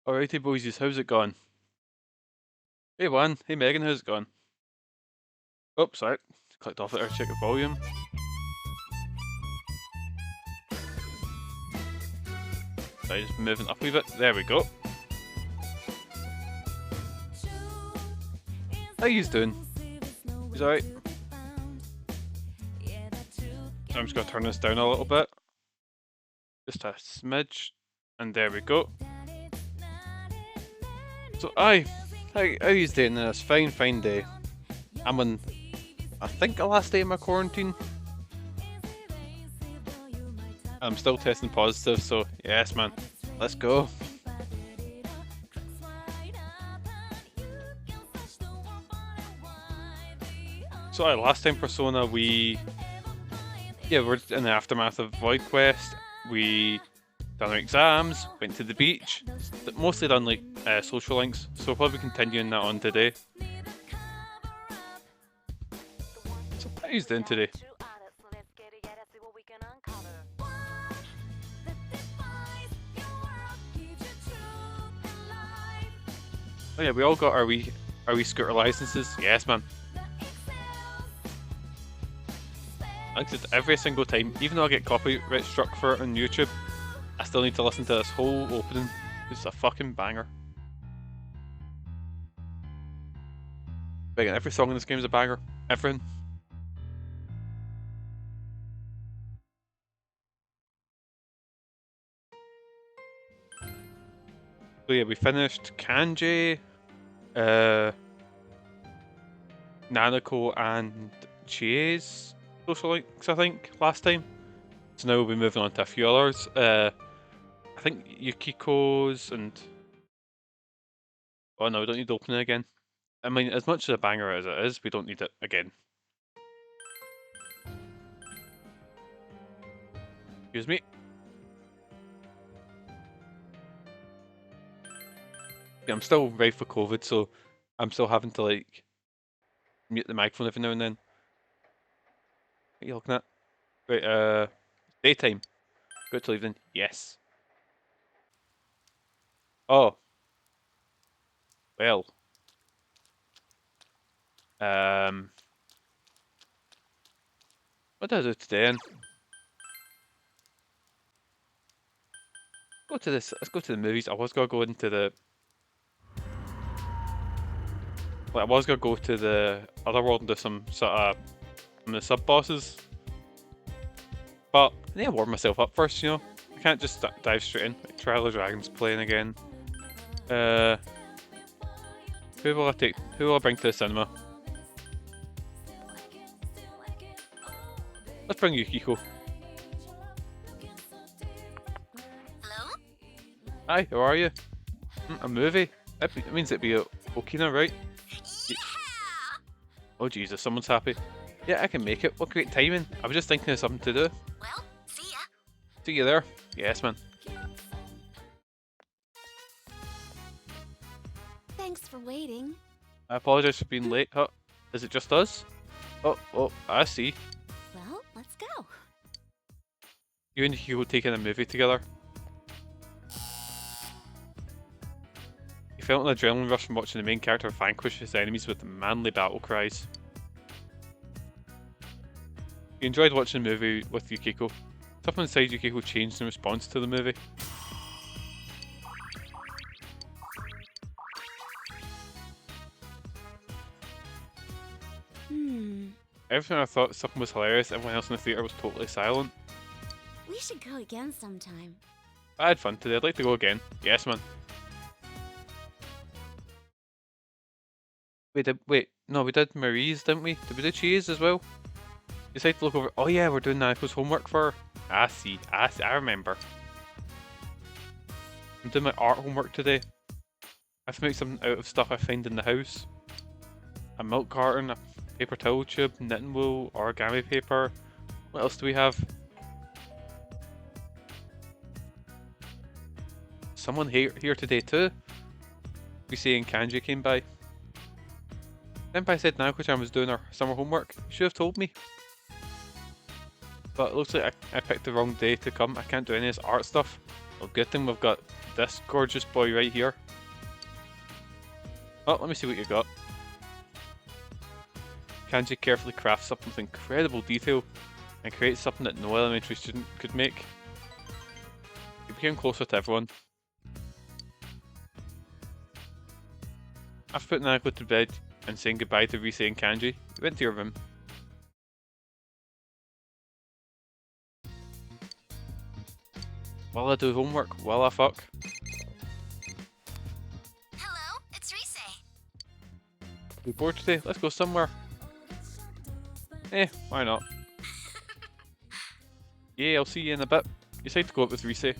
Alrighty, boys, how's it going? Hey, Juan. Hey, Megan, how's it going? Oops, sorry. Clicked off there, check the volume. Sorry, just moving up a wee bit. There we go. How yous doing? He's alright. I'm just gonna turn this down a little bit. Just a smidge. And there we go. So, how yous doing this fine day? I'm on, I think, the last day of my quarantine. I'm still testing positive, so yes, man. Let's go. So, last time Persona, we're in the aftermath of Void Quest. We done our exams, went to the beach, mostly done like social links, so we'll probably continuing that on today. So how are you doing today? Oh yeah, we all got our wee scooter licenses. Yes, man. Like I said, every single time, even though I get copyright struck for it on YouTube, I still need to listen to this whole opening. It's a fucking banger. But again, every song in this game is a banger. Everything. So yeah, we finished Kanji, Nanako and Chie's social links, I think, last time. So now we'll be moving on to a few others. I think Yukiko's and... Oh no, we don't need to open it again. I mean, as much as a banger as it is, we don't need it again. Excuse me. Yeah, I'm still ready for COVID, so I'm still having to like mute the microphone every now and then. What are you looking at? Right, daytime. Go to evening. Yes. Oh. Well. What did I do today then? Go to this. Let's go to the movies. I was gonna go into the. Well, I was gonna go to the other world and do some sort of the sub bosses, but I need to warm myself up first. You know, I can't just dive straight in. Like, Trial of Dragons playing again. Who will I take? Who will I bring to the cinema? Let's bring Yukiko. Hello? Hi, how are you? A movie? It means it'd be Okina, right? Yeah! Oh Jesus, someone's happy. Yeah, I can make it. What great timing. I was just thinking of something to do. Well, see ya. See you there. Yes, man. Thanks for waiting. I apologise for being late. Huh? Is it just us? Oh, I see. Well, let's go. You and Hugo taking a movie together. You felt an adrenaline rush from watching the main character vanquish his enemies with manly battle cries. You enjoyed watching the movie with Yukiko. Something inside Yukiko changed in response to the movie. Every time I thought something was hilarious, everyone else in the theatre was totally silent. We should go again sometime. I had fun today. I'd like to go again. Yes, man. No, we did Marie's, didn't we? Did we do Cheese as well? Decided to look over. Oh yeah, we're doing Nanako's homework for her. I see, I remember. I'm doing my art homework today. I have to make something out of stuff I find in the house. A milk carton, a paper towel tube, knitting wool, origami paper. What else do we have? Someone here today too. We see Kanji came by. Senpai said Nanako-chan was doing her summer homework. You should have told me. But it looks like I picked the wrong day to come. I can't do any of this art stuff. Well, good thing we've got this gorgeous boy right here. Oh, let me see what you got. Kanji carefully crafts something with incredible detail and creates something that no elementary student could make. You became closer to everyone. After putting Nanako to bed and saying goodbye to Rise and Kanji, you went to your room. While I do homework, while I fuck. Hello, it's Rise. You bored today? Let's go somewhere. Why not? Yeah, I'll see you in a bit. You decide to go out with Rise.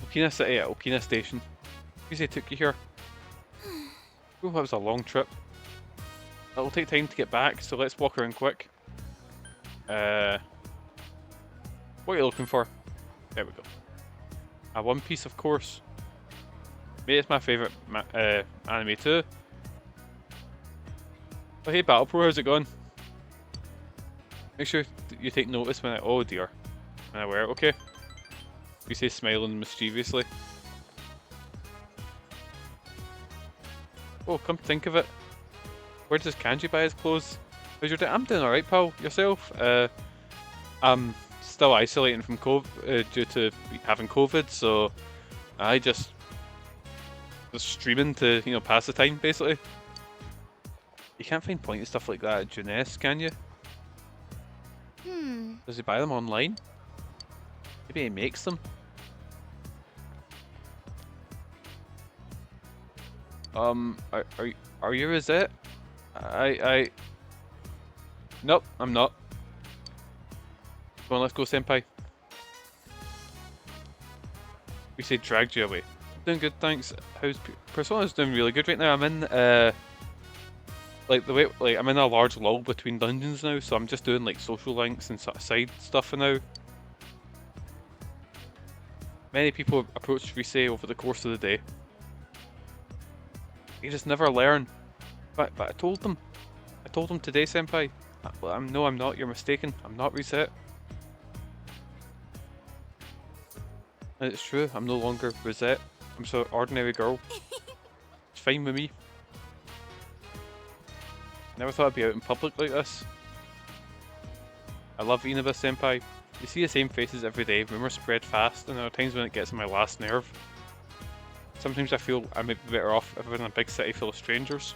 Okina City at Okina Station. Rise took you here. Oh, that was a long trip. It'll take time to get back, so let's walk around quick. What are you looking for? There we go. A One Piece, of course. Mate, it's my favourite anime too. Oh hey Battle Pro, how's it going? Make sure you take notice when I— oh dear. When I wear it, okay? We say smiling mischievously. Oh, come to think of it. Where does Kanji buy his clothes? How's your day? I'm doing alright, pal. Yourself? I'm still isolating from COVID due to having COVID, so I just was streaming to, you know, pass the time, basically. You can't find pointy stuff like that at Juness, can you? Does he buy them online? Maybe he makes them. Are you Rosette? Nope, I'm not. Come on, let's go, senpai. We say dragged you away. Doing good, thanks. How's Persona's doing really good right now. I'm in like the way, like I'm in a large lull between dungeons now, so I'm just doing like social links and sort of side stuff for now. Many people approach Rise over the course of the day. You just never learn. But I told them. I told them today, senpai. No, I'm not. You're mistaken. I'm not Reset. And it's true. I'm no longer Rosette. I'm just an ordinary girl. It's fine with me. Never thought I'd be out in public like this. I love Inaba senpai. You see the same faces every day. Rumours spread fast, and there are times when it gets on my last nerve. Sometimes I feel I might be better off if I was in a big city full of strangers.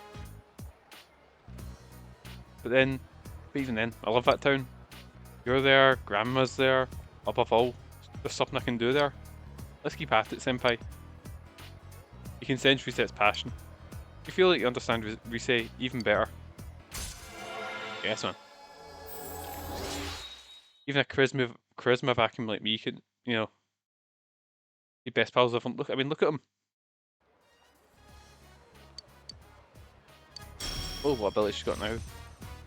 But even then, I love that town. You're there, Grandma's there. Above all, there's something I can do there. Let's keep at it, senpai. You can sense Reset's passion. You feel like you understand Rise even better. Yes, man. Even a charisma vacuum like me can, you know, be best pals with him. Look, I mean, look at him. Oh, what ability she's got now?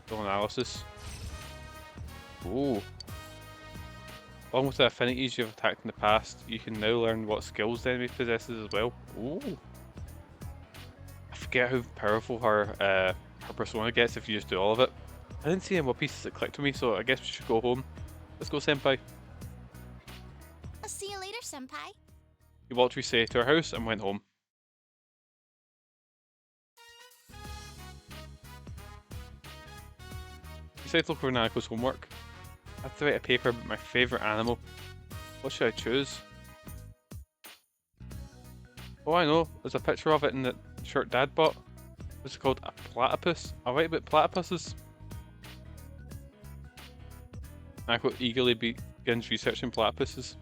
Skill analysis. Ooh. Along with the affinities you've attacked in the past, you can now learn what skills the enemy possesses as well. Ooh. I forget how powerful her persona gets if you just do all of it. I didn't see any more pieces that clicked with me, so I guess we should go home. Let's go, senpai. I'll see you later, senpai. We walked Rise to our house and went home. We decided to look over Nanako's homework. I have to write a paper about my favourite animal. What should I choose? Oh, I know. There's a picture of it in the shirt Dad bought. What's it called? A platypus? I'll write about platypuses. Nanako eagerly begins researching platypuses.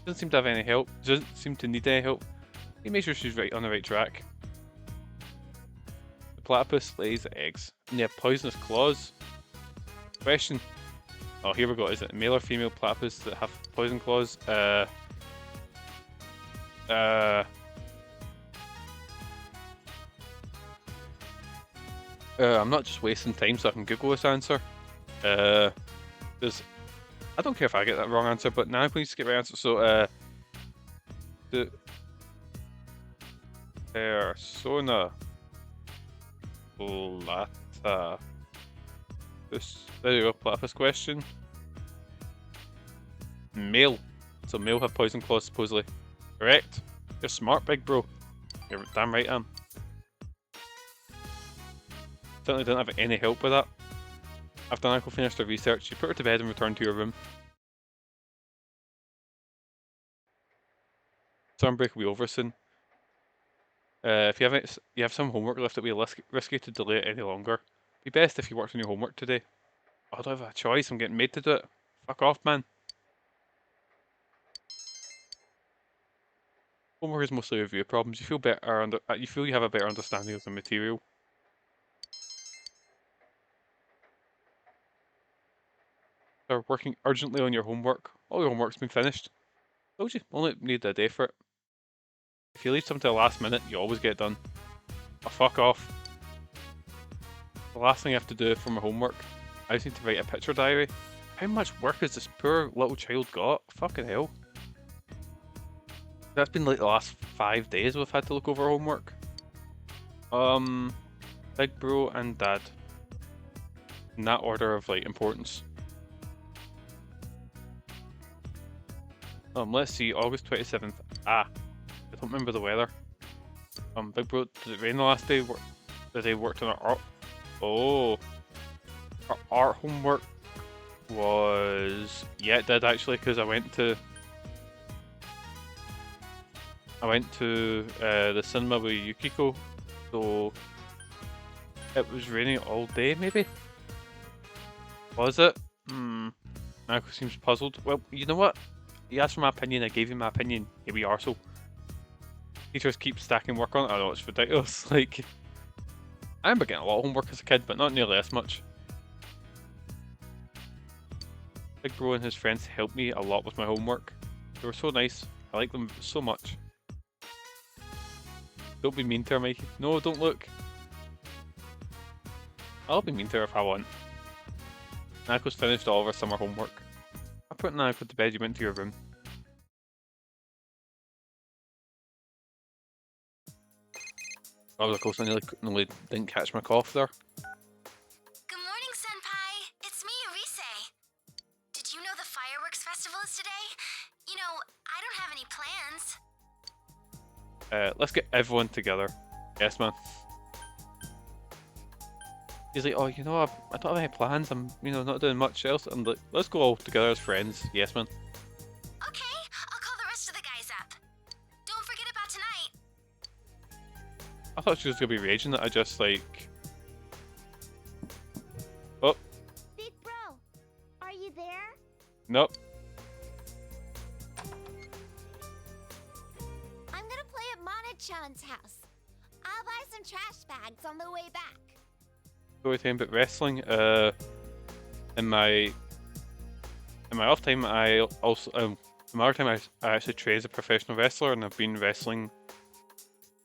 Doesn't seem to have any help. Doesn't seem to need any help. He makes sure she's on the right track. The platypus lays eggs, and they have poisonous claws. Question. Oh, here we go. Is it male or female platypus that have poison claws? I'm not just wasting time so I can Google this answer. There's, I don't care if I get that wrong answer, but now please get right answer. So, the persona platypus. this very platypus question. Male. So male have poison claws supposedly. Correct. You're smart, big bro. You're damn right I am. Certainly didn't have any help with that. After Nanako finished her research, you put her to bed and returned to your room. Term break will be over soon. If you have some homework left, it will be risky to delay it any longer. Be best if you worked on your homework today. Oh, I don't have a choice. I'm getting made to do it. Fuck off, man. Homework is mostly review problems. You feel better you feel you have a better understanding of the material. You're working urgently on your homework. All your homework's been finished. Told you, only need a day for it. If you leave something to the last minute, you always get it done. Oh, fuck off. The last thing I have to do for my homework, I just need to write a picture diary. How much work has this poor little child got? Fucking hell. That's been like the last 5 days we've had to look over homework. Big bro and dad. In that order of like importance. Let's see, August 27th. I don't remember the weather. Big bro, did it rain the last day? The day we worked on our art? Oh. Our art homework was... Yeah, it did actually, because I went to the cinema with Yukiko, so it was raining all day, maybe? Was it? Nako seems puzzled. Well, you know what? You asked for my opinion, I gave you my opinion. Here we are, so. Teachers keep stacking work on it. I know, it's ridiculous. Like, I remember getting a lot of homework as a kid, but not nearly as much. Big bro and his friends helped me a lot with my homework. They were so nice. I like them so much. Don't be mean to her, Mikey. No, don't look. I'll be mean to her if I want. Nako's finished all of her summer homework. I put Nako to bed, you went to your room. Oh, of course, I nearly didn't catch my cough there. Good morning, Senpai. It's me, Arise. Did you know the fireworks festival is today? You know, I don't have any plans. Let's get everyone together. Yes, man. He's like, oh, you know, I don't have any plans. I'm, not doing much else. I'm like, let's go all together as friends. Yes, man. Okay, I'll call the rest of the guys up. Don't forget about tonight. I thought she was gonna be raging that I just like. Oh. Big bro, are you there? Nope. I'm gonna play at Mana-chan's house. I'll buy some trash bags on the way back. Story time about wrestling. In my off time, I also in my other time I actually train as a professional wrestler, and I've been wrestling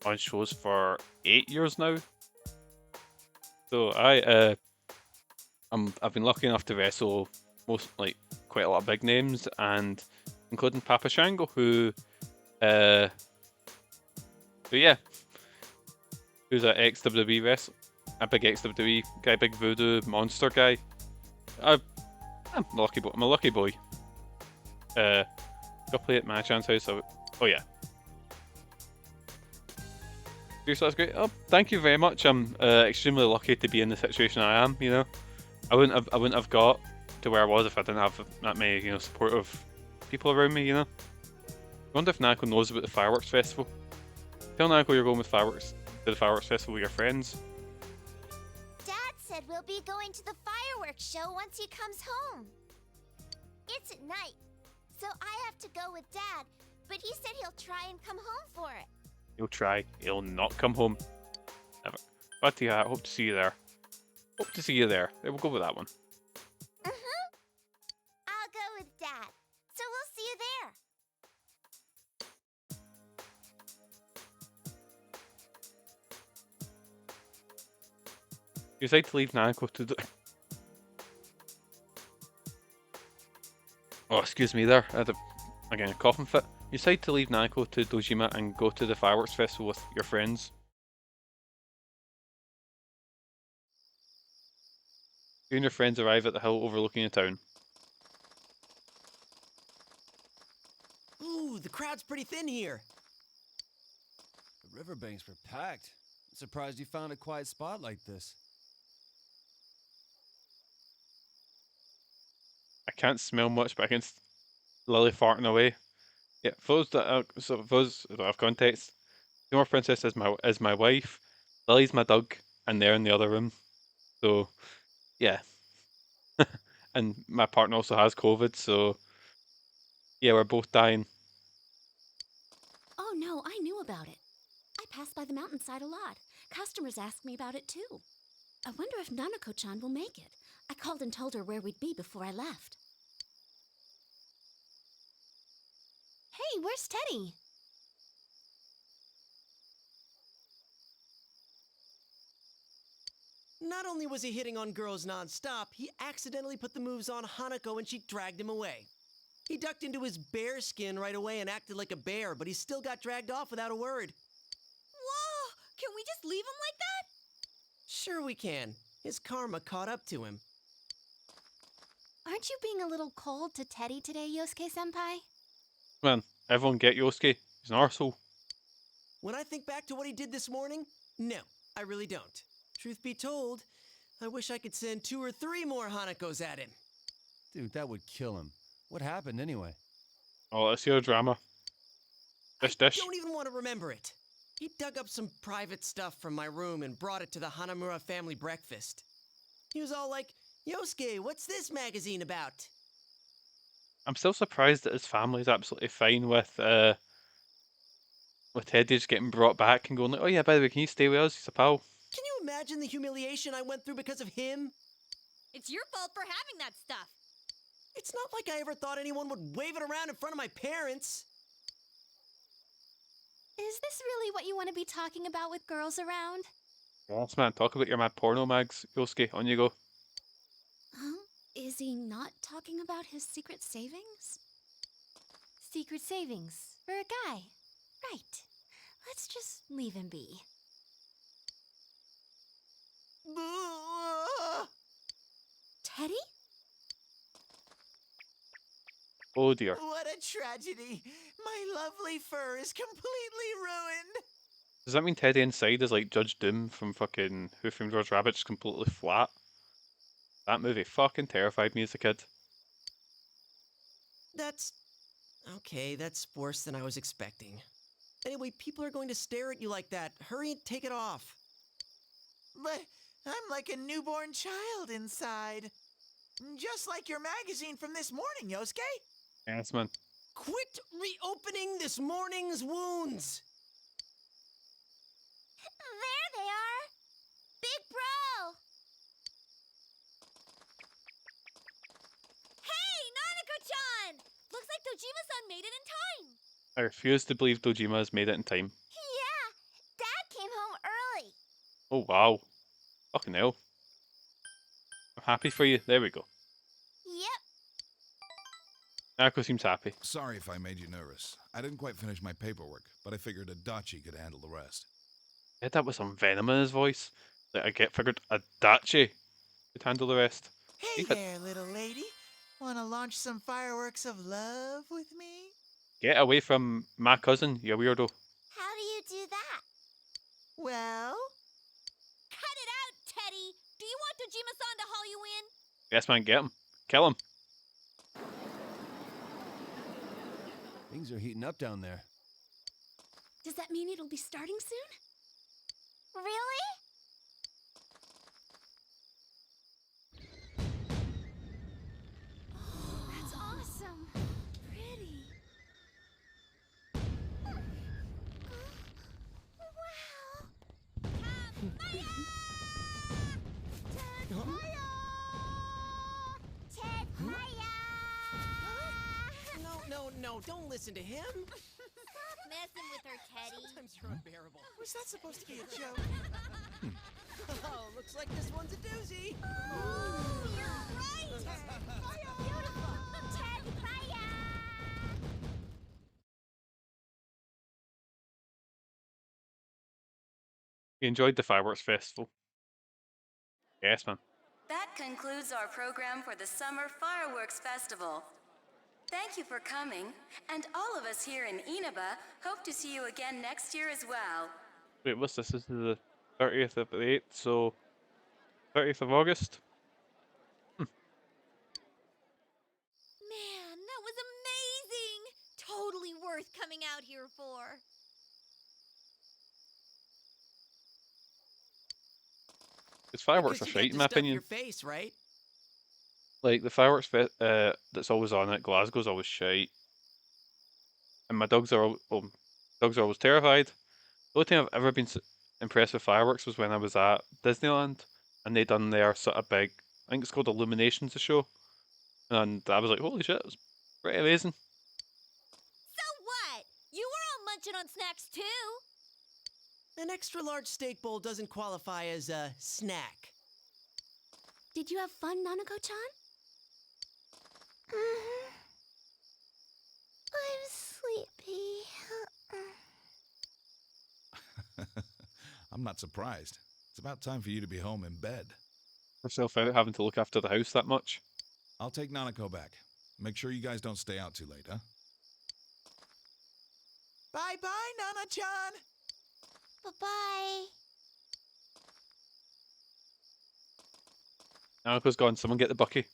on shows for 8 years now. So I've been lucky enough to wrestle quite a lot of big names, and including Papa Shango, who's an ex-WWE wrestler. A big ex-WWE guy, big voodoo monster guy. I'm a lucky boy. I'm a lucky boy. Go play at Mana-chan's house. Oh yeah. So that's great. Oh, thank you very much. I'm extremely lucky to be in the situation I am. I wouldn't have got to where I was if I didn't have that many supportive people around me. I wonder if Nako knows about the fireworks festival. Tell Nako you're going with fireworks to the fireworks festival with your friends. Said we'll be going to the fireworks show once he comes home. It's at night, so I have to go with Dad, but he said he'll try and come home for it. He'll try. He'll not come home. Never. But yeah, I hope to see you there. Hope to see you there. We'll go with that one. I'll go with Dad, so we'll see you there. You decide to leave Nako to do... Oh, excuse me there. I had a coughing fit. You decide to leave Nako to Dojima and go to the fireworks festival with your friends. You and your friends arrive at the hill overlooking the town. Ooh, the crowd's pretty thin here. The riverbanks were packed. I'm surprised you found a quiet spot like this. I can't smell much, but I can Lily farting away. Yeah, for those that don't have context, Summer Princess is my wife, Lily's my dog, and they're in the other room. So yeah, and my partner also has COVID, so yeah, we're both dying. Oh no, I knew about it. I pass by the mountainside a lot. Customers ask me about it too. I wonder if Nanako-chan will make it. I called and told her where we'd be before I left. Hey, where's Teddy? Not only was he hitting on girls non-stop, he accidentally put the moves on Hanako and she dragged him away. He ducked into his bear skin right away and acted like a bear, but he still got dragged off without a word. Whoa! Can we just leave him like that? Sure we can. His karma caught up to him. Aren't you being a little cold to Teddy today, Yosuke-senpai? Man, everyone get Yosuke. He's an arsehole. When I think back to what he did this morning, no, I really don't. Truth be told, I wish I could send 2 or 3 more Hanakos at him. Dude, that would kill him. What happened anyway? Oh, let's hear a drama. I Dish. don't even want to remember it. He dug up some private stuff from my room and brought it to the Hanamura family breakfast. He was all like, "Yosuke, what's this magazine about?" I'm still surprised that his family's absolutely fine with Teddy just getting brought back and going like, oh yeah, by the way, can you stay with us? He's a pal. Can you imagine the humiliation I went through because of him? It's your fault for having that stuff. It's not like I ever thought anyone would wave it around in front of my parents. Is this really what you want to be talking about with girls around? Yes, man. Talk about your mad porno mags, Yosuke. On you go. Huh? Is he not talking about his secret savings? Secret savings for a guy. Right. Let's just leave him be. Teddy? Oh dear. What a tragedy! My lovely fur is completely ruined! Does that mean Teddy inside is like Judge Doom from fucking Who Framed Roger Rabbit, just completely flat? That movie fucking terrified me as a kid. That's... okay, that's worse than I was expecting. Anyway, people are going to stare at you like that. Hurry and take it off. But I'm like a newborn child inside. Just like your magazine from this morning, Yosuke. Yes, man. Quit reopening this morning's wounds! There they are! Big Bro! Hey, Nanako-chan! Looks like Dojima-san made it in time. I refuse to believe Dojima has made it in time. Yeah! Dad came home early! Oh wow. Fucking hell. I'm happy for you. There we go. Yep. Nako seems happy. Sorry if I made you nervous. I didn't quite finish my paperwork, but I figured Adachi could handle the rest. He had that with some venom in his voice. Like figured Adachi could handle the rest. Hey Leave it. there, little lady. Wanna launch some fireworks of love with me? Get away from my cousin, you weirdo. How do you do that? Well, Cut it out, Teddy! Do you want Dojima-san to haul you in? Yes, man, get him. Kill him. Things are heating up down there. Does that mean it'll be starting soon? Really? That's awesome. Pretty. Wow! Ted Fire! No, don't listen to him. Messing with her, Teddy. Sometimes you're unbearable. Was that supposed to be a joke? Oh, looks like this one's a doozy. You're right! Beautiful! Ted Fire! You enjoyed the fireworks festival. Yes, man. That concludes our program for the Summer Fireworks Festival. Thank you for coming, and all of us here in Inaba hope to see you again next year as well. Wait, what's this? This is the 30th of the 8th, so 30th of August. Man, that was amazing! Totally worth coming out here for. Because fireworks are Because you shite, get in to my stuff opinion. your face, right? Like, the fireworks that's always on at Glasgow's always shite. And my dogs are dogs are always terrified. The only time I've ever been impressed with fireworks was when I was at Disneyland, and they done their sort of big, I think it's called Illuminations, the show. And I was like, holy shit, it was pretty amazing. So what? You were all munching on snacks too. An extra large steak bowl doesn't qualify as a snack. Did you have fun, Nanako-chan? I'm sleepy. I'm not surprised. It's about time for you to be home in bed. Myself out having to look after the house that much. I'll take Nanako back. Make sure you guys don't stay out too late, huh? Bye-bye, Nana-chan. Bye-bye. Nanako's gone, someone get the bucky.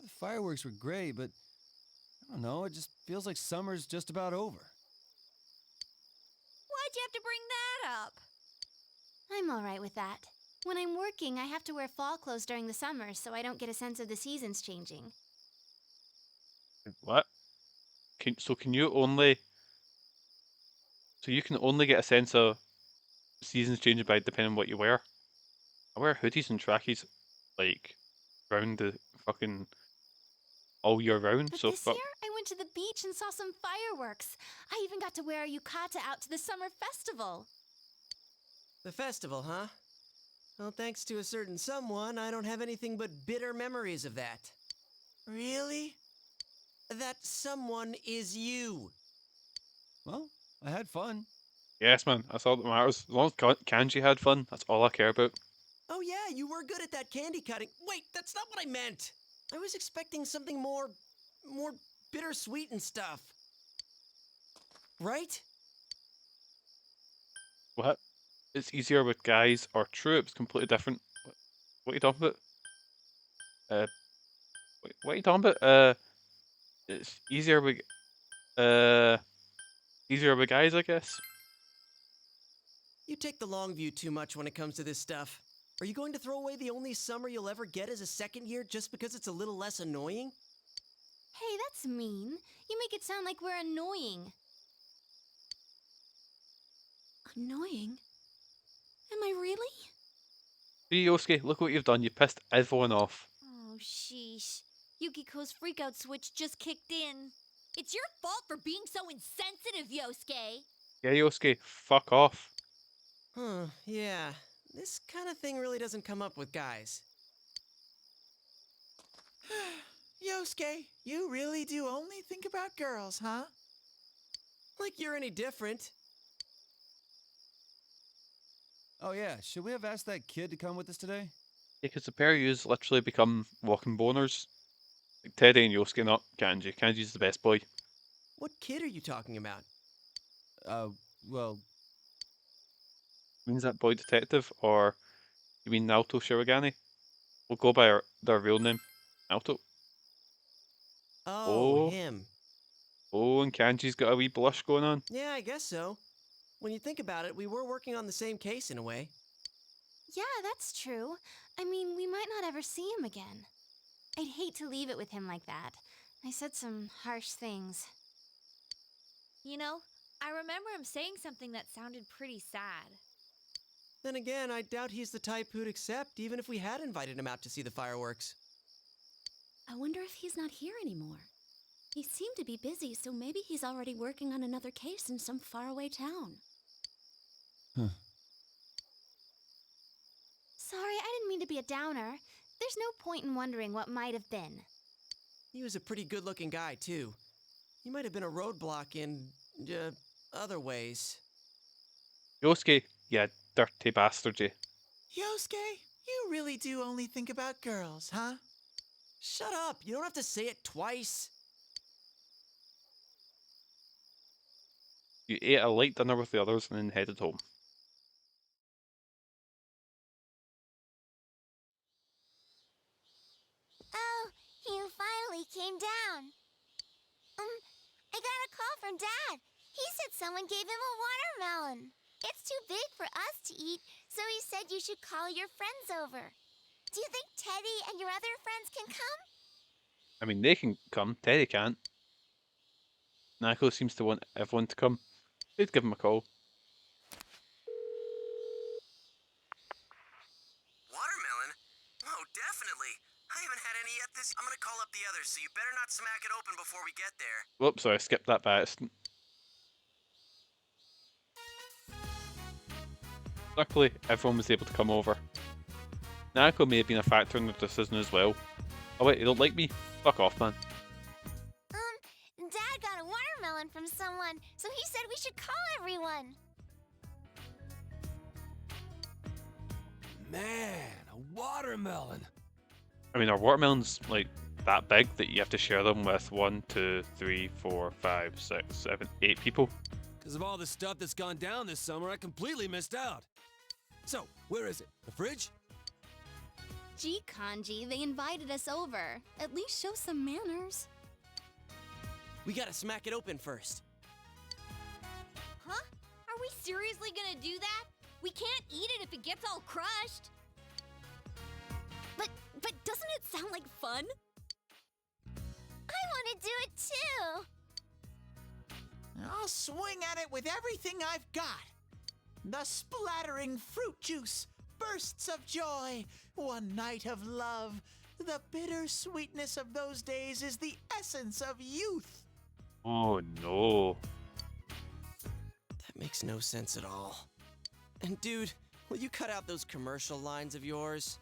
The fireworks were great, but I don't know, it just feels like summer's just about over. Why'd you have to bring that up? I'm all right with that. When I'm working, I have to wear fall clothes during the summer, so I don't get a sense of the seasons changing. What? Can you only... So you can only get a sense of seasons changing by depending on what you wear? I wear hoodies and trackies, like, round the fucking... all year round, But so this fuck... year, I went to the beach and saw some fireworks. I even got to wear a yukata out to the summer festival. The festival, huh? Well, thanks to a certain someone, I don't have anything but bitter memories of that. Really? That someone is you. Well, I had fun. Yes, man, that's all that matters. As long as Kanji had fun, that's all I care about. Oh yeah, you were good at that candy cutting. Wait, that's not what I meant. I was expecting something more bittersweet and stuff. Right? What? It's easier with guys, or true, it's completely different. What are you talking about? What are you talking about? It's easier with guys, I guess. You take the long view too much when it comes to this stuff. Are you going to throw away the only summer you'll ever get as a second year just because it's a little less annoying? Hey, that's mean. You make it sound like we're annoying. Annoying? Am I really? Hey, Yosuke, look what you've done. You pissed everyone off. Oh, sheesh. Yukiko's freakout switch just kicked in. It's your fault for being so insensitive, Yosuke. Yeah, Yosuke, fuck off. Huh, yeah. This kind of thing really doesn't come up with guys. Yosuke, you really do only think about girls, huh? Like you're any different. Oh yeah, should we have asked that kid to come with us today? Yeah, because the pair of yous literally become walking boners. Like Teddy and Yosuke, not Kanji. Kanji's the best boy. What kid are you talking about? Well, Means that boy detective, or you mean Naoto Shiragane? We'll go by their real name, Naoto. Oh, Oh. him. Oh, and Kanji's got a wee blush going on. Yeah, I guess so. When you think about it, we were working on the same case in a way. Yeah, that's true. I mean, we might not ever see him again. I'd hate to leave it with him like that. I said some harsh things. You know, I remember him saying something that sounded pretty sad. Then again, I doubt he's the type who'd accept even if we had invited him out to see the fireworks. I wonder if he's not here anymore. He seemed to be busy, so maybe he's already working on another case in some faraway town. Huh. Sorry, I didn't mean to be a downer. There's no point in wondering what might have been. He was a pretty good-looking guy, too. He might have been a roadblock in, other ways. Yosuke, yeah, dirty bastard, you. Yosuke, You really do only think about girls, huh? Shut up! You don't have to say it twice. You ate a light dinner with the others and then headed home. Oh, you finally came down. I got a call from Dad. He said someone gave him a watermelon. It's too big for us to eat, so he said you should call your friends over. Do you think Teddy and your other friends can come? I mean, they can come. Teddy can't. Nako seems to want everyone to come. They'd give him a call. Watermelon? Oh, definitely. I haven't had any yet I'm gonna call up the others, so you better not smack it open before we get there. Whoops, sorry, I skipped that by accident. Luckily, everyone was able to come over. Nako may have been a factor in the decision as well. Oh wait, you don't like me? Fuck off, man. Dad got a watermelon from someone, so he said we should call everyone. Man, a watermelon. I mean, are watermelons like that big that you have to share them with 1, 2, 3, 4, 5, 6, 7, 8 people? Because of all the stuff that's gone down this summer, I completely missed out. So, where is it? The fridge? Gee, Kanji, they invited us over. At least show some manners. We gotta smack it open first. Huh? Are we seriously gonna do that? We can't eat it if it gets all crushed. But doesn't it sound like fun? I want to do it too. I'll swing at it with everything I've got. The splattering fruit juice, bursts of joy, one night of love. The bitter sweetness of those days is the essence of youth. Oh no. That makes no sense at all. And dude, will you cut out those commercial lines of yours?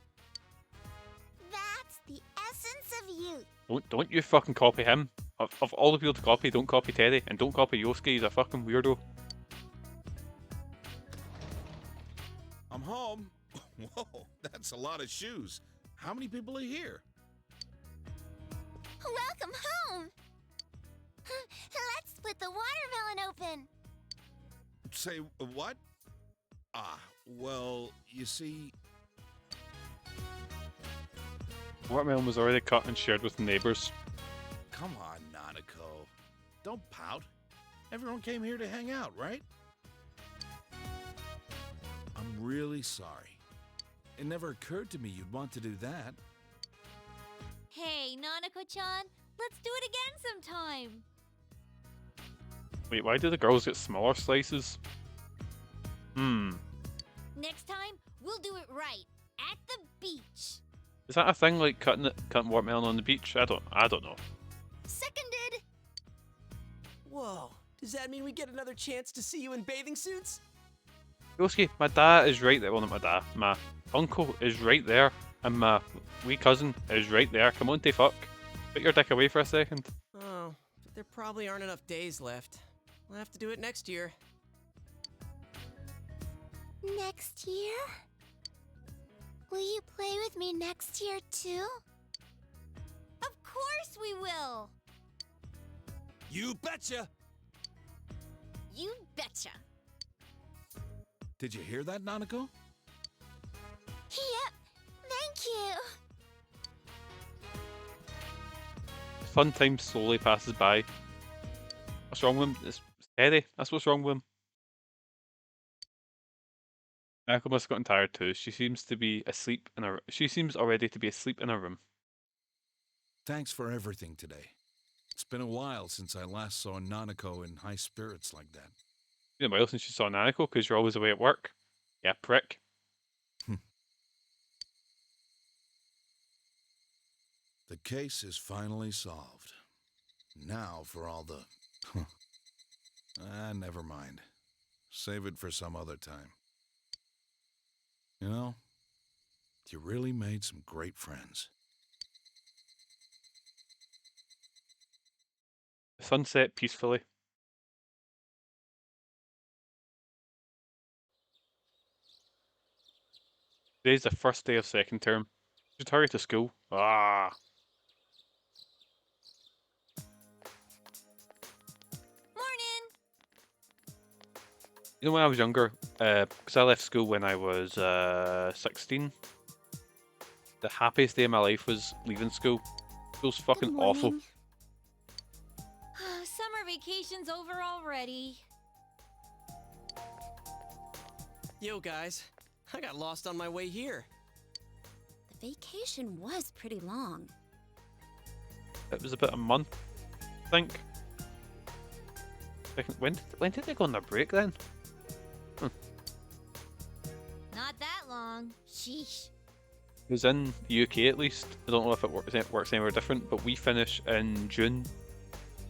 That's the essence of youth. Don't you fucking copy him. Of all the people to copy, don't copy Teddy, and don't copy Yosuke, he's a fucking weirdo. I'm home. Whoa, that's a lot of shoes. How many people are here? Welcome home. Let's split the watermelon open. Say what? Ah, well, you see... Watermelon was already cut and shared with the neighbours. Come on, Nanako. Don't pout. Everyone came here to hang out, right? I'm really sorry. It never occurred to me you'd want to do that. Hey, Nanako-chan, let's do it again sometime. Wait, why do the girls get smaller slices? Next time, we'll do it right at the beach. Is that a thing, like cutting watermelon on the beach? I don't know. Seconded. Whoa, does that mean we get another chance to see you in bathing suits? Yosuke, my dad is right there. Well, not my dad. My uncle is right there, and my wee cousin is right there. Come on, fuck. Put your dick away for a second. Oh, but there probably aren't enough days left. We'll have to do it next year. Next year? Will you play with me next year too? Of course we will. You betcha! You betcha. Did you hear that, Nanako? Yep. Thank you. Fun time slowly passes by. What's wrong with him? It's Teddy. That's what's wrong with him. Nako must have gotten tired too. She seems to be asleep in her. She seems already to be asleep in her room. Thanks for everything today. It's been a while since I last saw Nanako in high spirits like that. It's been a while since you saw Nanako because you're always away at work. Yeah, prick. The case is finally solved. Now for all the... never mind. Save it for some other time. You know, you really made some great friends. The sun set peacefully. Today's the first day of second term. Should hurry to school. Ah. Morning! You know, when I was younger, because I left school when I was 16, the happiest day of my life was leaving school. School's fucking awful. Summer vacation's over already. Yo, guys. I got lost on my way here. The vacation was pretty long. It was about a month, I think. When did they go on their break then? Not that long. Sheesh. It was in the UK at least. I don't know if it works anywhere different, but we finish in June,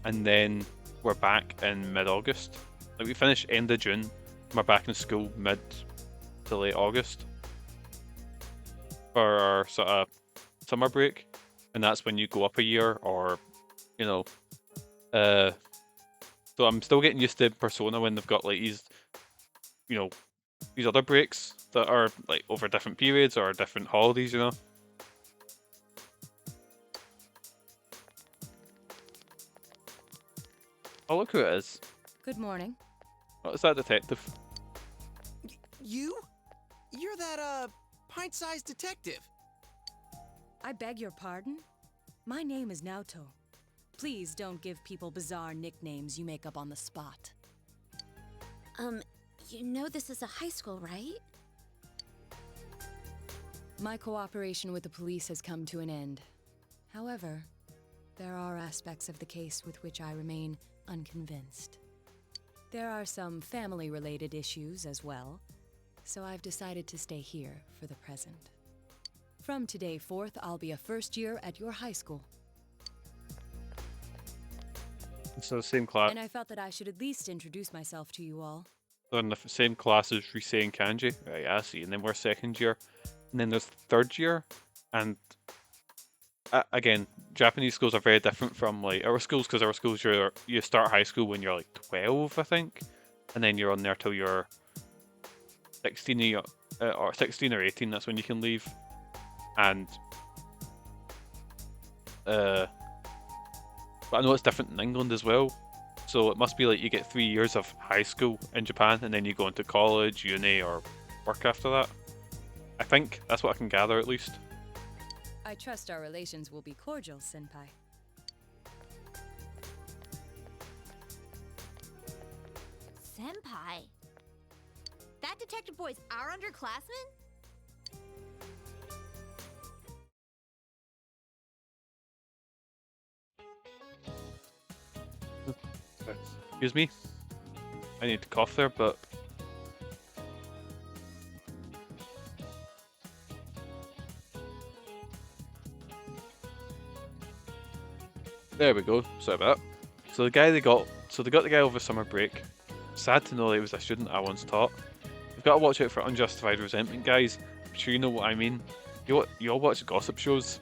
and then we're back in mid-August. Like we finish end of June, and we're back in school mid to late August for our sort of summer break, and that's when you go up a year, or you know, so I'm still getting used to Persona when they've got like these, you know, these other breaks that are like over different periods or different holidays, you know. Oh, look who it is. Good morning. Oh, it's that detective. You? You're that, pint-sized detective. I beg your pardon? My name is Naoto. Please don't give people bizarre nicknames you make up on the spot. You know this is a high school, right? My cooperation with the police has come to an end. However, there are aspects of the case with which I remain unconvinced. There are some family-related issues as well, so I've decided to stay here for the present. From today forth, I'll be a first year at your high school. So same class. And I felt that I should at least introduce myself to you all. They're in the same class as Risei and Kanji. Right, I see. And then we're second year. And then there's third year. And again, Japanese schools are very different from like our schools, because our schools you start high school when you're like 12, I think. And then you're on there till you're 16 or 16 or 18. That's when you can leave. And but I know it's different in England as well. So it must be like you get 3 years of high school in Japan, and then you go into college, uni, or work after that. I think that's what I can gather at least. I trust our relations will be cordial, Senpai. Senpai? That detective boy's our underclassman? Excuse me. I need to cough there, but there we go. Sorry about that. So the guy they got the guy over summer break. Sad to know that he was a student I once taught. You've got to watch out for unjustified resentment, guys. I'm sure you know what I mean. You all watch gossip shows.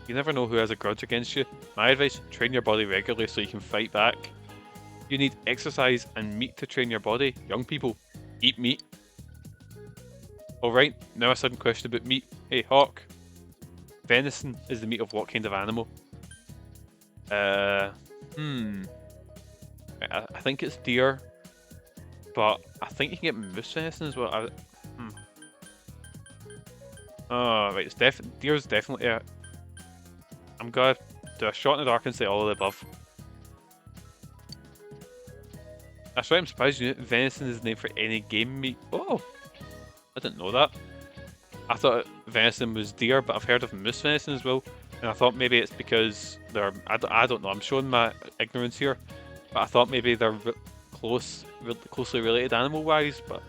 You never know who has a grudge against you. My advice: train your body regularly so you can fight back. You need exercise and meat to train your body. Young people, eat meat. Alright, now a sudden question about meat. Hey, Hawk. Venison is the meat of what kind of animal? I think it's deer. But I think you can get moose venison as well. Oh, right, it's deer's definitely a... I'm gonna do a shot in the dark and say all of the above. That's right, I'm surprised you knew venison is the name for any game meat. Oh! I didn't know that. I thought venison was deer, but I've heard of moose venison as well. And I thought maybe it's because they're... I don't know, I'm showing my ignorance here. But I thought maybe they're closely related animal-wise, but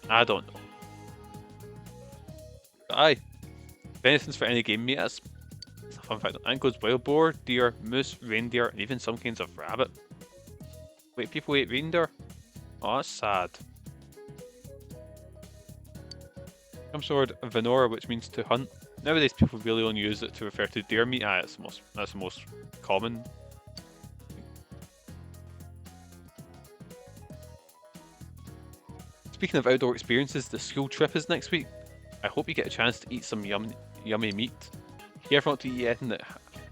I don't know. But aye, venison's for any game meat. That's a fun fact. That includes wild boar, deer, moose, reindeer, and even some kinds of rabbit. Wait, people eat reindeer? Oh, that's sad. Comes the word venora, which means to hunt. Nowadays, people really only use it to refer to deer meat. That's the most common. Speaking of outdoor experiences, the school trip is next week. I hope you get a chance to eat some yummy meat. Careful not to eat anything that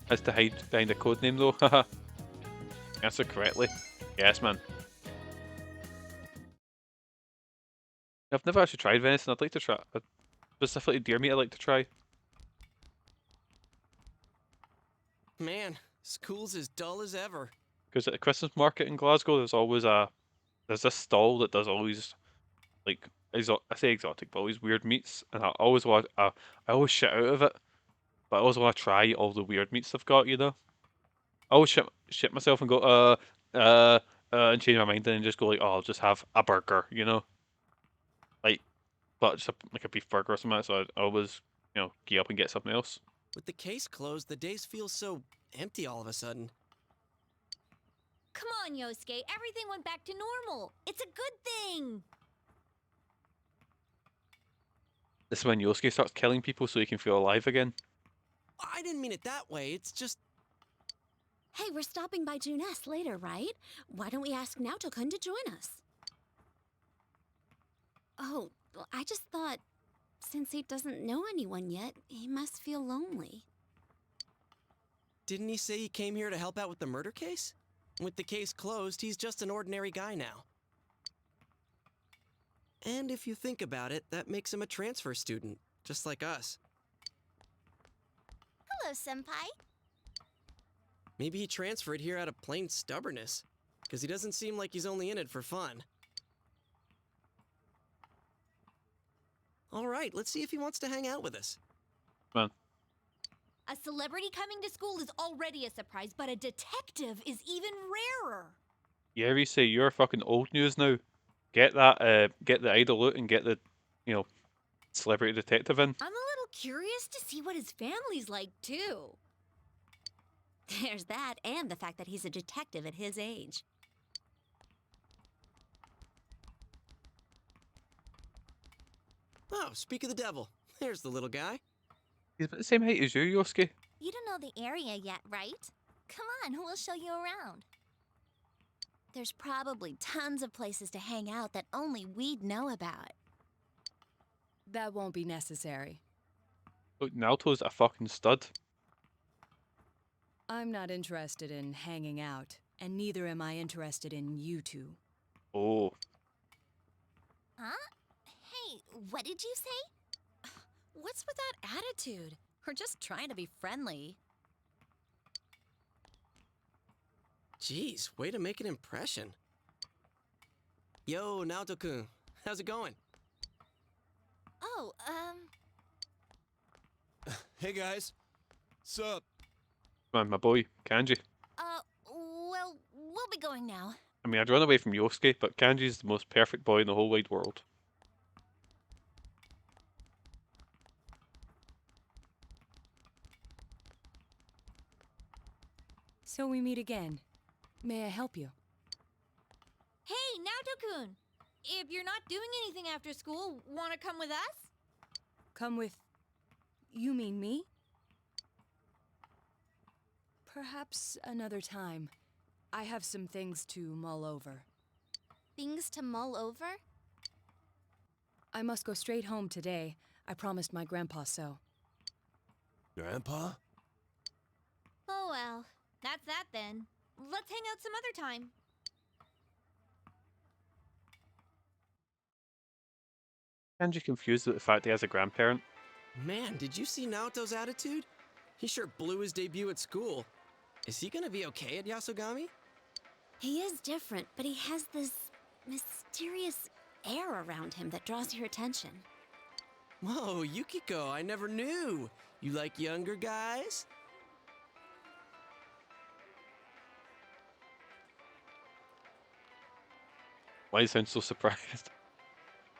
has to hide behind a code name though. Haha. Answer correctly. Yes, man. I've never actually tried venison. I'd like to try. Specifically deer meat I'd like to try. Man, school's as dull as ever. Because at the Christmas market in Glasgow, there's this stall that does always like I say exotic, but always weird meats, and I always shit out of it, but I always want to try all the weird meats they've got. You know, I always shit myself and go and change my mind and then just go like, oh, I'll just have a burger. You know, like but just like a beef burger or something. So I always gear up and get something else. With the case closed, the days feel so empty all of a sudden. Come on, Yosuke. Everything went back to normal. It's a good thing. This is when Yosuke starts killing people so he can feel alive again. I didn't mean it that way. It's just... Hey, we're stopping by Juness later, right? Why don't we ask Naoto-kun to join us? Oh, well, I just thought, since he doesn't know anyone yet, he must feel lonely. Didn't he say he came here to help out with the murder case? With the case closed, he's just an ordinary guy now. And if you think about it, that makes him a transfer student, just like us. Hello, Senpai. Maybe he transferred here out of plain stubbornness, because he doesn't seem like he's only in it for fun. All right, let's see if he wants to hang out with us. Come on. A celebrity coming to school is already a surprise, but a detective is even rarer. Yeah, we say you're fucking old news now. Get that, get the idol out and get the, celebrity detective in. I'm a little curious to see what his family's like, too. There's that, and the fact that he's a detective at his age. Oh, speak of the devil. There's the little guy. He's about the same height as you, Yosuke. You don't know the area yet, right? Come on, we'll show you around. There's probably tons of places to hang out that only we'd know about. That won't be necessary. Look, Naoto's a fucking stud. I'm not interested in hanging out, and neither am I interested in you two. Oh. Huh? Hey, what did you say? What's with that attitude? We're just trying to be friendly. Jeez, way to make an impression. Yo, Naoto-kun, how's it going? Oh, Hey guys, sup? Come on, my boy, Kanji. well, we'll be going now. I mean, I'd run away from Yosuke, but Kanji's the most perfect boy in the whole wide world. So we meet again. May I help you? Hey, Naoto-kun! If you're not doing anything after school, want to come with us? Come with... You mean me? Perhaps another time. I have some things to mull over. Things to mull over? I must go straight home today. I promised my grandpa so. Grandpa? Oh well, that's that then. Let's hang out some other time. Kanji confused with the fact he has a grandparent. Man, did you see Naoto's attitude? He sure blew his debut at school. Is he gonna be okay at Yasogami? He is different, but he has this mysterious air around him that draws your attention. Whoa, Yukiko, I never knew. You like younger guys? Why do you sound so surprised?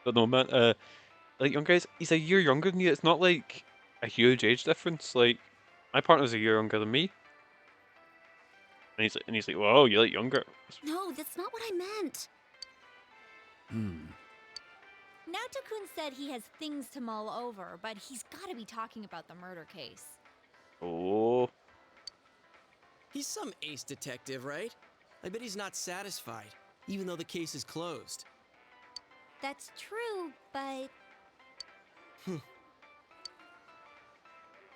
Don't know, man. Like, young guys, he's a year younger than you. It's not like a huge age difference. Like, my partner's a year younger than me. And he's like, whoa, you like younger. No, that's not what I meant. Naoto-kun said he has things to mull over, but he's gotta be talking about the murder case. Oh. He's some ace detective, right? I bet he's not satisfied, even though the case is closed. That's true, but...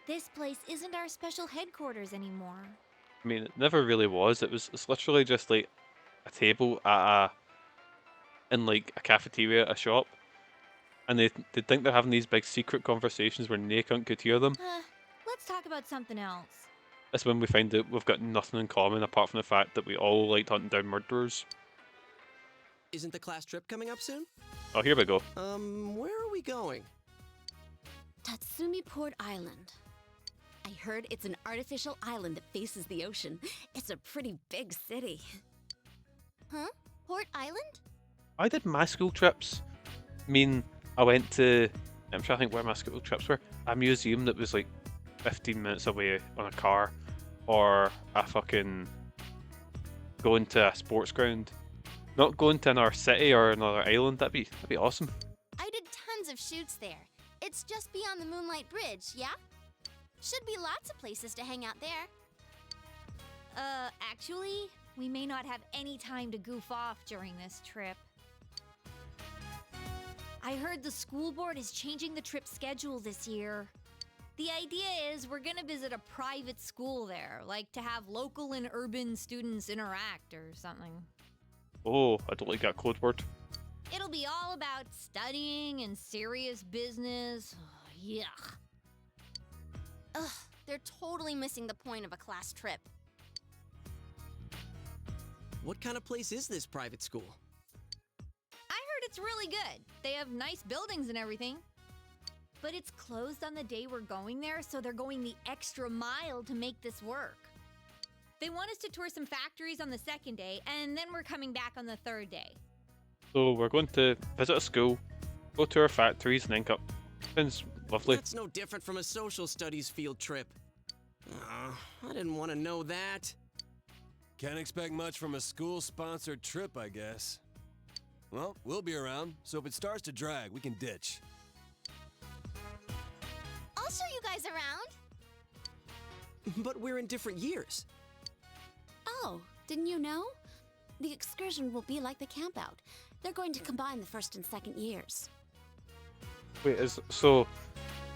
This place isn't our special headquarters anymore. I mean, it never really was. It's literally just like a table at in like a cafeteria, a shop, and they think they're having these big secret conversations where no cunt could hear them. Let's talk about something else. That's when we find out we've got nothing in common apart from the fact that we all liked hunting down murderers. Isn't the class trip coming up soon? Oh, here we go. Where are we going? Tatsumi Port Island. I heard it's an artificial island that faces the ocean. It's a pretty big city. Huh? Port Island? I did my school trips. I mean, I went to, I'm trying to think where my school trips were. A museum that was like 15 minutes away on a car, or a fucking going to a sports ground. Not going to another city or another island. That'd be awesome. I did tons of shoots there. It's just beyond the Moonlight Bridge, yeah? Should be lots of places to hang out there. Actually, we may not have any time to goof off during this trip. I heard the school board is changing the trip schedule this year. The idea is we're gonna visit a private school there, like to have local and urban students interact or something. Oh, I don't like that code word. It'll be all about studying and serious business. Yuck. Ugh, they're totally missing the point of a class trip. What kind of place is this private school? I heard it's really good. They have nice buildings and everything. But it's closed on the day we're going there, so they're going the extra mile to make this work. They want us to tour some factories on the second day, and then we're coming back on the third day. So we're going to visit a school, go to our factories, and then up. Sounds lovely. That's no different from a social studies field trip. I didn't want to know that. Can't expect much from a school-sponsored trip, I guess. Well, we'll be around, so if it starts to drag, we can ditch. I'll show you guys around. But we're in different years. Oh, didn't you know? The excursion will be like the campout. They're going to combine the first and second years. Wait, so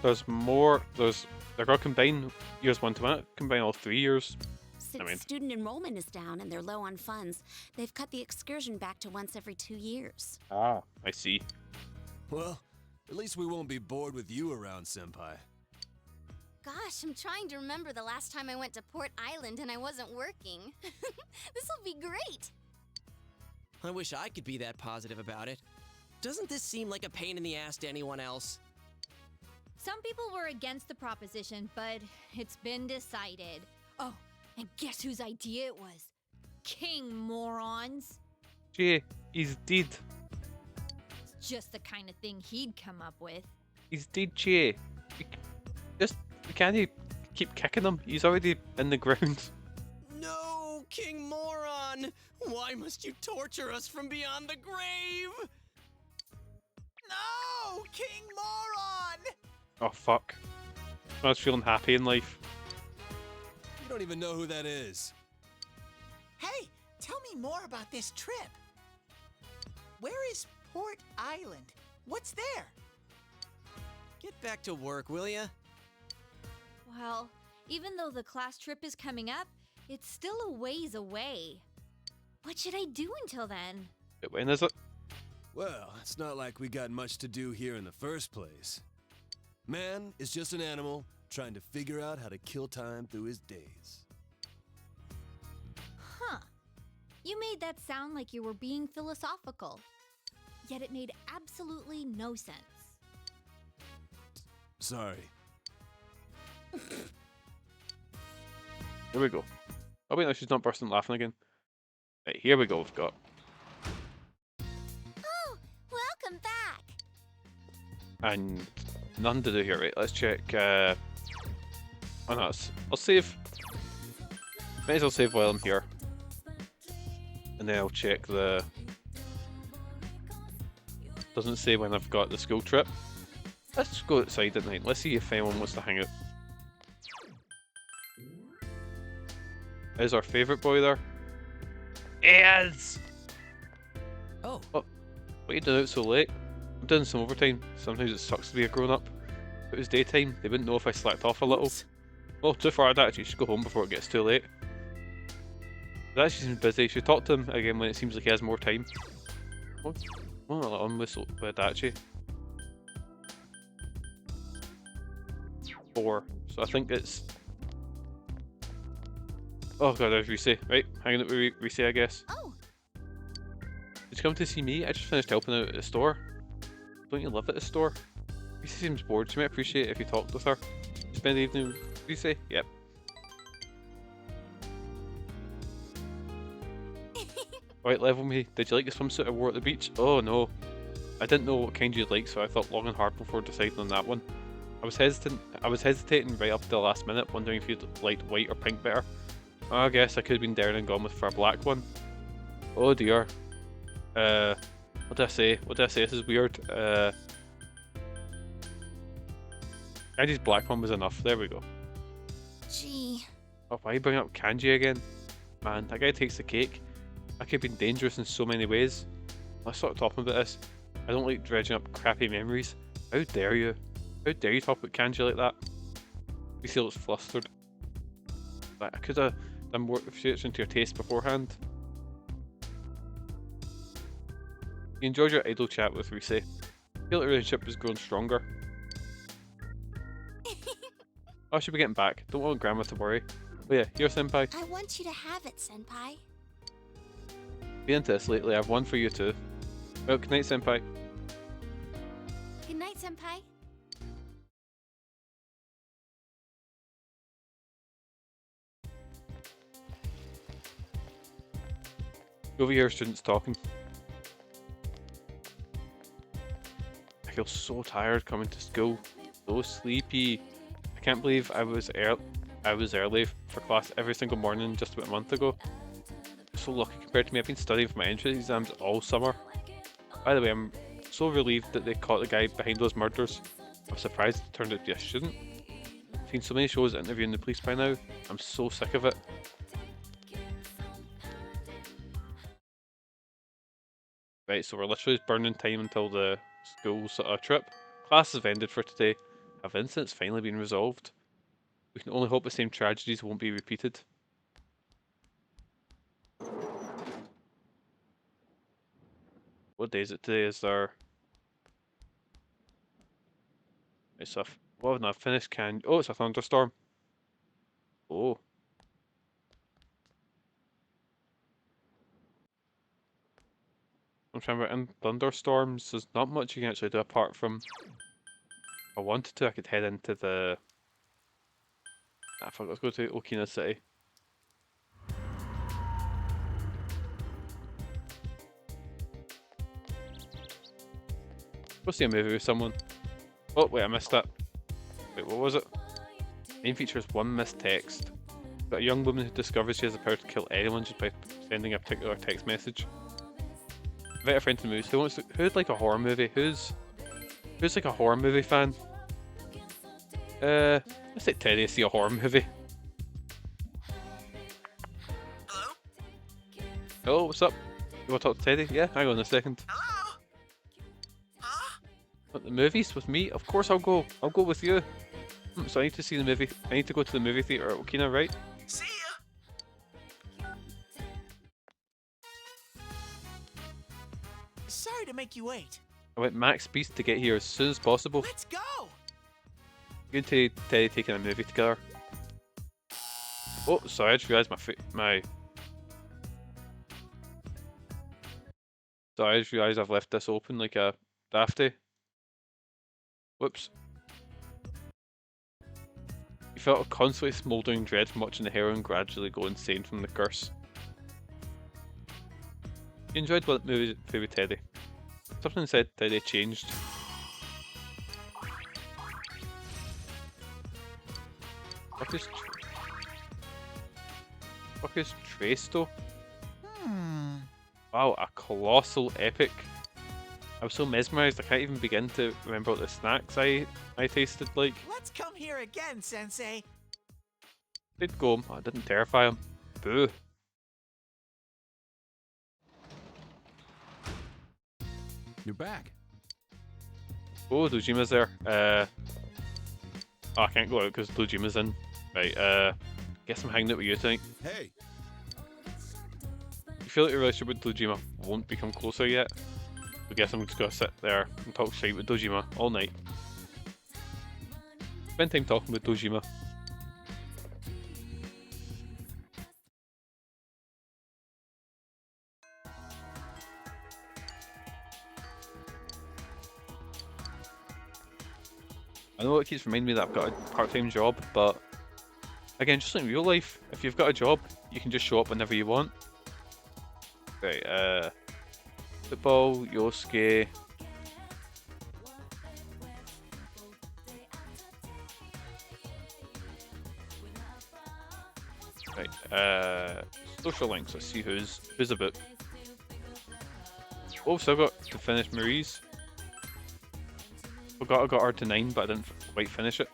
there's more, they're going to combine years 1 to 1, combine all 3 years. Since student enrollment is down and they're low on funds, they've cut the excursion back to once every 2 years. Ah, I see. Well, at least we won't be bored with you around, Senpai. Gosh, I'm trying to remember the last time I went to Port Island and I wasn't working. This'll be great. I wish I could be that positive about it. Doesn't this seem like a pain in the ass to anyone else? Some people were against the proposition, but it's been decided. Oh, and guess whose idea it was? King Morons. Jay, he's dead. It's just the kind of thing he'd come up with. He's dead, Jay. We can't keep kicking him. He's already in the ground. No, King Moron! Why must you torture us from beyond the grave? No, King Moron! Oh, fuck. I was feeling happy in life. You don't even know who that is. Hey, tell me more about this trip. Where is Port Island? What's there? Get back to work, will ya? Well, even though the class trip is coming up, it's still a ways away. What should I do until then? Wait, when is it? Well, it's not like we got much to do here in the first place. Man is just an animal trying to figure out how to kill time through his days. Huh. You made that sound like you were being philosophical. Yet it made absolutely no sense. Sorry. Here we go. Oh wait, no, she's not bursting laughing again. Right, here we go, we've got. Oh, welcome back. And nothing to do here, right? Let's check, oh no, I'll save. Might as well save while I'm here. And then I'll check the... Doesn't say when I've got the school trip. Let's go outside at night. Let's see if anyone wants to hang out. Is our favourite boy there? Is! Oh. What are you doing out so late? I'm doing some overtime. Sometimes it sucks to be a grown-up. If it was daytime, they wouldn't know if I slacked off a little. Well, too far, I'd actually should go home before it gets too late. But actually seems busy. Should talk to him again when it seems like he has more time. What? Well, on with Adachi. 4. So I think it's... Oh god, there's Rise. Right, hanging out with Rise, I guess. Oh, Did you come to see me? I just finished helping out at the store. Don't you live at the store? Rise seems bored. She might appreciate it if you talked with her. Spend the evening with Rise? Yep. Right, level me. Did you like the swimsuit I wore at the beach? Oh no. I didn't know what kind you'd like, so I thought long and hard before deciding on that one. I was hesitating right up to the last minute, wondering if you'd liked white or pink better. I guess I could have been daring and gone with for a black one. Oh dear. What did I say? What did I say? This is weird. Kanji's black one was enough. There we go. gee. Oh, why bring up Kanji again? Man, that guy takes the cake. That could have been dangerous in so many ways. Let's start talking about this. I don't like dredging up crappy memories. How dare you? How dare you talk about Kanji like that? You feel it's flustered. But I could have done more research into your taste beforehand. You enjoyed your idle chat with Rise. I feel like the relationship has grown stronger. I should be getting back. Don't want Grandma to worry. Oh yeah, here, Senpai. I want you to have it, Senpai. Been into this lately. I have one for you too. Well, good night, Senpai. Good night, Senpai. Over here, students talking. I feel so tired coming to school. So sleepy. I can't believe I was early for class every single morning just about a month ago. So lucky compared to me. I've been studying for my entrance exams all summer. By the way, I'm so relieved that they caught the guy behind those murders. I'm surprised it turned out to be a student. I've seen so many shows interviewing the police by now. I'm so sick of it. Right, so we're literally just burning time until the school sort of trip. Classes have ended for today. Have incidents finally been resolved? We can only hope the same tragedies won't be repeated. What day is it today? Is there... It's a... What have I not finished? Oh, it's a thunderstorm. Oh. I'm trying to remember, in thunderstorms, there's not much you can actually do apart from... If I wanted to, I could head into the... Ah, fuck, let's go to Okina City. Go see a movie with someone. Oh, wait, I missed that. Wait, what was it? Main feature is one missed text. Got a young woman who discovers she has the power to kill anyone just by sending a particular text message. Invite a friend to the movies. Who'd like a horror movie? Who's like a horror movie fan? Let's take Teddy to see a horror movie. Hello? Oh, what's up? You want to talk to Teddy? Yeah, hang on a second. Hello? Huh? What, the movies with me? Of course I'll go. I'll go with you. So I need to see the movie. I need to go to the movie theater at Okina, right? See ya! Sorry to make you wait. I went max speed to get here as soon as possible. Let's go! You and Teddy taking a movie together. Oh, sorry, I just realised Sorry, I just realised I've left this open like a dafty. Whoops. You felt a constantly smouldering dread from watching the heroine gradually go insane from the curse. You enjoyed what movie with Teddy? Something said Teddy changed. Fuck is Tresto? Wow, a colossal epic. I was so mesmerised I can't even begin to remember what the snacks I tasted like. Let's come here again, Sensei. Did go, I didn't terrify him. Boo. You're back. Oh, Dojima's there. Oh, I can't go out because Dojima's in. Right, guess I'm hanging out with you tonight. Hey, You feel like your relationship with Dojima won't become closer yet? I guess I'm just gonna sit there and talk shit with Dojima all night. Spend time talking with Dojima. I know it keeps reminding me that I've got a part-time job, but again, just like in real life, if you've got a job, you can just show up whenever you want. Right, football, Yosuke. Right, social links, let's see who's about. Oh, so I've got to finish Marie's. I got her to 9, but I didn't quite finish it.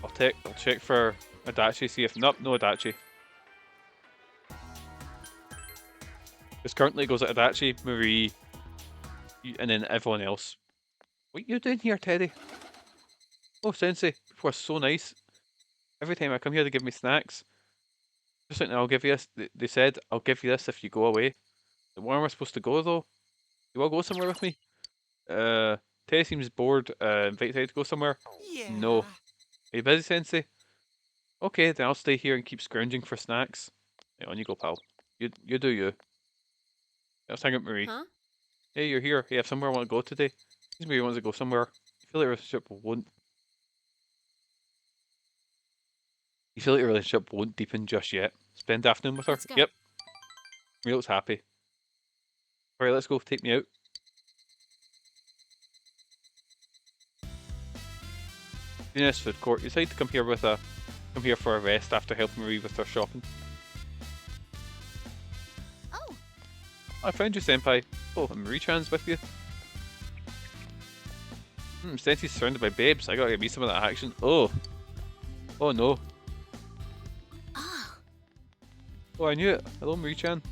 I'll check for Adachi, see if nope, no Adachi. Because currently it goes at Adachi, Marie, and then everyone else. What you doing here, Teddy? Oh, Sensei, people are so nice. Every time I come here, they give me snacks. Just like, I'll give you this. They said, I'll give you this if you go away. Where am I supposed to go, though? You want to go somewhere with me? Teddy seems bored. Invite Teddy to go somewhere? Yeah. No. Are you busy, Sensei? Okay, then I'll stay here and keep scrounging for snacks. Yeah, on you go, pal. You do you. Let's hang out, Marie. Huh? Hey, you're here. Hey, I have somewhere I want to go today. Seems Marie wants to go somewhere. You feel like your relationship won't. You feel like your relationship won't deepen just yet. Spend the afternoon with her. Let's go. Yep. Marie looks happy. Alright, let's go. Take me out. Venus food court. You decided to come here for a rest after helping Marie with her shopping. Oh, I found you, Senpai. Oh, and Marie-chan's with you. Sensei's surrounded by babes. I gotta get me some of that action. Oh. Oh no. Oh, Oh, I knew it. Hello, Marie-chan.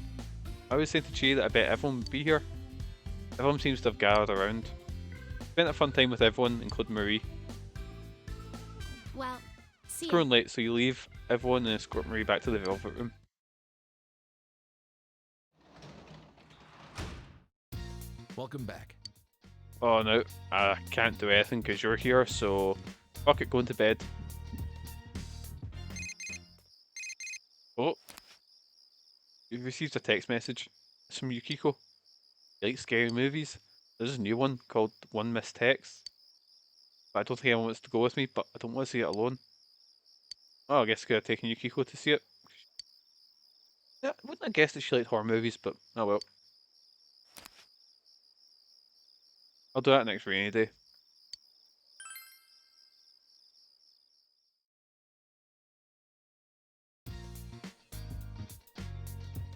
I was saying to Chi that I bet everyone would be here. Everyone seems to have gathered around. Spent a fun time with everyone, including Marie. well, see It's ya. growing late, so you leave everyone and escort Marie back to the Velvet Room. Welcome back. Oh no, I can't do anything because you're here, so fuck it, going to bed. Oh, you've received a text message. It's from Yukiko. You like scary movies? There's a new one called One Missed Text. But I don't think anyone wants to go with me, but I don't want to see it alone. Oh, I guess I could have taken Yukiko to see it. Yeah, I wouldn't have guessed that she liked horror movies, but oh well. I'll do that next rainy day.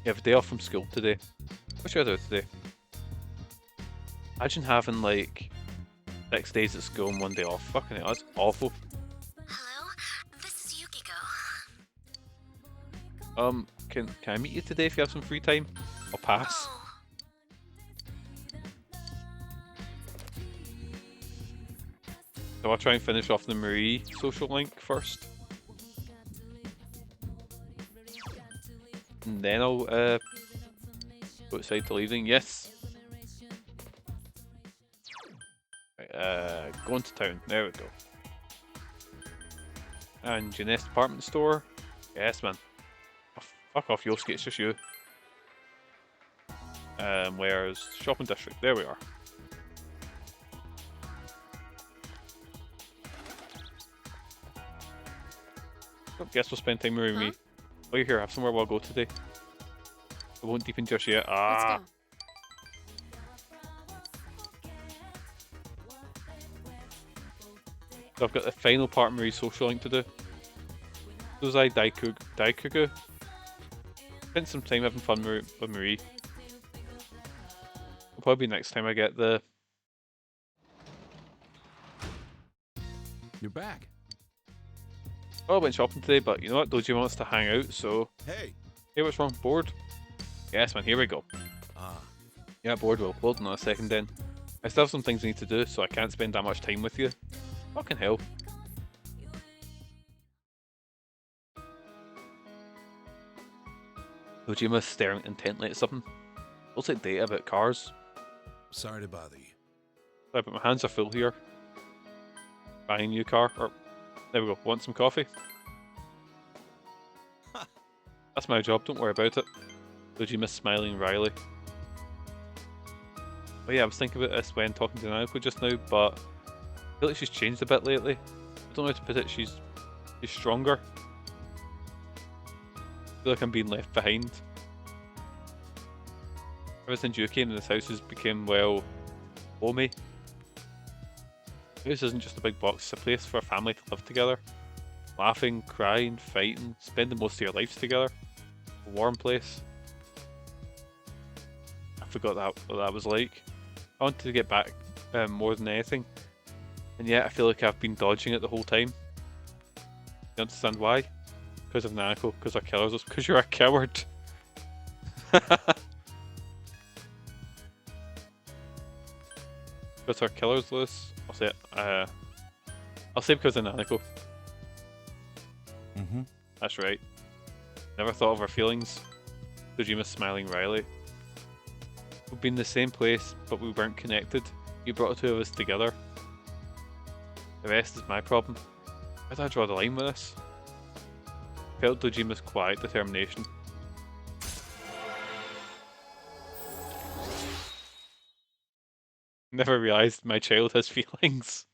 You have a day off from school today. What should I do today? Imagine having like 6 days at school and 1 day off. Fucking hell, that's awful. Hello, this is Yukiko. Can I meet you today if you have some free time? I'll pass. Oh, So I'll try and finish off the Marie social link first. And then I'll go outside till evening. Yes. Right, going to town. There we go. And Janess department store. Yes, man. Oh, fuck off, Yosuke. It's just you. Where's shopping district? There we are. Guess we'll spend time with me. Oh, you're here. Have somewhere we'll go today. It won't deepen just yet. Ah. let's So I've got the final part of Marie's social link to do. Seaside Daikugu. Spent some time having fun with Marie. It'll probably be next time I get the. You're back. Oh, I went shopping today, but you know what? Doji wants to hang out, so. hey. Hey, what's wrong? Bored? Yes, man, here we go. Ah, Yeah, bored. Well, hold on a second then. I still have some things I need to do, so I can't spend that much time with you. Fucking hell. Dojima's staring intently at something. Looks like data about cars. Sorry to bother you. Sorry, but my hands are full here. Buying a new car, or there we go. Want some coffee? That's my job. Don't worry about it. Dojima's smiling wryly. Oh yeah, I was thinking about this when talking to Nanako just now, but I feel like she's changed a bit lately. I don't know how to put it. She's stronger. I feel like I'm being left behind. Ever since you came in, this house has become, well, homey. This isn't just a big box, it's a place for a family to live together. Laughing, crying, fighting, spending most of your lives together. A warm place. I forgot what that was like. I wanted to get back more than anything. And yet I feel like I've been dodging it the whole time. You understand why? Because of Nanako, because our killer's us, because you're a coward. Because our killer's loose. I'll say it. I'll say because of Nanako. That's right. Never thought of our feelings. Dojima's smiling wryly. We've been in the same place, but we weren't connected. You brought the two of us together. The rest is my problem. Where do I draw the line with this? I felt Dojima's quiet determination. Never realised my child has feelings.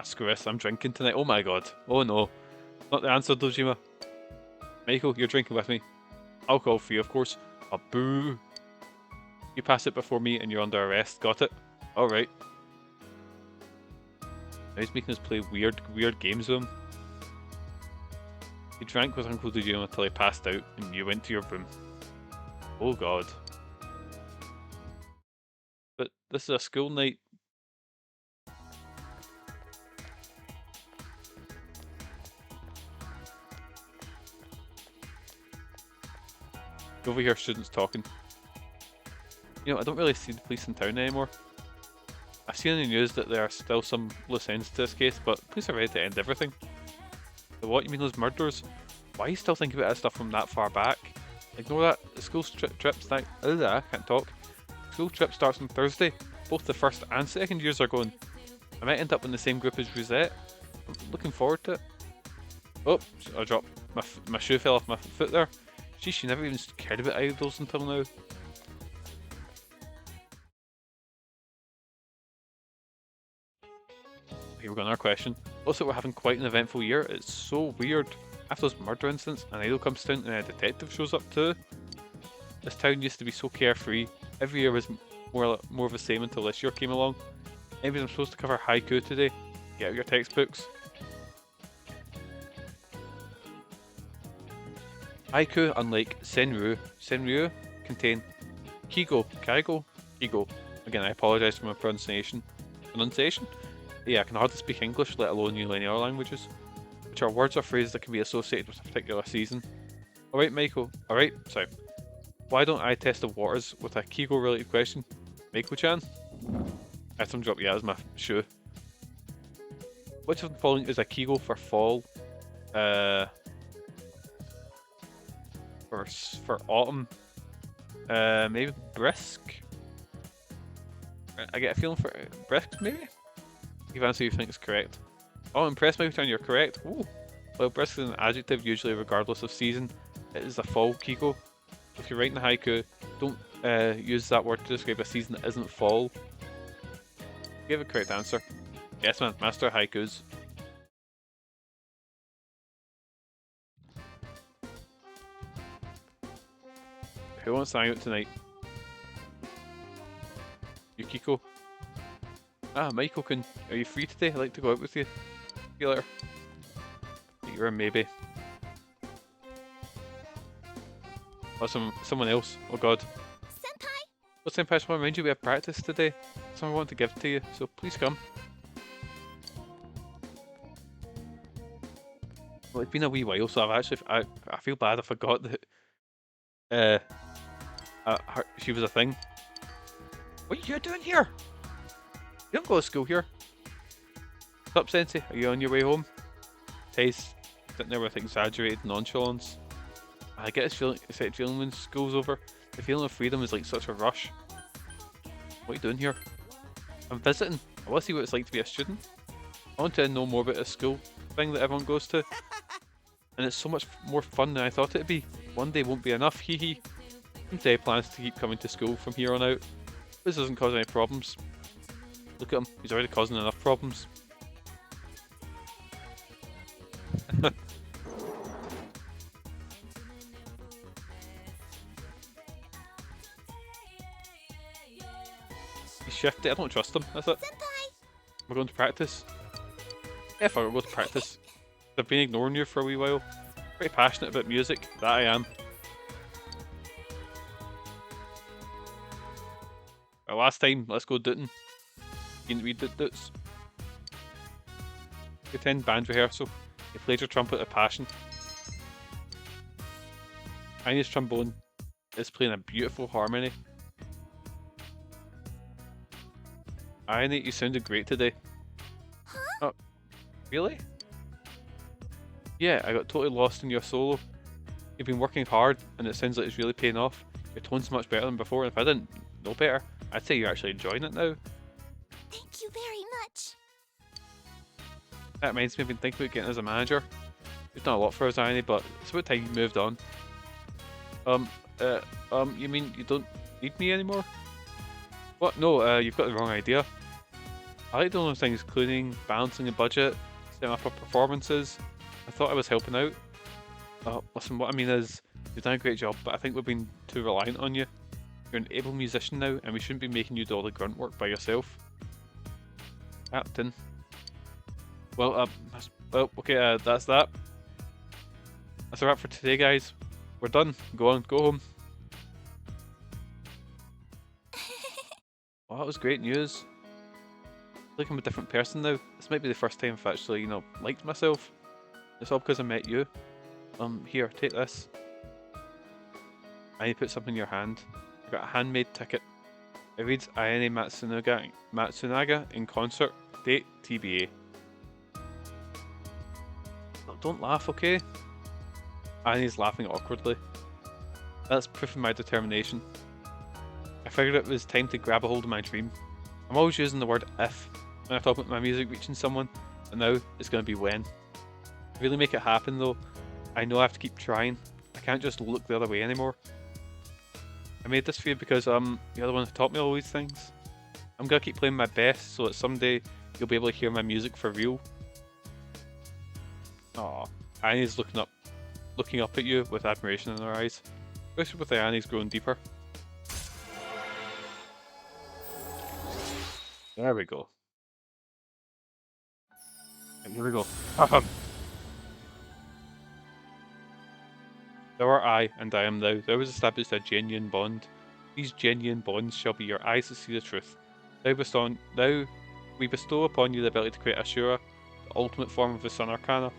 Screw this, I'm drinking tonight. Oh my god. Oh no. Not the answer, Dojima. Michael, you're drinking with me. Alcohol free, of course. Oh, boo. You pass it before me and you're under arrest. Got it? Alright. Now he's making us play weird games with him. He drank with Uncle Dojima until he passed out and you went to your room. Oh god. But this is a school night. Over here, students talking. You know, I don't really see the police in town anymore. I've seen in the news that there are still some loose ends to this case, but police are ready to end everything. So what, you mean those murders? Why are you still thinking about that stuff from that far back? Ignore that. The school trip starts. I can't talk. School trip starts on Thursday. Both the first and second years are going. I might end up in the same group as Rosette. I'm looking forward to it. Oh, I dropped my shoe fell off my foot there. Gee, she never even cared about idols until now. Okay, we're going to our question. Looks like we're having quite an eventful year. It's so weird. After those murder incidents, an idol comes to town and a detective shows up too. This town used to be so carefree. Every year was more of the same until this year came along. Anyways, I'm supposed to cover haiku today. Get out your textbooks. Haiku, unlike Senryu, contain Kaigo. Again, I apologise for my pronunciation. Yeah, I can hardly speak English, let alone new linear languages, which are words or phrases that can be associated with a particular season. Alright, Michael. Alright, sorry. Why don't I test the waters with a Kigo related question? Michael-chan? I had some drop, yeah, that was my shoe. Which of the following is a Kigo for fall? For autumn, maybe brisk. I get a feeling for brisk, maybe. Give answer you think is correct. Oh, impressed, Michael-chan, you're correct. Ooh. Well, brisk is an adjective usually regardless of season. It is a fall Kigo. If you're writing a haiku, don't use that word to describe a season that isn't fall. Give a correct answer. Yes, man, master haikus. Who wants to hang out tonight? Yukiko? Ah, Michael, are you free today? I'd like to go out with you. See you later. You're a maybe. Oh, someone else. Oh god. Senpai? Well, Senpai, I just want to remind you we have practice today. Something I want to give to you, so please come. Well, it's been a wee while, so I feel bad I forgot that she was a thing. What are you doing here? You don't go to school here. What's up, Sensei? Are you on your way home? Tay's sitting there with exaggerated nonchalance. I get this feeling when school's over. The feeling of freedom is like such a rush. What are you doing here? I'm visiting. I want to see what it's like to be a student. I want to know more about this school thing that everyone goes to. And it's so much more fun than I thought it'd be. One day won't be enough, hee hee. Tay plans to keep coming to school from here on out. This doesn't cause any problems. Look at him, he's already causing enough problems. He's shifty, I don't trust him, that's it. We're going to practice. Yeah, fuck, we'll go to practice. I've been ignoring you for a wee while. Pretty passionate about music, that I am. Last time, let's go dootin'. Keen to be doot-doots. Attend band rehearsal. You played your trumpet with passion. Annie's trombone is playing a beautiful harmony. Annie, you sounded great today. Huh? Oh, really? Yeah, I got totally lost in your solo. You've been working hard, and it sounds like it's really paying off. Your tone's much better than before, and if I didn't know better, I'd say you're actually enjoying it now. Thank you very much. That reminds me, I've been thinking about getting as a manager. You've done a lot for us, Annie, but it's about time you moved on. You mean you don't need me anymore? What? No, you've got the wrong idea. I like doing those things, cleaning, balancing a budget, setting up our performances. I thought I was helping out. Listen, what I mean is, you've done a great job, but I think we've been too reliant on you. You're an able musician now, and we shouldn't be making you do all the grunt work by yourself. Captain. Well, okay, that's that. That's a wrap for today, guys. We're done. Go on, go home. Well, that was great news. I feel like I'm a different person now. This might be the first time I've actually, liked myself. It's all because I met you. Here, take this. I put something in your hand. I got a handmade ticket. It reads Ayane Matsunaga in concert. Date TBA. Don't laugh, okay? Annie's laughing awkwardly. That's proof of my determination. I figured it was time to grab a hold of my dream. I'm always using the word if when I talk about my music reaching someone, and now it's going to be when. To really make it happen though, I know I have to keep trying. I can't just look the other way anymore. I made this for you because you're the one who taught me all these things. I'm gonna keep playing my best so that someday you'll be able to hear my music for real. Aw, Annie's looking up at you with admiration in her eyes, especially with the Annie's growing deeper. There we go. And here we go. Thou art I, and I am thou. Thou has established a genuine bond. These genuine bonds shall be your eyes to see the truth. Now we bestow upon you the ability to create Asura, the ultimate form of the Sun Arcana.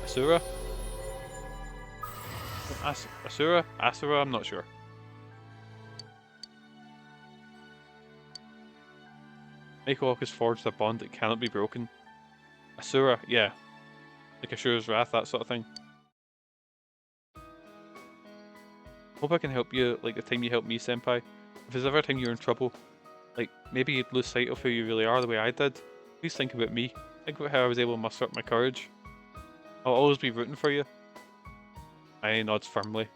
Asura? Asura? Asura? I'm not sure. Makehawk has forged a bond that cannot be broken. Asura, yeah. Like Asura's Wrath, that sort of thing. Hope I can help you like the time you helped me, Senpai. If there's ever a time you're in trouble, like maybe you'd lose sight of who you really are the way I did, please think about me. Think about how I was able to muster up my courage. I'll always be rooting for you. Annie nods firmly.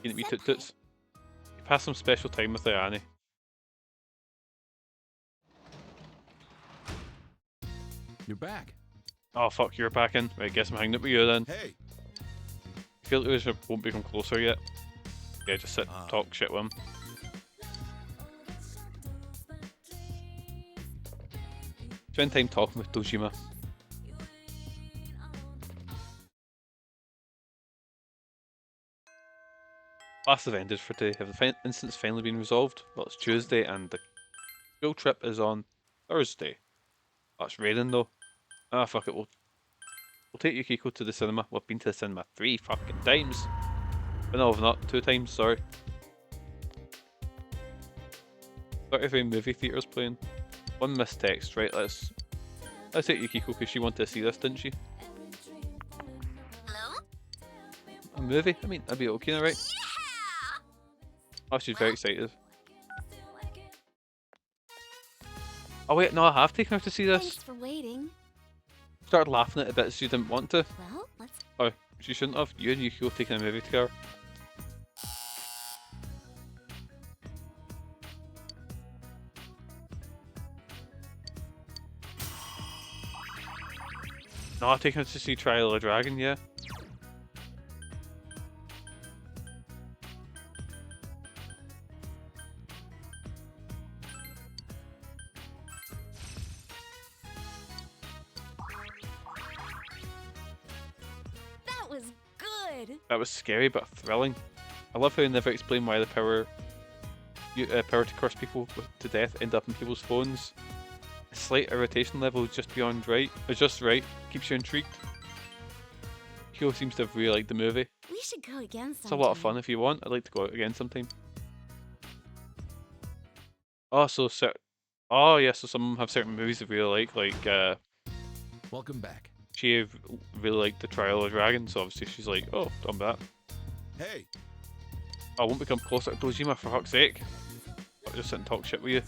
Keen to be toot-toots. You pass some special time with Annie. You're back. Oh fuck, you're back in. Right, guess I'm hanging out with you then. Hey, I feel like we won't become closer yet. Yeah, just sit, talk shit with him. Spend time talking with Dojima. Class have ended for today. Have the incidents finally been resolved? Well, it's Tuesday and the school trip is on Thursday. Oh, it's raining though. Ah, fuck it. We'll take Yukiko to the cinema. We've been to the cinema 3 fucking times. But no, not 2 times, sorry. 33 movie theatres playing. one missed text, right? Let's take Yukiko because she wanted to see this, didn't she? Hello? A movie? I mean, that'd be okay, right? Yeah! Oh, she's very excited. Oh wait, no, I have taken her to see this. Thanks for waiting. Started laughing at the bits she didn't want to. Well, let's... Oh, she shouldn't have. You and Yukiko taking a movie together. No, I've taken her to see Trial of the Dragon, yeah. That was good! That was scary but thrilling. I love how they never explain why the power to curse people to death end up in people's phones. A slight irritation level just beyond right. It's just right. Keeps you intrigued. Kyo seems to have really liked the movie. We should go again sometime. It's a lot of fun if you want. I'd like to go out again sometime. Oh, so oh yeah, so some have certain movies they really like Welcome back. she really liked the Trial of the Dragon, so obviously she's like, oh, done that. Hey, I won't become closer to Dojima for fuck's sake. I'll just sit and talk shit with you.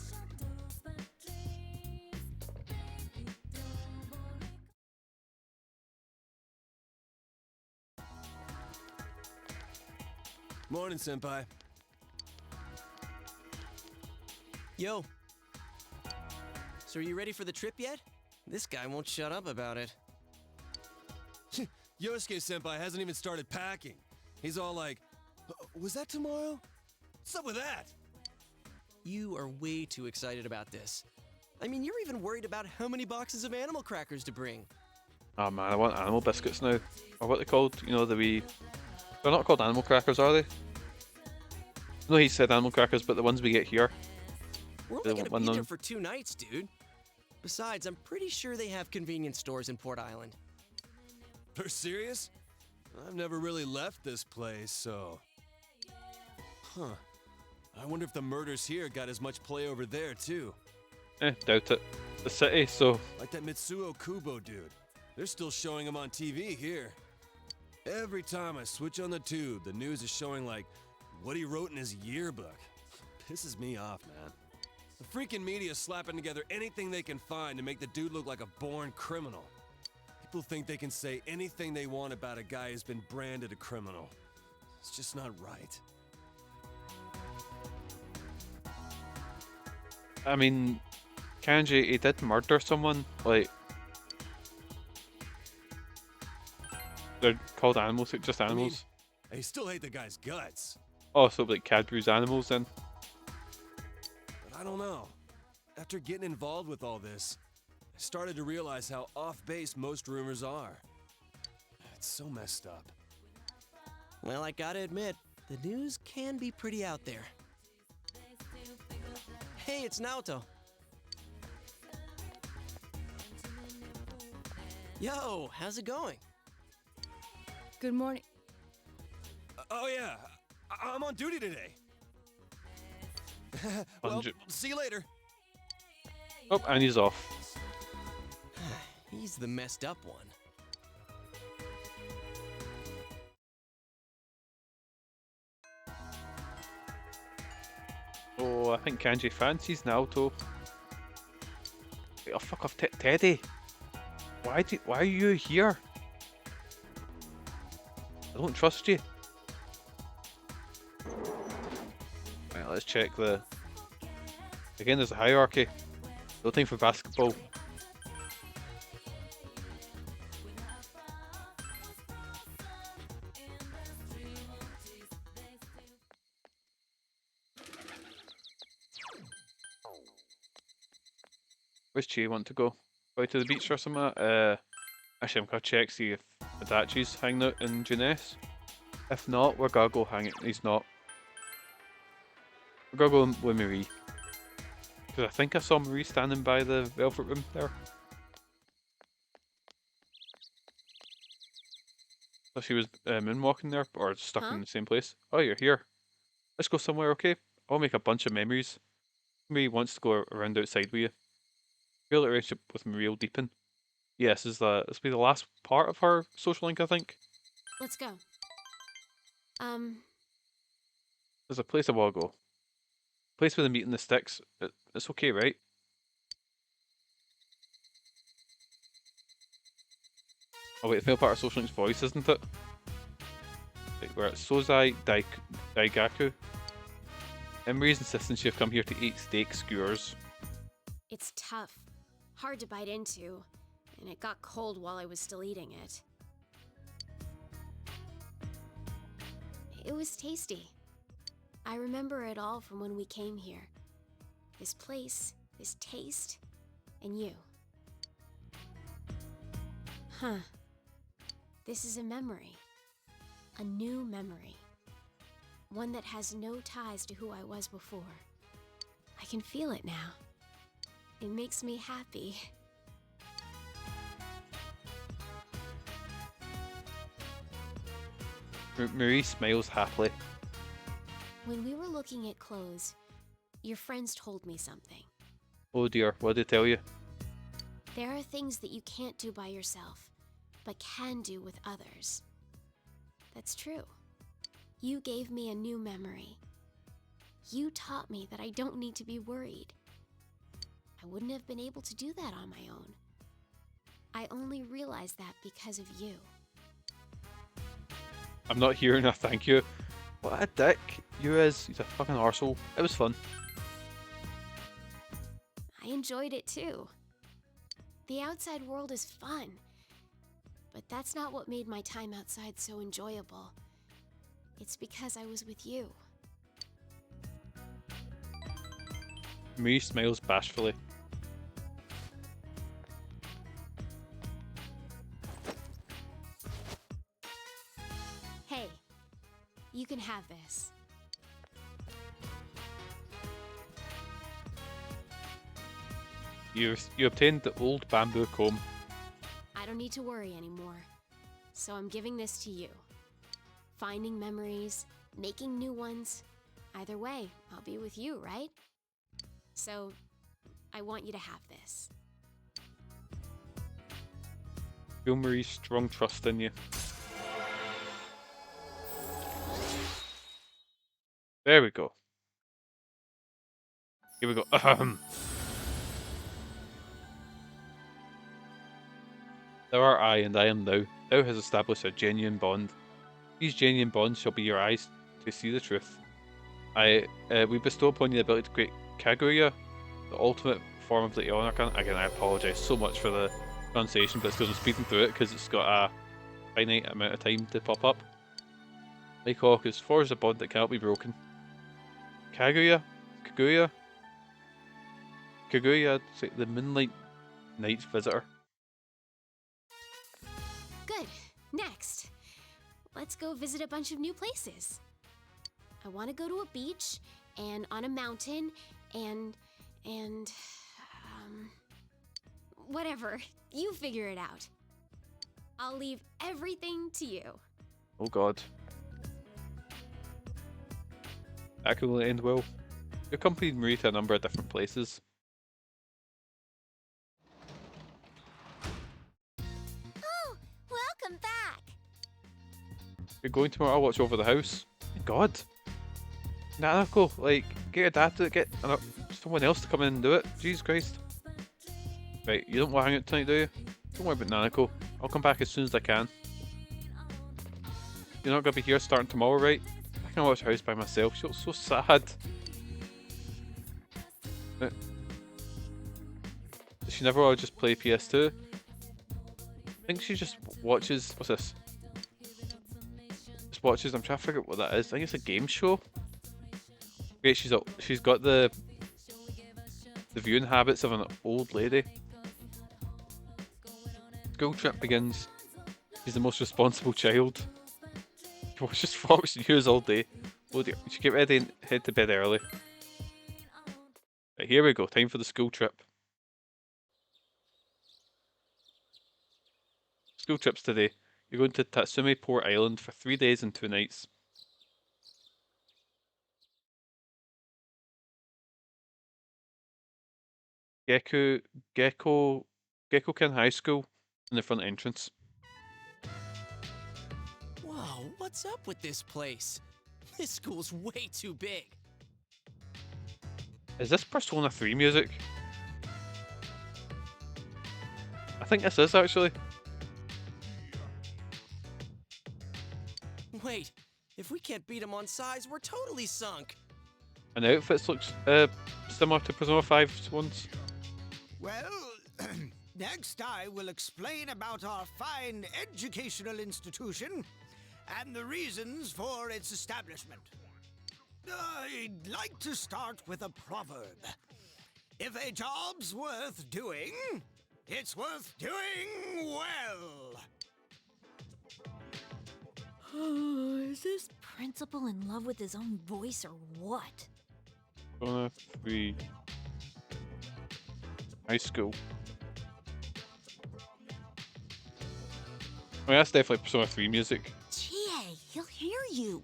Morning, senpai. Yo. So are you ready for the trip yet? This guy won't shut up about it. Yosuke senpai hasn't even started packing. He's all like, was that tomorrow? What's up with that? You are way too excited about this. I mean, you're even worried about how many boxes of animal crackers to bring. Oh man, I want animal biscuits now. Or what they called, you know, the wee... They're not called animal crackers, are they? No, he said animal crackers, but the ones we get here. We're They only want gonna be one there of for 2 nights, dude. Besides, I'm pretty sure they have convenience stores in Port Island. You're serious? I've never really left this place, so... Huh. I wonder if the murders here got as much play over there, too. Doubt it. The city, so... Like that Mitsuo Kubo dude. They're still showing him on TV here. Every time I switch on the tube, the news is showing, like, what he wrote in his yearbook. Pisses me off, man. The freaking media's slapping together anything they can find to make the dude look like a born criminal. People think they can say anything they want about a guy who's been branded a criminal. It's just not right. I mean, Kanji, he did murder someone. Like... They're called animals, just animals. I still hate the guy's guts. Oh, so like Cadbury's animals then? But I don't know. After getting involved with all this, I started to realize how off-base most rumors are. It's so messed up. Well, I gotta admit, the news can be pretty out there. Hey, it's Naoto. Yo, how's it going? Good morning. Oh yeah, I'm on duty today. Well, see you later. Oh, and he's off. He's the messed up one. Oh, I think Kanji fancies Naoto. Oh, fuck off, Teddy. Why are you here? I don't trust you. Right, let's check the... Again, there's a hierarchy. No time for basketball. Where's Chi want to go? Go to the beach or something? Actually, I'm gonna check, see if Adachi's hanging out in Juness. If not, we're gonna go hang it. He's not. We're gonna go with Marie. Because I think I saw Marie standing by the velvet room there. So she was moonwalking there, or stuck in the same place. Oh, you're here. Let's go somewhere, okay? I'll make a bunch of memories. Marie wants to go around outside with you. Feel the relationship with Marie deepen. Yes, this will be the last part of her social link, I think. Let's go. There's a place I want to go. Place where the meet in the sticks. It's okay, right? Oh wait, the final part of social link's voice, isn't it? Wait, we're at Sozai Daigaku. Emery's insisting she have come here to eat steak skewers. It's tough, hard to bite into, and it got cold while I was still eating it. It was tasty. I remember it all from when we came here. This place, this taste, and you. Huh. This is a memory. A new memory. One that has no ties to who I was before. I can feel it now. It makes me happy. Marie smiles happily. When we were looking at clothes, your friends told me something. Oh dear, what did they tell you? There are things that you can't do by yourself, but can do with others. That's true. You gave me a new memory. You taught me that I don't need to be worried. I wouldn't have been able to do that on my own. I only realized that because of you. I'm not hearing a thank you. What a dick. He's a fucking arsehole. It was fun. I enjoyed it too. The outside world is fun. But that's not what made my time outside so enjoyable. It's because I was with you. Marie smiles bashfully. Hey, you can have this. You obtained the old bamboo comb. I don't need to worry anymore. So I'm giving this to you. Finding memories, making new ones. Either way, I'll be with you, right? So, I want you to have this. Feel Marie's strong trust in you. There we go. Here we go. Thou art I, and I am thou. Thou has established a genuine bond. These genuine bonds shall be your eyes to see the truth. We bestow upon you the ability to create Kaguya, the ultimate form of the Aeon Arcana. Again, I apologise so much for the pronunciation, but still I'm speeding through it because it's got a finite amount of time to pop up. Like Hawk is forged a bond that cannot be broken. Kaguya? It's like the Moonlight Knight's visitor. Good. Next. Let's go visit a bunch of new places. I want to go to a beach, and on a mountain, and whatever. You figure it out. I'll leave everything to you. Oh god. That could only end well. You accompanied Marie to a number of different places. Oh, welcome back. You're going tomorrow, I'll watch over the house. My god. Nanako, like, get your dad to get someone else to come in and do it. Jesus Christ. Right, you don't want to hang out tonight, do you? Don't worry about Nanako. I'll come back as soon as I can. You're not going to be here starting tomorrow, right? I can watch the house by myself. She looks so sad. Does she never want to just play PS2? I think she just watches... What's this? Just watches... I'm trying to figure out what that is. I think it's a game show. Wait, she's got the viewing habits of an old lady. School trip begins. She's the most responsible child. She watches Fox News all day. Oh dear, we should get ready and head to bed early. Right, here we go, time for the school trip. School trips today. You're going to Tatsumi Port Island for 3 days and 2 nights. Gekko, Gekko, Gekkoukan High School in the front entrance. Whoa, what's up with this place? This school's way too big. Is this Persona 3 music? I think this is actually. Wait, if we can't beat him on size, we're totally sunk. And the outfits looks similar to Persona 5's ones. Well, next I will explain about our fine educational institution and the reasons for its establishment. I'd like to start with a proverb. If a job's worth doing, it's worth doing well. Is this principal in love with his own voice or what? Persona 3 High School. I mean, that's definitely Persona 3 music. Chie, he'll hear you.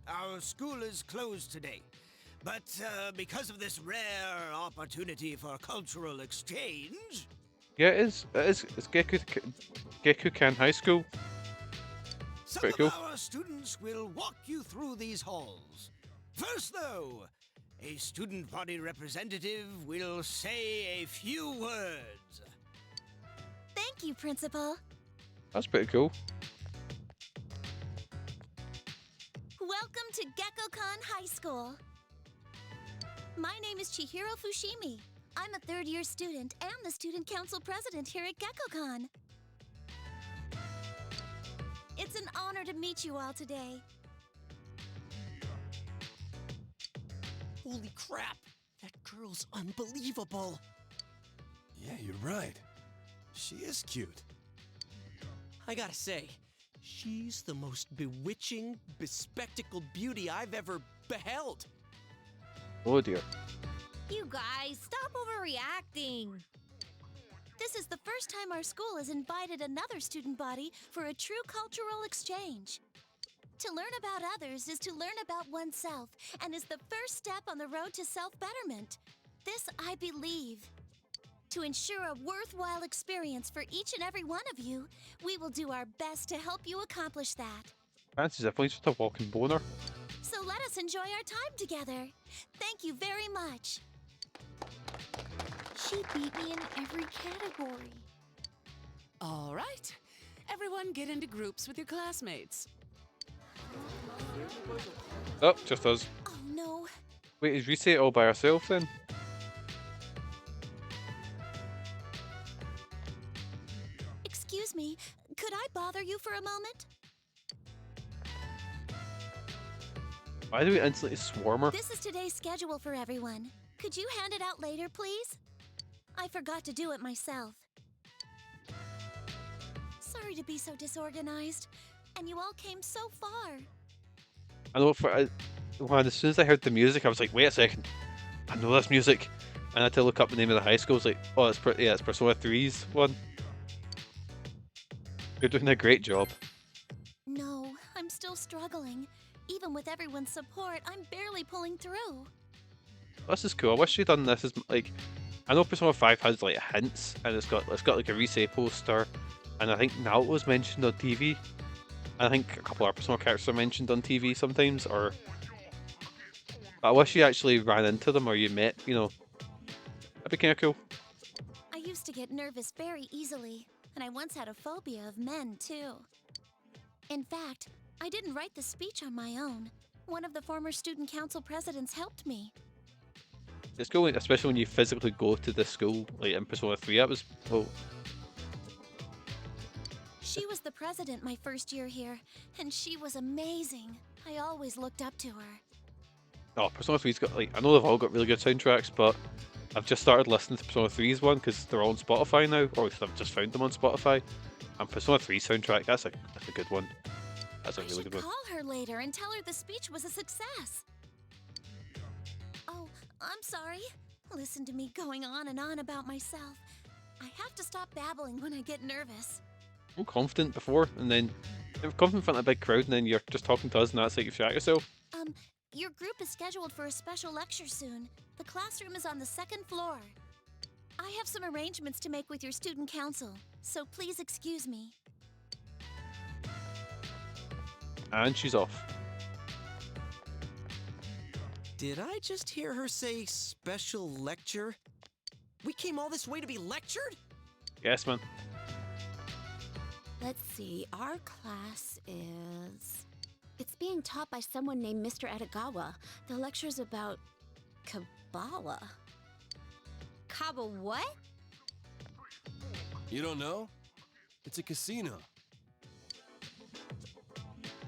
Our school is closed today, but because of this rare opportunity for cultural exchange... Yeah, it is. It's Gekkoukan High School. Some Pretty of cool. our students will walk you through these halls. First, though, a student body representative will say a few words. Thank you, Principal. That's pretty cool. Welcome to Gekkoukan High School. My name is Chihiro Fushimi. I'm a third-year student and the student council president here at Gekkoukan. It's an honor to meet you all today. Holy crap, that girl's unbelievable. Yeah, you're right. She is cute. I gotta say, she's the most bewitching, bespectacled beauty I've ever beheld. Oh dear. You guys, stop overreacting. This is the first time our school has invited another student body for a true cultural exchange. To learn about others is to learn about oneself and is the first step on the road to self-betterment. This I believe. To ensure a worthwhile experience for each and every one of you, we will do our best to help you accomplish that. Fancy Ziplin's just a walking boner. So let us enjoy our time together. Thank you very much. She beat me in every category. All right. Everyone get into groups with your classmates. Oh, just us. Oh no. Wait, is Rise all by herself then? Excuse me, could I bother you for a moment? Why do we instantly swarm her? This is today's schedule for everyone. Could you hand it out later, please? I forgot to do it myself. Sorry to be so disorganized, and you all came so far. I know as soon as I heard the music, I was like, wait a second, I know this music. And I had to look up the name of the high school. I was like, oh, it's Persona 3's one. You're doing a great job. No, I'm still struggling. Even with everyone's support, I'm barely pulling through. This is cool. I wish you'd done this as like, I know Persona 5 has like hints, and it's got like a Rise poster, and I think Naoto's mentioned on TV. I think a couple of Persona characters are mentioned on TV sometimes, or I wish you actually ran into them or you met, you know. That'd be kind of cool. I used to get nervous very easily, and I once had a phobia of men too. In fact, I didn't write the speech on my own. One of the former student council presidents helped me. It's cool, especially when you physically go to the school, like in Persona 3. That was well. She was the president my first year here, and she was amazing. I always looked up to her. Oh, Persona 3's got like, I know they've all got really good soundtracks, but I've just started listening to Persona 3's one because they're all on Spotify now, or I've just found them on Spotify. And Persona 3 soundtrack, that's a good one. That's a really good one. Call her later and tell her the speech was a success. Oh, I'm sorry. Listen to me going on and on about myself. I have to stop babbling when I get nervous. I'm confident before, and then you're confident in front of a big crowd, and then you're just talking to us, and that's like you shout yourself. Your group is scheduled for a special lecture soon. The classroom is on the second floor. I have some arrangements to make with your student council, so please excuse me. And she's off. Did I just hear her say special lecture? We came all this way to be lectured? Yes, man. Let's see, our class is... It's being taught by someone named Mr. Edogawa. The lecture's about Kabbalah. Kaba what? You don't know? It's a casino.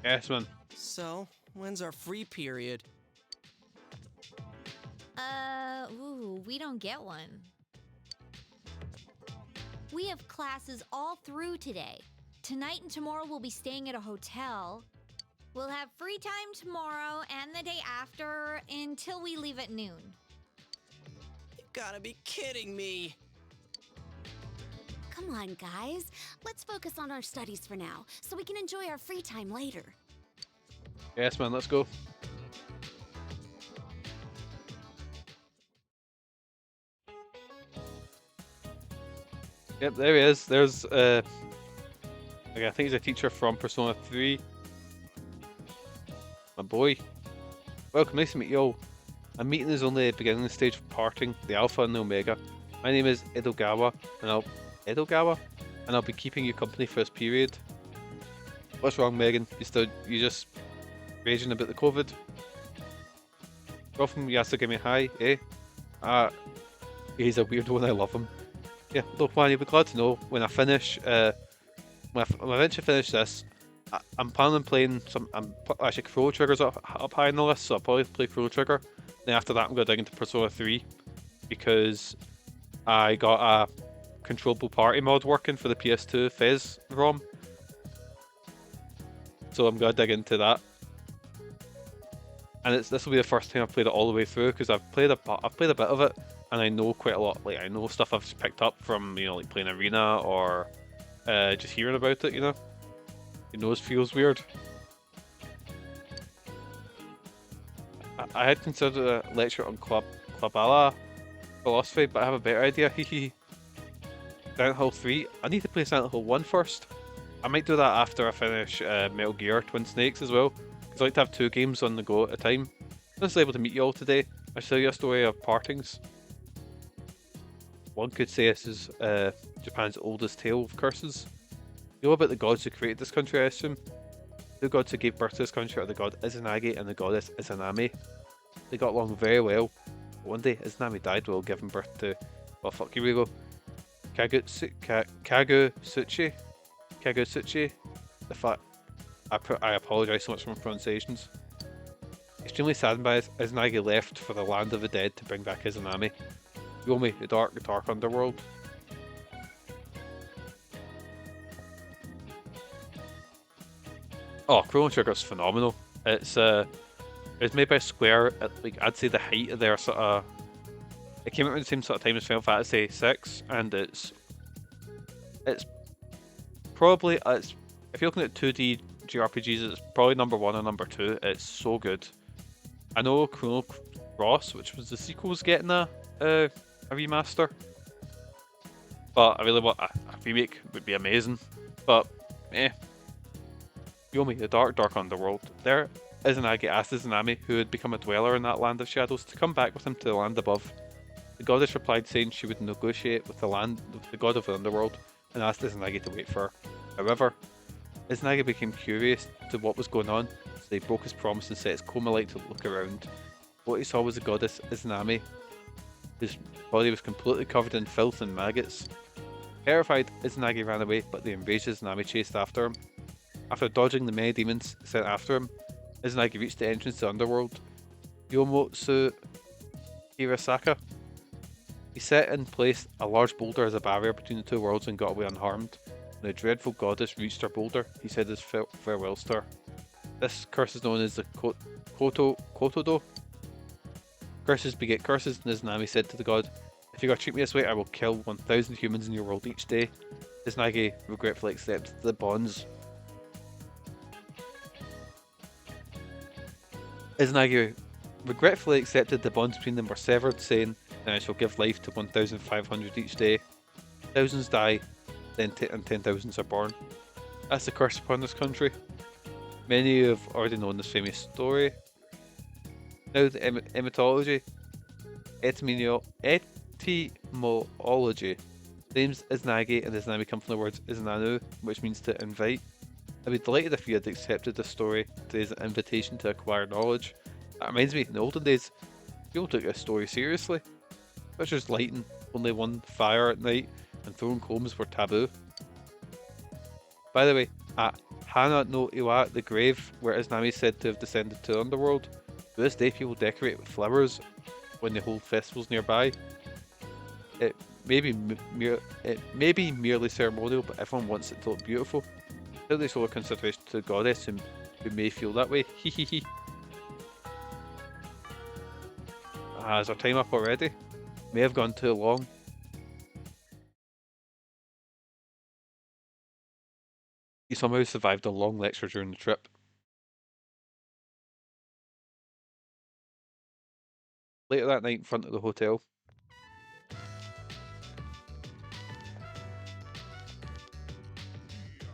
Yes, man. So, when's our free period? We don't get one. We have classes all through today. Tonight and tomorrow we'll be staying at a hotel. We'll have free time tomorrow and the day after until we leave at noon. You gotta be kidding me. Come on, guys. Let's focus on our studies for now, so we can enjoy our free time later. Yes, man, let's go. Yep, there he is. There's, okay, I think he's a teacher from Persona 3. My boy. Welcome, nice to meet you all. A meeting is only the beginning stage of parting, the Alpha and the Omega. My name is Edogawa, and I'll be keeping you company for this period. What's wrong, Megan? You just raging about the COVID? Girl from Gekkoukan High, eh? He's a weirdo and I love him. Yeah, look man, you'll be glad to know when I finish, when I eventually finish this, I'm planning on playing actually Chrono Trigger's up high on the list, so I'll probably play Chrono Trigger. Then after that I'm going to dig into Persona 3, because I got a controllable party mod working for the PS2 Fez ROM. So I'm going to dig into that. And this will be the first time I've played it all the way through, because I've played a bit of it, and I know quite a lot. Like, I know stuff I've picked up from, you know, like playing Arena or just hearing about it, you know. Your nose feels weird. I had considered a lecture on Kabbalah philosophy, but I have a better idea. Silent Hill 3. I need to play Silent Hill 1 first. I might do that after I finish Metal Gear Twin Snakes as well, because I like to have 2 games on the go at a time. I was able to meet you all today. I'll tell you a story of partings. One could say this is Japan's oldest tale of curses. You know about the gods who created this country, I assume? The gods who gave birth to this country are the god Izanagi and the goddess Izanami. They got along very well. But one day, Izanami died while giving birth to... Well, fuck, here we go. Kagusuchi? The fact... I apologise so much for my pronunciations. Extremely saddened by this, Izanagi left for the land of the dead to bring back Izanami. Yomi, the dark underworld. Oh, Chrono Trigger's phenomenal. It's made by Square at, like, I'd say the height of their sort of... It came out at the same sort of time as Final Fantasy VI, and it's probably, if you're looking at 2D JRPGs, it's probably number 1 or number 2. It's so good. I know Chrono Cross, which was the sequel, was getting a remaster, but I really want a remake. Would be amazing. But Yomi, the dark underworld. There, Izanagi asked Izanami, who had become a dweller in that land of shadows, to come back with him to the land above. The goddess replied, saying she would negotiate with the god of the underworld, and asked Izanagi to wait for her. However, Izanagi became curious to what was going on, so he broke his promise and set his coma light to look around. What he saw was the goddess Izanami, whose body was completely covered in filth and maggots. Terrified, Izanagi ran away, but the enraged Izanami chased after him. After dodging the many demons sent after him, Izanagi reached the entrance to the underworld. Yomotsu Hirasaka. He set in place a large boulder as a barrier between the two worlds and got away unharmed. When the dreadful goddess reached her boulder, he said his farewells to her. This curse is known as the Kotodo. Curses beget curses, and Izanami said to the god, "If you're gonna treat me this way, I will kill 1,000 humans in your world each day." Izanagi regretfully accepted the bonds. Izanagi regretfully accepted the bonds between them were severed, saying, "Now I shall give life to 1,500 each day. Thousands die, then and 10,000s are born. That's the curse upon this country." Many have already known this famous story. Now the etymology names Izanagi and Izanami come from the words Izananu, which means to invite. I'd be delighted if you had accepted this story as an invitation to acquire knowledge. That reminds me, in the olden days, people took this story seriously. Such as lighting only one fire at night and throwing combs were taboo. By the way, at Hana no Iwa, the grave where Izanami is said to have descended to the underworld, to this day people decorate with flowers when they hold festivals nearby. It may be merely ceremonial, but everyone wants it to look beautiful. Still, they show a consideration to the goddess who may feel that way. Hehehe. Is our time up already? May have gone too long. He somehow survived a long lecture during the trip. Later that night in front of the hotel.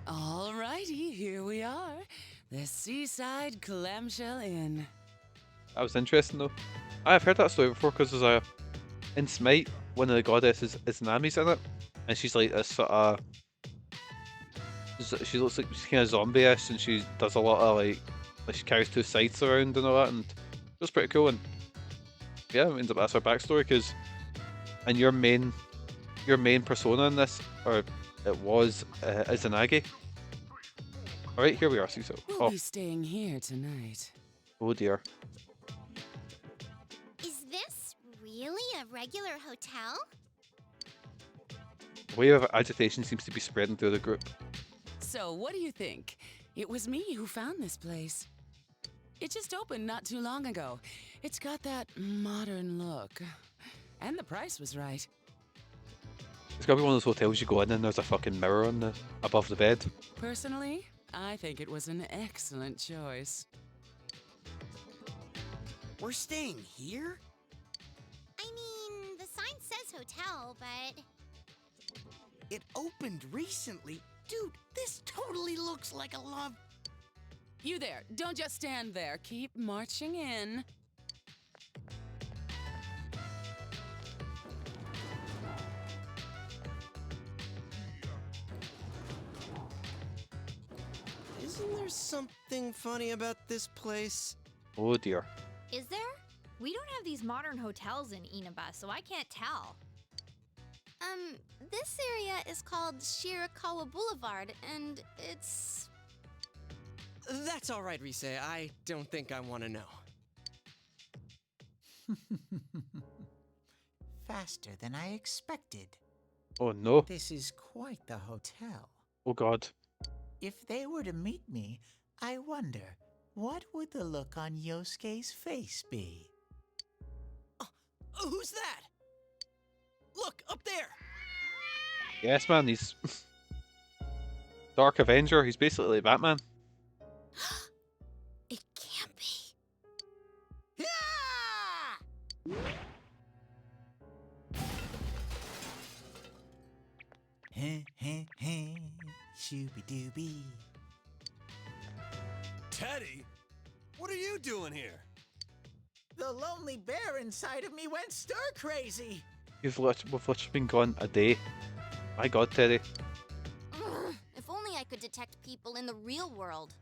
Alrighty, here we are. The Seaside Clamshell Inn. That was interesting though. I've heard that story before because there's in Smite, one of the goddesses is Nami's in it, and she's like this sort of. She looks like she's kind of zombie-ish, and she does a lot of like she carries two scythes around and all that, and it's pretty cool. And yeah, I mean that's her backstory because, and your main persona in this, or it was Izanagi. All right, here we are, Cecil. We'll be staying here tonight. Oh dear. Is this really a regular hotel? A wave of agitation seems to be spreading through the group. So, what do you think? It was me who found this place. It just opened not too long ago. It's got that modern look. And the price was right. It's gotta be one of those hotels you go in and there's a fucking mirror on above the bed. Personally, I think it was an excellent choice. We're staying here? I mean, the sign says hotel, but... It opened recently. Dude, this totally looks like a love... You there, don't just stand there. Keep marching in. Isn't there something funny about this place? Oh dear. Is there? We don't have these modern hotels in Inaba, so I can't tell. This area is called Shirakawa Boulevard, and it's... That's all right, Rise. I don't think I want to know. Faster than I expected. Oh no. This is quite the hotel. Oh god. If they were to meet me, I wonder, what would the look on Yosuke's face be? Who's that? Look, up there! Yes man, he's... Dark Avenger, he's basically Batman. It can't be. Shooby-dooby. Teddy? What are you doing here? The lonely bear inside of me went stir-crazy. We've literally been gone a day. My god, Teddy. If only I could detect people in the real world.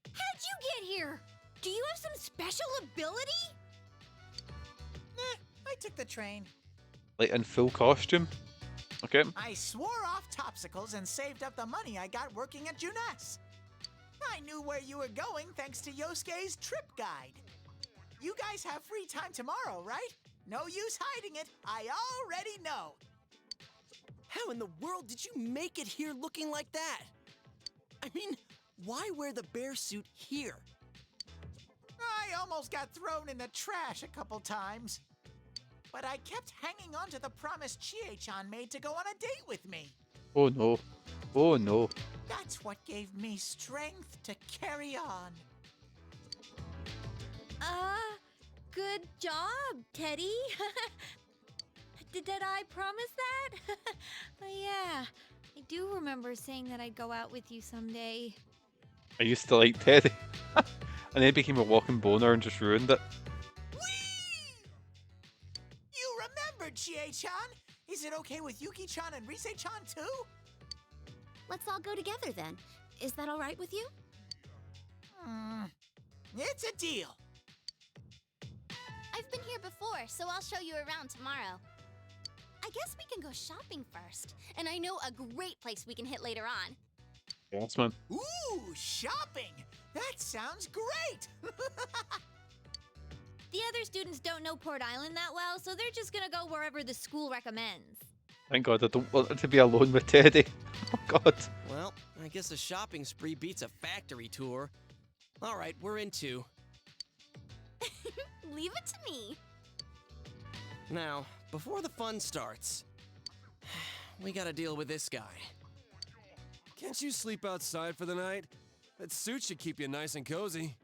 How'd you get here? Do you have some special ability? Nah, I took the train. Like in full costume? Okay. I swore off Topsicles and saved up the money I got working at Juness. I knew where you were going thanks to Yosuke's trip guide. You guys have free time tomorrow, right? No use hiding it. I already know. How in the world did you make it here looking like that? I mean, why wear the bear suit here? I almost got thrown in the trash a couple times. But I kept hanging on to the promise Chie-chan made to go on a date with me. Oh no. Oh no. That's what gave me strength to carry on. Good job, Teddy. Did I promise that? Oh, yeah. I do remember saying that I'd go out with you someday. I used to like Teddy. And then became a walking boner and just ruined it. Whee! You remembered, Chie-chan? Is it okay with Yuki-chan and Rise-chan too? Let's all go together then. Is that all right with you? It's a deal. I've been here before, so I'll show you around tomorrow. I guess we can go shopping first, and I know a great place we can hit later on. Yes, man. Ooh, shopping! That sounds great! The other students don't know Port Island that well, so they're just gonna go wherever the school recommends. Thank God I don't want to be alone with Teddy. Oh God. Well, I guess a shopping spree beats a factory tour. All right, we're in 2. Leave it to me. Now, before the fun starts, we gotta deal with this guy. Can't you sleep outside for the night? That suit should keep you nice and cozy.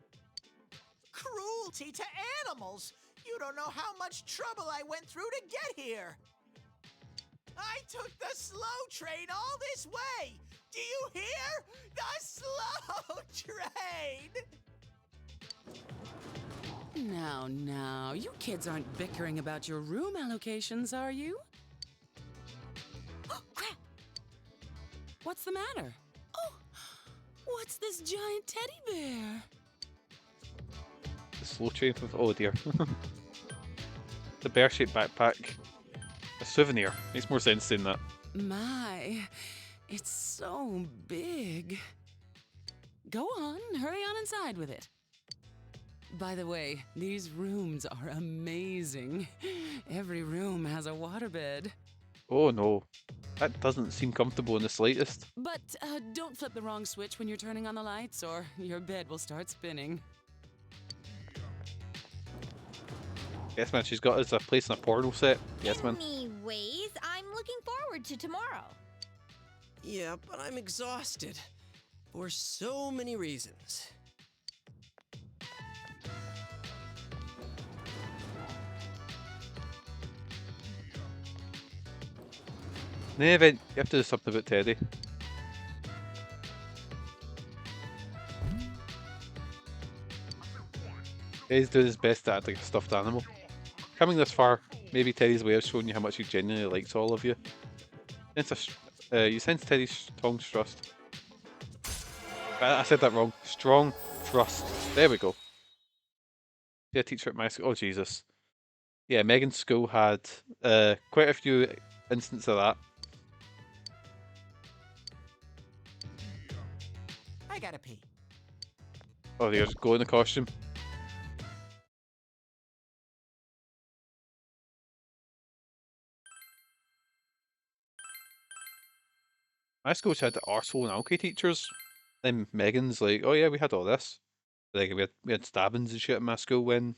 Cruelty to animals! You don't know how much trouble I went through to get here! I took the slow train all this way! Do you hear? The slow train! Now, you kids aren't bickering about your room allocations, are you? Oh, crap! What's the matter? Oh, what's this giant teddy bear? The slow train with, oh dear. The bear-shaped backpack. A souvenir. Makes more sense than that. My, it's so big. Go on, hurry on inside with it. By the way, these rooms are amazing. Every room has a waterbed. Oh no. That doesn't seem comfortable in the slightest. But don't flip the wrong switch when you're turning on the lights or your bed will start spinning. Yes man, she's got us a place in a porno set. Yes man. Anyways, I'm looking forward to tomorrow. Yeah, but I'm exhausted. For so many reasons. In any event, you have to do something about Teddy. Teddy's doing his best to act like a stuffed animal. Coming this far, maybe Teddy's way of showing you how much he genuinely likes all of you. You sense Teddy's strong trust. I said that wrong. Strong trust. There we go. Yeah, teacher at my school. Oh Jesus. Yeah, Megan's school had quite a few instances of that. I gotta pee. Oh, there's go in the costume. My school's had arsehole and alky teachers. Then Megan's like, oh yeah, we had all this. Like we had stabbings and shit in my school when,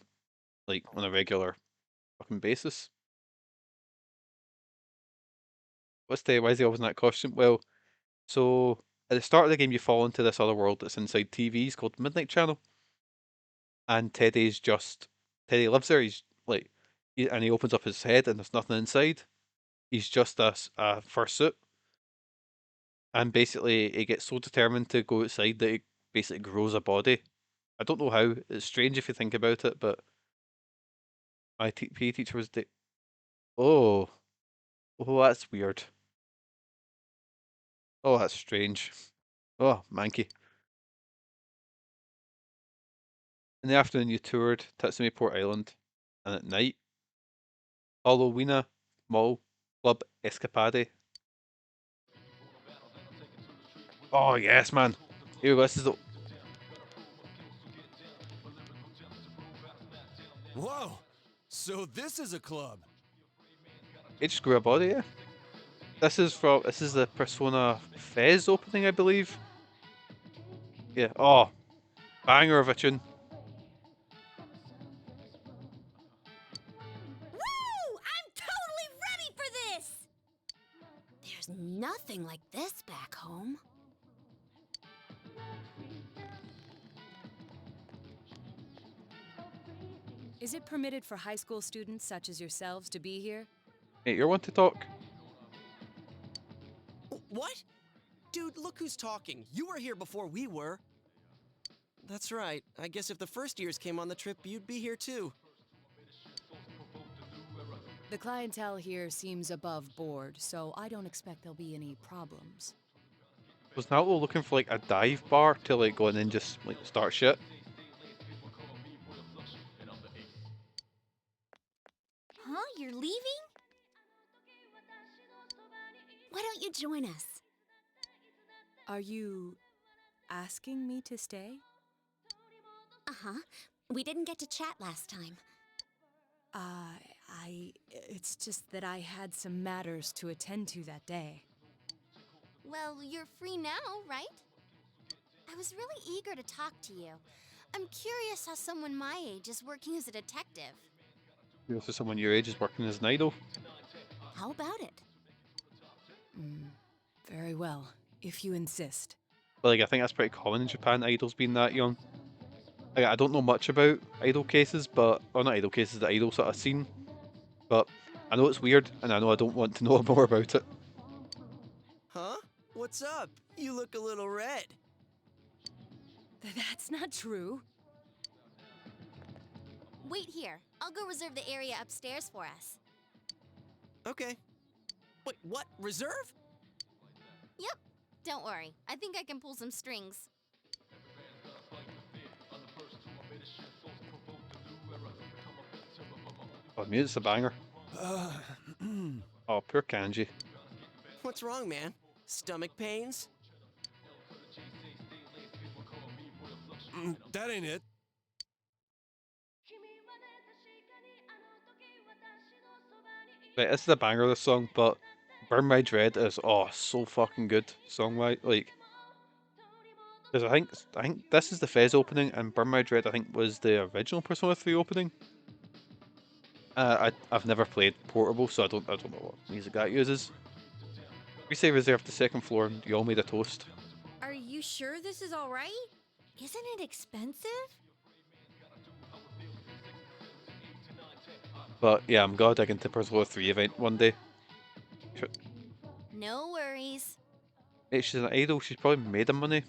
like, on a regular fucking basis. Why is he always in that costume? Well, so at the start of the game you fall into this other world that's inside TVs called Midnight Channel. And Teddy lives there, he's like, and he opens up his head and there's nothing inside. He's just a fursuit. And basically, he gets so determined to go outside that he basically grows a body. I don't know how. It's strange if you think about it, but my PE teacher was oh, that's weird. Oh, that's strange. Oh, manky. In the afternoon, you toured Tatsumi Port Island, and at night, Halloween Mall Club Escapade. Oh yes, man. Here we go. This is the. Whoa! So this is a club. It just grew a body, yeah. This is the Persona Fez opening, I believe. Yeah. Oh, banger of a tune. Woo! I'm totally ready for this! There's nothing like this back home. Is it permitted for high school students such as yourselves to be here? Hey, you're one to talk. What? Dude, look who's talking. You were here before we were. That's right. I guess if the first years came on the trip, you'd be here too. The clientele here seems above board, so I don't expect there'll be any problems. Was Naruto looking for like a dive bar to like go in and just like start shit? Huh? You're leaving? Why don't you join us? Are you asking me to stay? Uh-huh. We didn't get to chat last time. It's just that I had some matters to attend to that day. Well, you're free now, right? I was really eager to talk to you. I'm curious how someone my age is working as a detective. You're also someone your age is working as an idol. How about it? Very well, if you insist. But like I think that's pretty common in Japan, idols being that young. Like, I don't know much about idol cases, or not idol cases, the idol sort of scene. But I know it's weird, and I know I don't want to know more about it. Huh? What's up? You look a little red. That's not true. Wait here. I'll go reserve the area upstairs for us. Okay. Wait, what? Reserve? Yep. Don't worry. I think I can pull some strings. Oh, music's a banger. Oh, poor Kanji. What's wrong, man? Stomach pains? That ain't it. Right, this is a banger, this song, but Burn My Dread is, so fucking good song-wise. Like, because I think this is the Fez opening, and Burn My Dread, I think, was the original Persona 3 opening. I've never played Portable, so I don't know what music that uses. We say reserve the second floor, and you all made a toast. Are you sure this is all right? Isn't it expensive? But yeah, I'm gonna dig into Persona 3 event one day. No worries. Hey, she's an idol, she's probably made of money.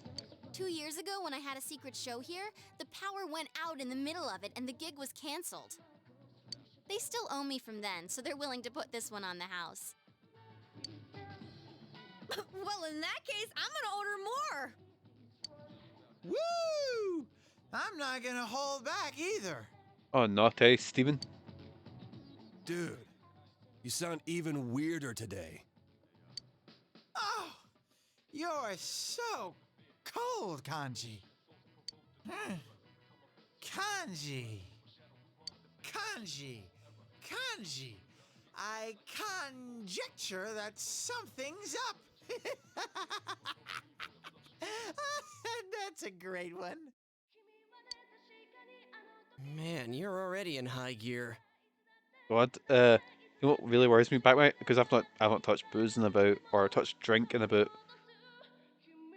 2 years ago, when I had a secret show here, the power went out in the middle of it and the gig was canceled. They still owe me from then, so they're willing to put this one on the house. Well, in that case, I'm gonna order more. Woo! I'm not gonna hold back either. Oh, not Steven. Dude, you sound even weirder today. Oh, you're so cold, Kanji. Kanji. Kanji. Kanji. I conjecture that something's up. That's a great one. Man, you're already in high gear. God, you know what really worries me back, right? Because I've not touched booze in about, or touched drink in about,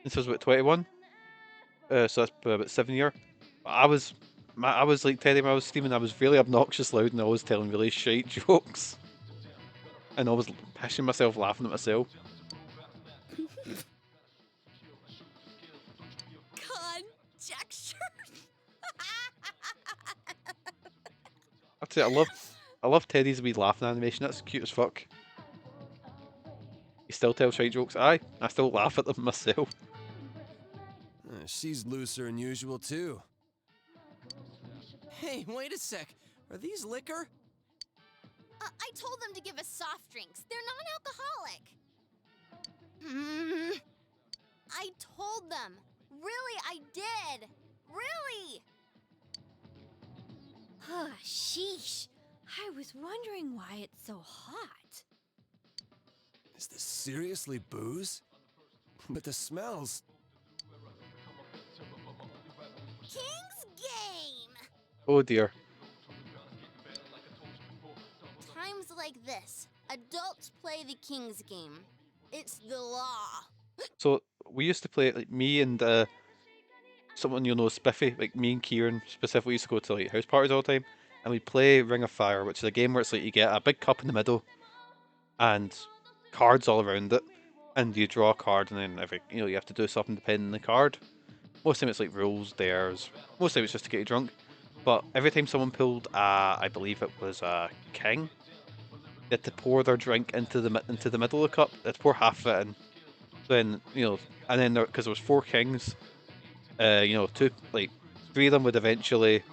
since I was about 21. So that's about 7 years. I was like Teddy when I was steaming. I was really obnoxious loud, and I was telling really shite jokes, and I was pissing myself laughing at myself. Conjecture. I'd say I love Teddy's wee laughing animation. That's cute as fuck. He still tells shite jokes. Aye, I still laugh at them myself. She's looser than usual, too. Hey, wait a sec. Are these liquor? I told them to give us soft drinks. They're non-alcoholic. I told them. Really, I did. Really. Sheesh. I was wondering why it's so hot. Is this seriously booze? But the smells... King's Game! Oh dear. Times like this, adults play the King's Game. It's the law. So we used to play, like me and someone you'll know, Spiffy. Like me and Kieran specifically used to go to like house parties all the time, and we'd play Ring of Fire, which is a game where it's like you get a big cup in the middle and cards all around it, and you draw a card, and then you have to do something depending on the card. Most of the time it's like rules, dares. Most of the time it's just to get you drunk. But every time someone pulled, I believe it was a king, they had to pour their drink into the middle of the cup. They had to pour half of it in. Then and then because there was 4 kings, three of them would eventually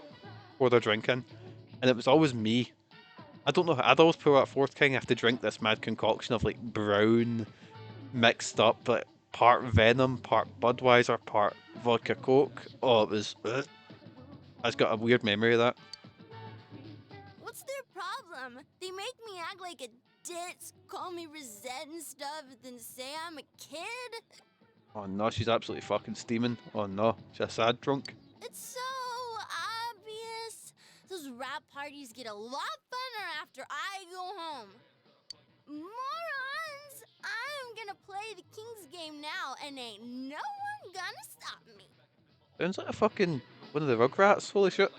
pour their drink in, and it was always me. I don't know. I'd always pour out 4th king. I have to drink this mad concoction of like brown, mixed up, but part Venom, part Budweiser, part vodka Coke. Oh, it was. I just got a weird memory of that. What's their problem? They make me act like a ditz, call me Rosette and stuff, then say I'm a kid? Oh no, she's absolutely fucking steaming. Oh no, she's a sad drunk. It's so obvious. Those rap parties get a lot funner after I go home. Morons! I'm gonna play the King's game now, and ain't no one gonna stop me. Sounds like a fucking one of the Rugrats. Holy shit.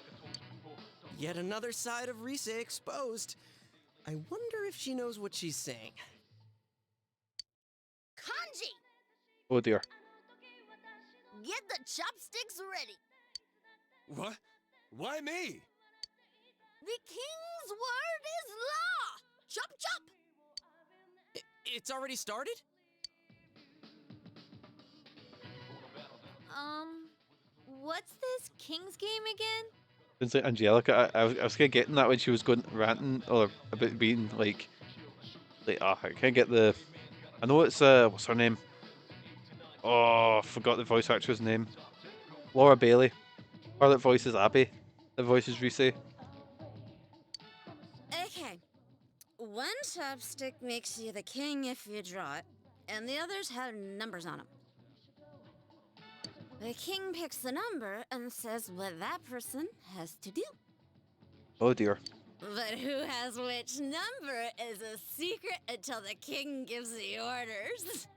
Yet another side of Rise exposed. I wonder if she knows what she's saying. Kanji! Oh dear. Get the chopsticks ready. What? Why me? The King's word is law! Chop chop! It's already started? What's this King's game again? Sounds like Angelica. I was kind of getting that when she was going ranting or about being like I can't get the. I know it's what's her name? Oh, I forgot the voice actress name. Laura Bailey. Or that voices Abby. That voices Rise. Okay. One chopstick makes you the king if you draw it, and the others have numbers on them. The king picks the number and says what that person has to do. Oh dear. But who has which number is a secret until the king gives the orders.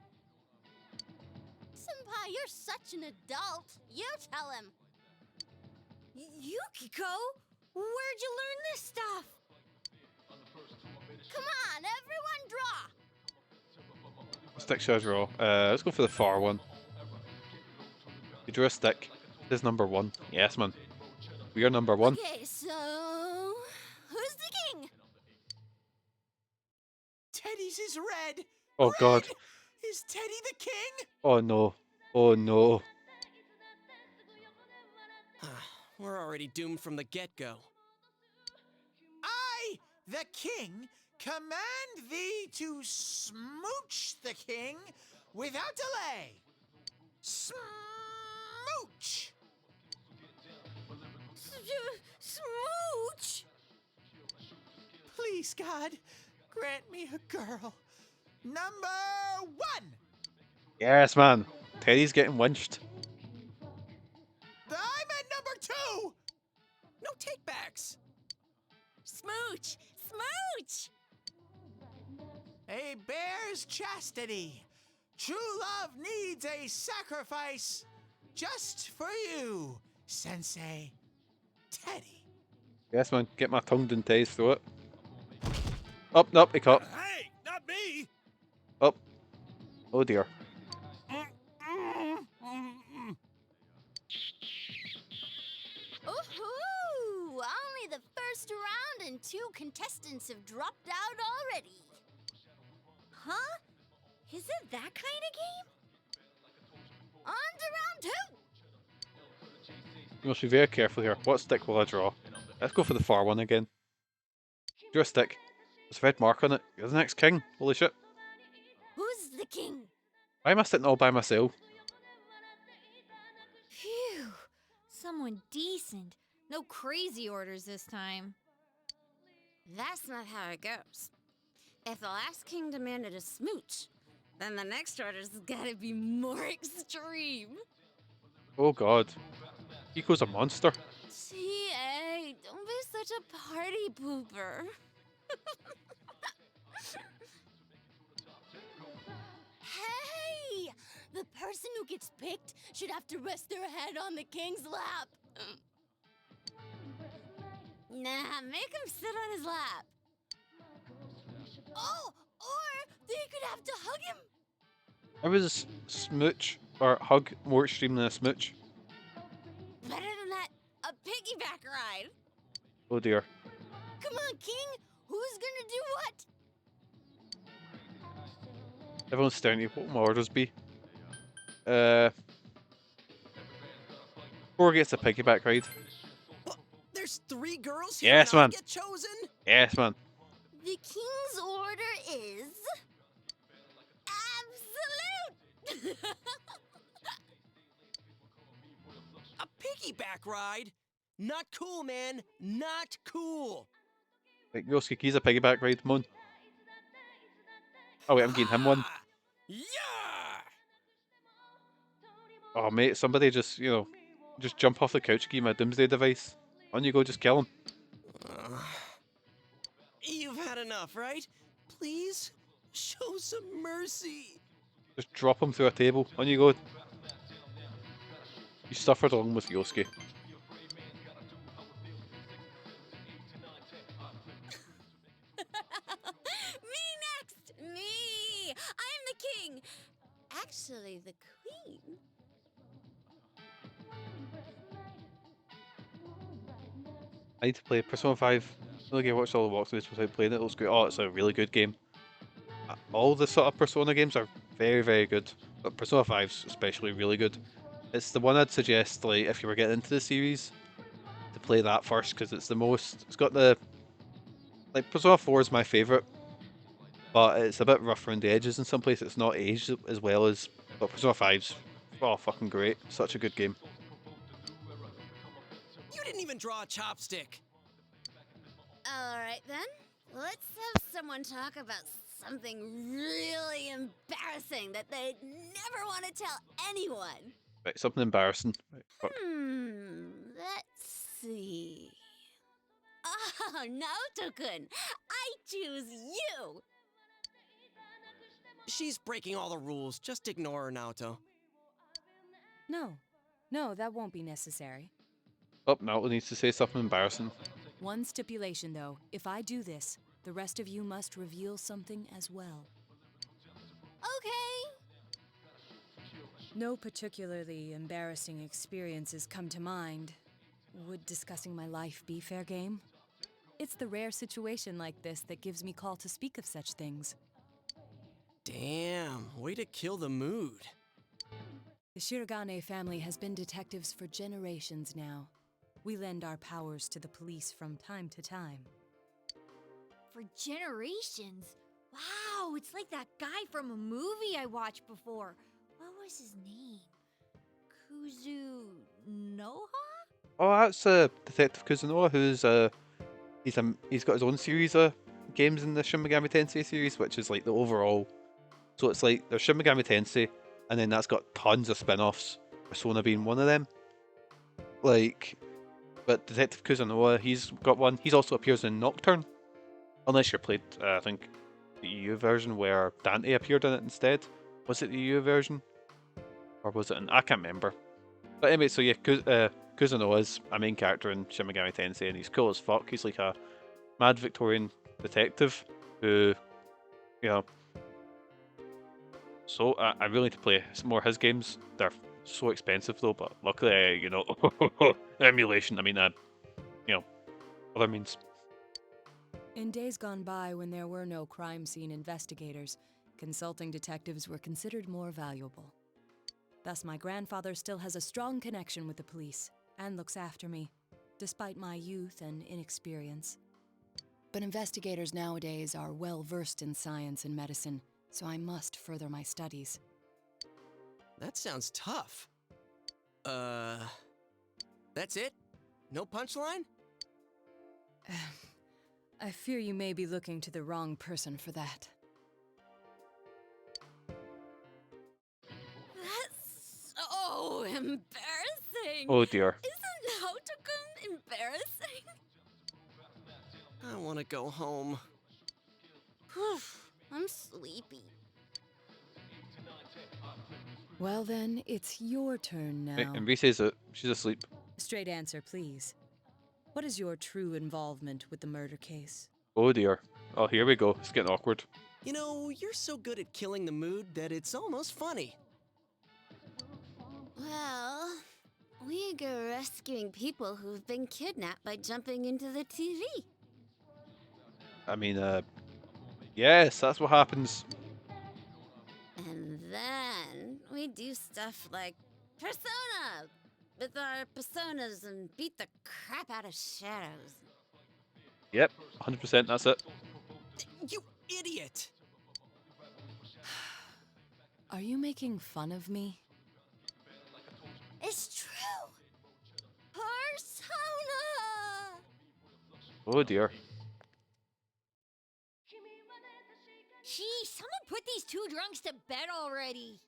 Senpai, you're such an adult. You tell him. Yukiko, where'd you learn this stuff? Come on, everyone draw. Stick should I draw? Let's go for the far one. You drew a stick. This is number 1. Yes, man. We are number 1. Okay, so who's the king? Teddy's is red. Oh god. Is Teddy the king? Oh no. Oh no. We're already doomed from the get-go. I, the king, command thee to smooch the king without delay. Smooch! Smooch! Please, God, grant me a girl. Number 1! Yes, man. Teddy's getting winched. I'm at number 2! No takebacks! Smooch! Smooch! A bear's chastity. True love needs a sacrifice. Just for you, Sensei. Teddy. Yes, man. Get my tongue in Teddy's throat. Up, nope, he caught. Hey, not me! Up. Oh dear. Ooh-hoo! Only the first round and 2 contestants have dropped out already. Huh? Is it that kind of game? On to round 2! You must be very careful here. What stick will I draw? Let's go for the far one again. Draw a stick. There's a red mark on it. You're the next king. Holy shit. Who's the king? Why am I sitting all by myself? Phew. Someone decent. No crazy orders this time. That's not how it goes. If the last king demanded a smooch, then the next order's gotta be more extreme. Oh god. Kiko's a monster. T.A., don't be such a party pooper. Hey! The person who gets picked should have to rest their head on the king's lap. Nah, make him sit on his lap. Oh, or they could have to hug him. I was smooch or hug more extreme than a smooch. Better than that, a piggyback ride. Oh dear. Come on, King. Who's gonna do what? Everyone's staring at you. What will my orders be? 4 gets a piggyback ride. There's 3 girls here Yes, and I man. get chosen? Yes, man. The King's order is absolute. A piggyback ride? Not cool, man. Not cool. Right, Yosuke, he's a piggyback ride. Come on. Oh wait, I'm getting him one. Yeah! Oh mate, somebody just, just jump off the couch and give him a doomsday device. On you go, just kill him. You've had enough, right? Please, show some mercy. Just drop him through a table. On you go. You suffered along with Yosuke. Me next! Me! I'm the king! Actually, the queen. I need to play Persona 5. I watched all the walkthroughs without playing it. It looks good. Oh, it's a really good game. All the sort of Persona games are very, very good. But Persona 5's especially really good. It's the one I'd suggest, like, if you were getting into the series, to play that first, because it's the most... It's got the... Like, Persona 4 is my favourite, but it's a bit rough around the edges in some places. It's not aged as well as... But Persona 5's... Oh, fucking great. Such a good game. You didn't even draw a chopstick. Alright then, let's have someone talk about something really embarrassing that they'd never want to tell anyone. Right, something embarrassing. Right, fuck. Let's see. Oh, Naoto-kun, I choose you! She's breaking all the rules. Just ignore her, Naoto. No, that won't be necessary. Oh, Naoto needs to say something embarrassing. One stipulation, though. If I do this, the rest of you must reveal something as well. Okay. No particularly embarrassing experiences come to mind. Would discussing my life be fair game? It's the rare situation like this that gives me call to speak of such things. Damn, way to kill the mood. The Shiragane family has been detectives for generations now. We lend our powers to the police from time to time. For generations? Wow, it's like that guy from a movie I watched before. What was his name? Kuzunoha? Oh, that's Detective Kuzunoha, who's he's got his own series of games in the Shin Megami Tensei series, which is like the overall. So it's like there's Shin Megami Tensei, and then that's got tons of spin-offs. Persona being one of them. Like, but Detective Kuzunoha, he's got one. He also appears in Nocturne, unless you played, I think, the EU version where Dante appeared in it instead. Was it the EU version, or was it? I can't remember. But anyway, so yeah, Kuzunoha is a main character in Shin Megami Tensei, and he's cool as fuck. He's like a mad Victorian detective who, So I really need to play some more of his games. They're so expensive though, but luckily, emulation. I mean, other means. In days gone by, when there were no crime scene investigators, consulting detectives were considered more valuable. Thus, my grandfather still has a strong connection with the police and looks after me, despite my youth and inexperience. But investigators nowadays are well versed in science and medicine, so I must further my studies. That sounds tough. That's it? No punchline? I fear you may be looking to the wrong person for that. That's so embarrassing. Oh dear. Isn't Naoto-kun embarrassing? I want to go home. I'm sleepy. Well then, it's your turn now. Right, and Reese says that she's asleep. Straight answer, please. What is your true involvement with the murder case? Oh dear. Oh, here we go. It's getting awkward. You know, you're so good at killing the mood that it's almost funny. Well, we go rescuing people who've been kidnapped by jumping into the TV. I mean, yes, that's what happens. And then we do stuff like Persona with our personas and beat the crap out of shadows. Yep, 100%, that's it. You idiot! Are you making fun of me? It's true! Persona! Oh dear. Gee, someone put these two drunks to bed already.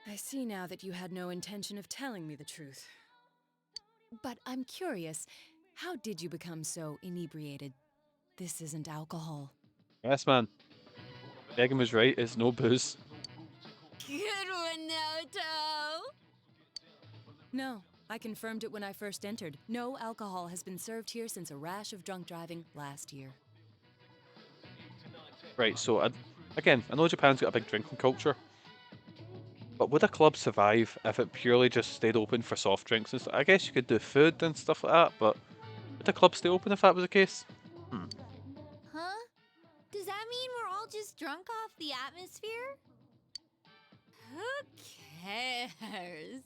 I see now that you had no intention of telling me the truth. But I'm curious, how did you become so inebriated? This isn't alcohol. Yes, man. Megan was right, it's no booze. Good one, Naoto! No, I confirmed it when I first entered. No alcohol has been served here since a rash of drunk driving last year. Right, so again, I know Japan's got a big drinking culture, but would a club survive if it purely just stayed open for soft drinks and stuff? I guess you could do food and stuff like that, but would the club stay open if that was the case? Huh? Does that mean we're all just drunk off the atmosphere? Who cares?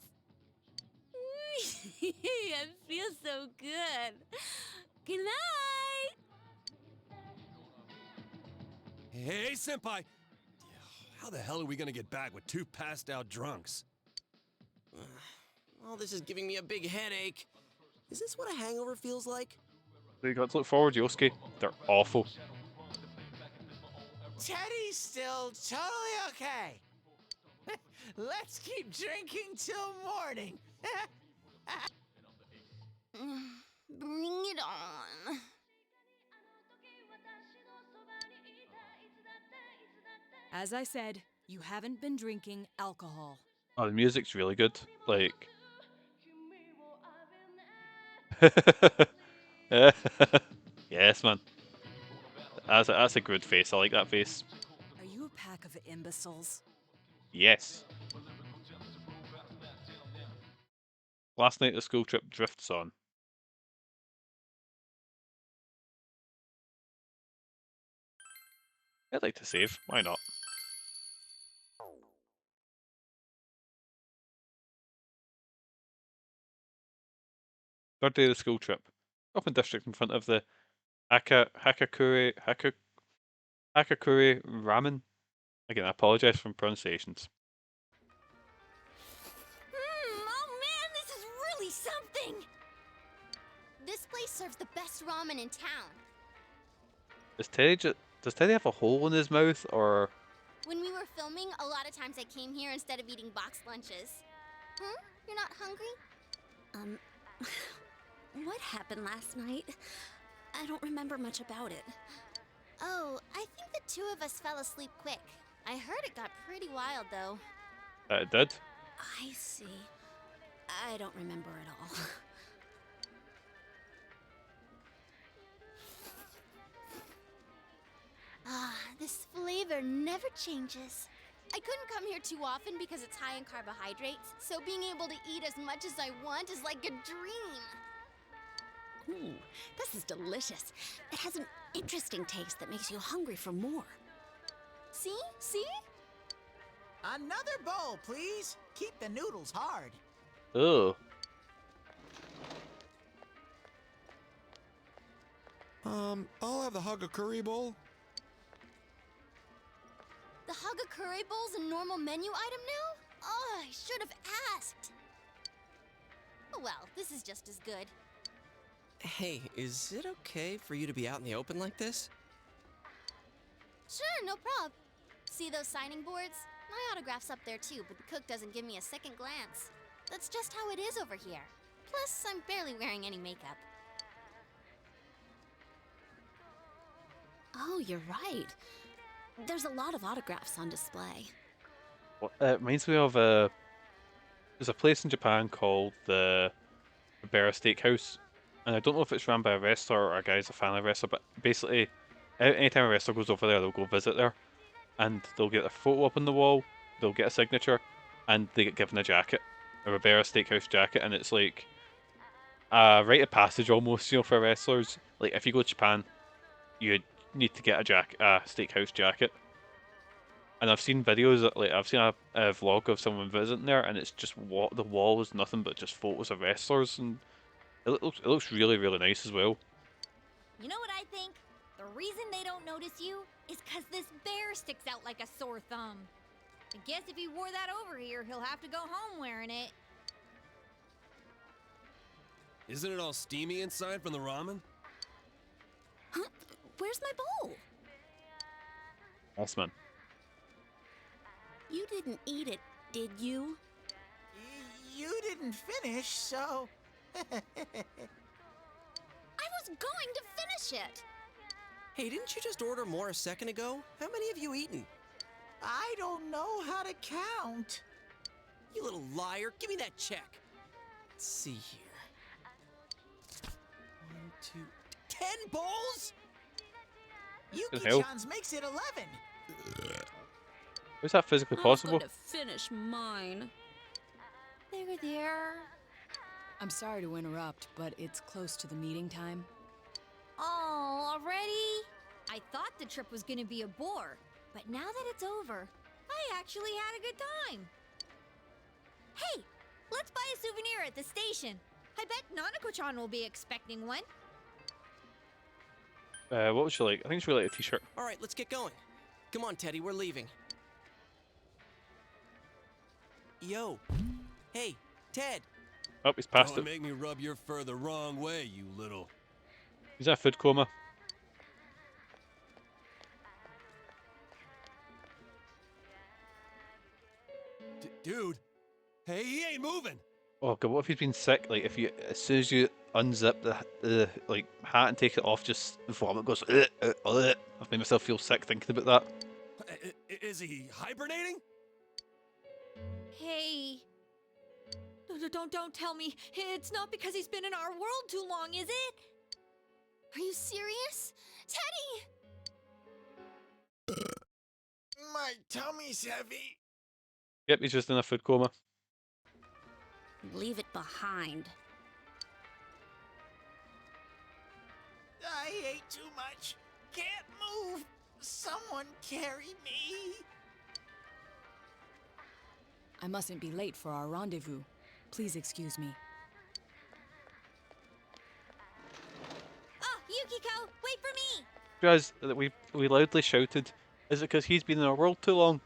I feel so good. Good night! Hey, senpai! How the hell are we gonna get back with two passed out drunks? All this is giving me a big headache. Is this what a hangover feels like? So you got to look forward, Yosuke. They're awful. Teddy's still totally okay. Let's keep drinking till morning. Bring it on. As I said, you haven't been drinking alcohol. Oh, the music's really good. Like... yes, man. That's a good face. I like that face. Are you a pack of imbeciles? Yes. Last night the school trip drifts on. I'd like to save. Why not? Third day of the school trip. Open district in front of the Hakakure Ramen. Again, I apologize for pronunciations. Oh man, this is really something! This place serves the best ramen in town. Does Teddy have a hole in his mouth, or? When we were filming, a lot of times I came here instead of eating boxed lunches. Huh? You're not hungry? What happened last night? I don't remember much about it. Oh, I think the two of us fell asleep quick. I heard it got pretty wild, though. It did? I see. I don't remember at all. Ah, this flavor never changes. I couldn't come here too often because it's high in carbohydrates, so being able to eat as much as I want is like a dream. Ooh, this is delicious. It has an interesting taste that makes you hungry for more. See? See? Another bowl, please. Keep the noodles hard. Oh. I'll have the Hagakure bowl. The Hagakure bowl's a normal menu item now? Oh, I should have asked. Oh well, this is just as good. Hey, is it okay for you to be out in the open like this? Sure, no prob. See those signing boards? My autograph's up there too, but the cook doesn't give me a second glance. That's just how it is over here. Plus, I'm barely wearing any makeup. Oh, you're right. There's a lot of autographs on display. Well, it reminds me of there's a place in Japan called the Bear Steakhouse, and I don't know if it's run by a wrestler or a guy's a fan of a wrestler, but basically, anytime a wrestler goes over there, they'll go visit there, and they'll get a photo up on the wall, they'll get a signature, and they get given a jacket, a Ribera Steakhouse jacket, and it's like a rite of passage almost, you know, for wrestlers. Like if you go to Japan, you need to get a steakhouse jacket. And I've seen videos, like I've seen a vlog of someone visiting there, and it's just the wall is nothing but just photos of wrestlers, and it looks really really nice as well. You know what I think? The reason they don't notice you is because this bear sticks out like a sore thumb. I guess if he wore that over here, he'll have to go home wearing it. Isn't it all steamy inside from the ramen? Huh? Where's my bowl? Yes, man. You didn't eat it, did you? You didn't finish, so... I was going to finish it! Hey, didn't you just order more a second ago? How many have you eaten? I don't know how to count. You little liar. Give me that check. Let's see here. 1, 2... 10 bowls? Yuki-chan's makes it 11. Is that physically possible? I was going to finish mine. There. I'm sorry to interrupt, but it's close to the meeting time. Oh, already? I thought the trip was gonna be a bore, but now that it's over, I actually had a good time. Hey, let's buy a souvenir at the station. I bet Nanako-chan will be expecting one. What would she like? I think she would like a t-shirt. All right, let's get going. Come on, Teddy, we're leaving. Yo. Hey, Ted. Oh, he's passed Don't it. make me rub your fur the wrong way, you little... He's in a food coma. Dude. Hey, he ain't moving. Oh god, what if he's been sick? Like if you, as soon as you unzip the like hat and take it off, just the vomit goes. I've made myself feel sick thinking about that. Is he hibernating? Hey. Don't tell me. It's not because he's been in our world too long, is it? Are you serious? Teddy! My tummy's heavy. Yep, he's just in a food coma. Leave it behind. I ate too much. Can't move. Someone carry me. I mustn't be late for our rendezvous. Please excuse me. Oh, Yukiko, wait for me! Guys, that we loudly shouted, is it because he's been in our world too long?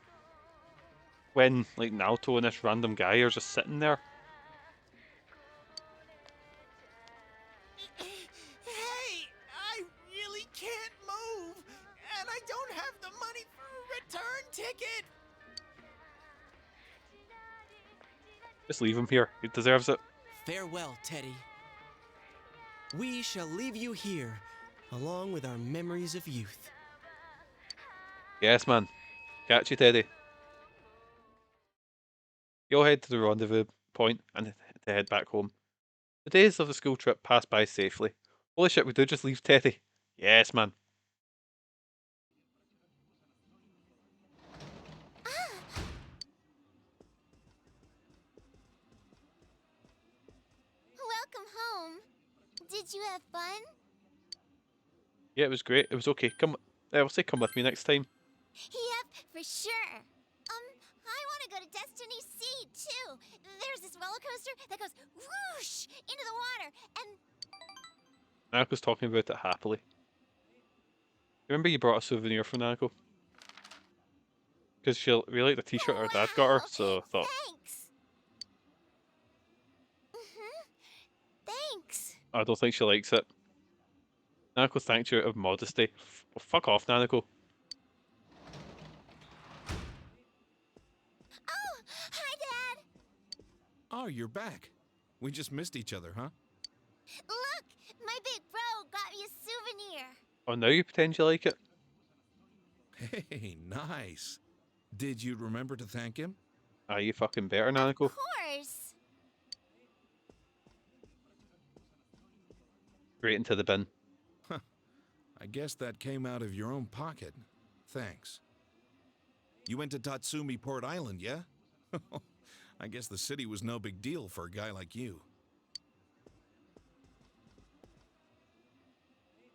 When, like, Naoto and this random guy are just sitting there. Hey, I really can't move, and I don't have the money for a return ticket. Just leave him here. He deserves it. Farewell, Teddy. We shall leave you here, along with our memories of youth. Yes, man. Catch you, Teddy. You'll head to the rendezvous point and to head back home. The days of the school trip pass by safely. Holy shit, we do just leave Teddy. Yes, man. Welcome home. Did you have fun? Yeah, it was great. It was okay. Come, I'll say come with me next time. Yep, for sure. I want to go to Destiny Sea, too. There's this roller coaster that goes whoosh into the water, and... Nako's talking about it happily. Remember you brought a souvenir from Nako? Because she really liked the t-shirt her dad got her, so I thought... Thanks. Thanks. I don't think she likes it. Nanako thanked you out of modesty. Well, fuck off, Nanako. Oh, hi, Dad. Oh, you're back. We just missed each other, huh? Look, my big bro got me a souvenir. Oh, now you pretend you like it? Hey, nice. Did you remember to thank him? Ah, you fucking better, Nanako. Of course. Straight into the bin. I guess that came out of your own pocket. Thanks. You went to Tatsumi Port Island, yeah? I guess the city was no big deal for a guy like you.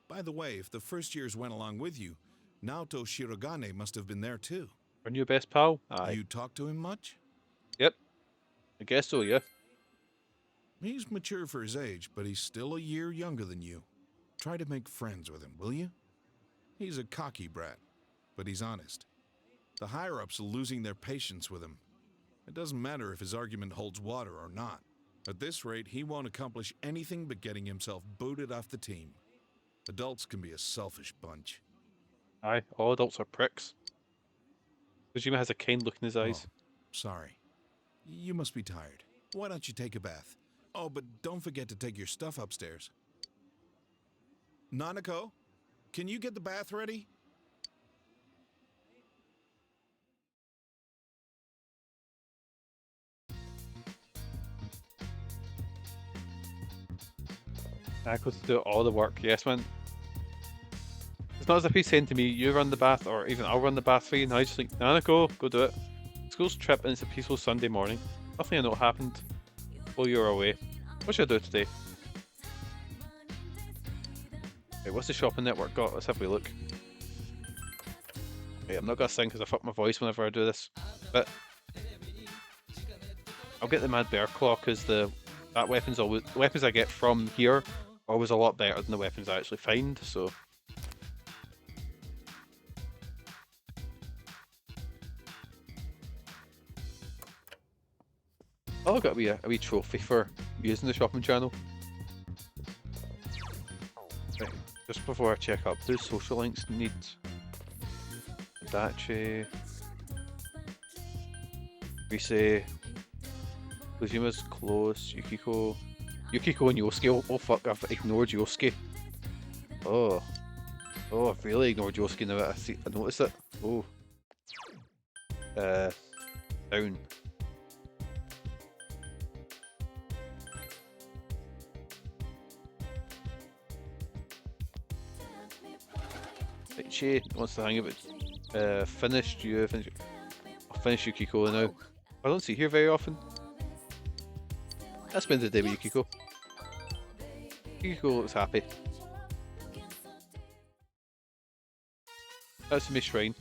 By the way, if the first years went along with you, Naoto Shirogane must have been there too. Our new best pal? Aye. You talk to him much? Yep. I guess so, yeah. He's mature for his age, but he's still a year younger than you. Try to make friends with him, will you? He's a cocky brat, but he's honest. The higher-ups are losing their patience with him. It doesn't matter if his argument holds water or not. At this rate, he won't accomplish anything but getting himself booted off the team. Adults can be a selfish bunch. Aye, all adults are pricks. Kojima has a kind look in his eyes. Oh, sorry. You must be tired. Why don't you take a bath? Oh, but don't forget to take your stuff upstairs. Nanako, can you get the bath ready? Nako's to do all the work, yes man. It's not as if he's saying to me, you run the bath, or even I'll run the bath for you. No, he's just like, Nanako, go do it. School's trip and it's a peaceful Sunday morning. Nothing I know happened while you were away. What should I do today? Wait, what's the shopping network got? Let's have a look. Wait, I'm not gonna sing because I fuck my voice whenever I do this. But I'll get the Mad Bear Claw because the weapons I get from here are always a lot better than the weapons I actually find, so. Oh, I've got a wee trophy for using the shopping channel. Right, just before I check up, do social links need Dachi. We say Kojima's close, Yukiko and Yosuke. Oh fuck, I've ignored Yosuke. Oh, I've really ignored Yosuke now. I noticed it. Oh, down. She wants to hang about. Finished I'll finish Yukiko now. I don't see her very often. I spend the day with Yukiko. Yukiko looks happy. Tatsumi Shrine.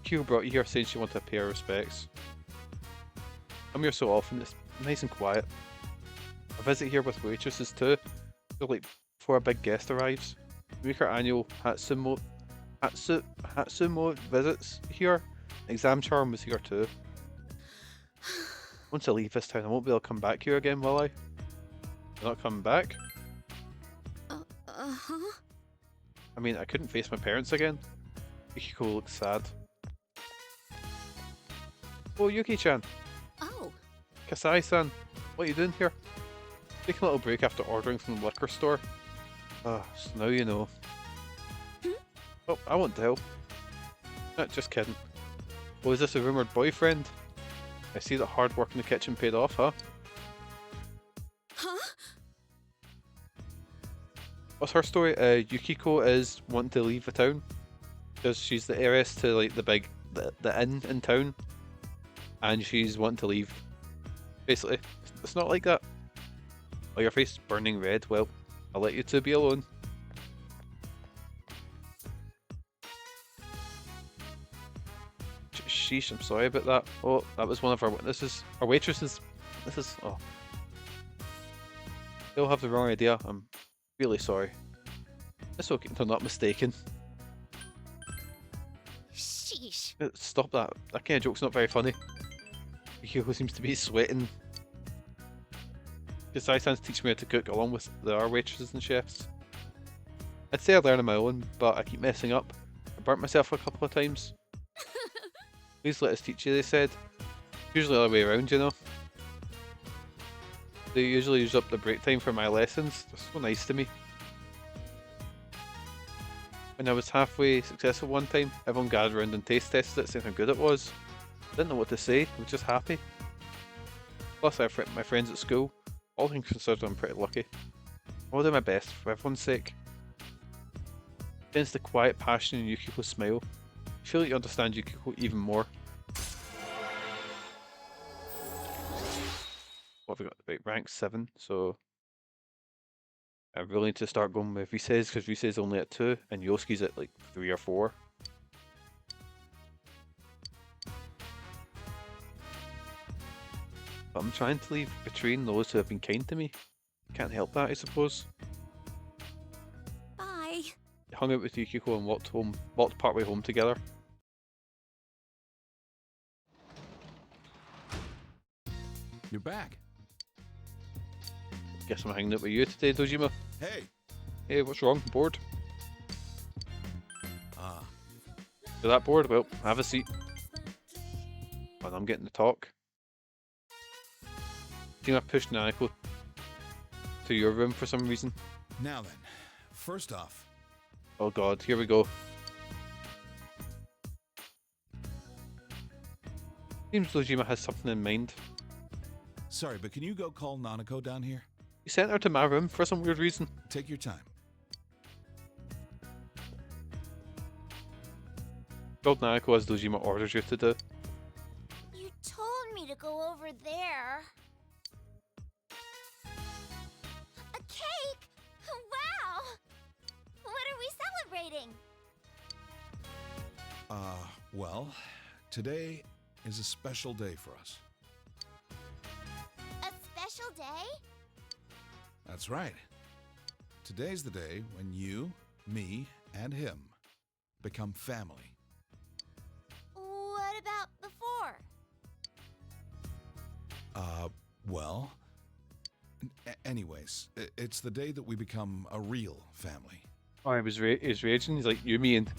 Yukiko brought you here saying she wanted to pay her respects. I'm here so often, it's nice and quiet. I visit here with waitresses too. So like before a big guest arrives. We make our annual Hatsumo visits here. Exam Charm was here too. Once I leave this town, I won't be able to come back here again, will I? You're not coming back? Uh-huh. I mean, I couldn't face my parents again. Yukiko looks sad. Oh, Yuki-chan. Oh. Kasai-san, what are you doing here? Taking a little break after ordering from the liquor store. So now you know. Oh, I won't tell. Not just kidding. Oh, is this a rumoured boyfriend? I see that hard work in the kitchen paid off, huh? Huh? What's her story? Yukiko is wanting to leave the town. Because she's the heiress to like the inn in town. And she's wanting to leave. Basically, it's not like that. Oh, your face is burning red. Well, I'll let you two be alone. Sheesh, I'm sorry about that. Oh, that was one of our witnesses. Our waitresses. This is... oh. They'll have the wrong idea. I'm really sorry. It's okay, they're not mistaken. Sheesh. Stop that. That kind of joke's not very funny. Yukiko seems to be sweating. Kasai-san's teaching me how to cook along with the other waitresses and chefs. I'd say I learn on my own, but I keep messing up. I burnt myself a couple of times. Please let us teach you, they said. Usually the other way around, you know. They usually use up the break time for my lessons. They're so nice to me. When I was halfway successful one time, everyone gathered around and taste tested it, saying how good it was. I didn't know what to say, I was just happy. Plus I have my friends at school. All things considered, I'm pretty lucky. I'll do my best for everyone's sake. Sense the quiet passion in Yukiko's smile. I feel like you understand Yukiko even more. What have we got? Right, rank 7, so I really need to start going with Rise's because Rise's only at 2 and Yosuke's at like 3 or 4. But I'm trying to leave betraying those who have been kind to me. Can't help that, I suppose. Bye. I hung out with Yukiko and walked partway home together. You're back. Guess I'm hanging out with you today, Dojima. Hey. Hey, what's wrong? Bored? Ah. You're that bored? Well, have a seat. And I'm getting to talk. I pushed Nanako to your room for some reason. Now then, first off. Oh god, here we go. Seems Dojima has something in mind. Sorry, but can you go call Nanako down here? You sent her to my room for some weird reason. Take your time. Called Nanako as Dojima orders you to do. You told me to go over there. A cake? Wow! What are we celebrating? Well, today is a special day for us. A special day? That's right. Today's the day when you, me, and him become family. What about before? Well, anyways, it's the day that we become a real family. Oh, he was raging. He's like, you, me, and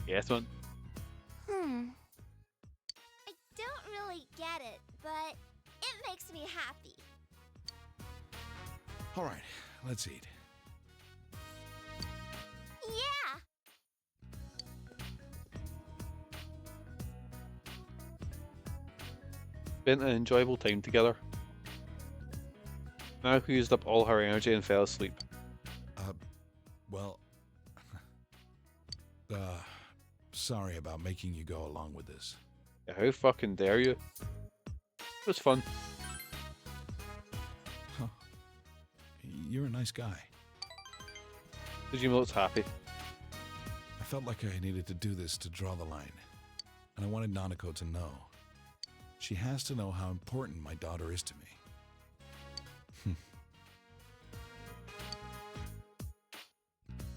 yes, man. I don't really get it, but it makes me happy. All right, let's eat. Yeah! Spent an enjoyable time together. Nanako used up all her energy and fell asleep. Well, sorry about making you go along with this. Yeah, how fucking dare you? It was fun. Huh. You're a nice guy. Dojima looks happy. I felt like I needed to do this to draw the line. And I wanted Nanako to know. She has to know how important my daughter is to me.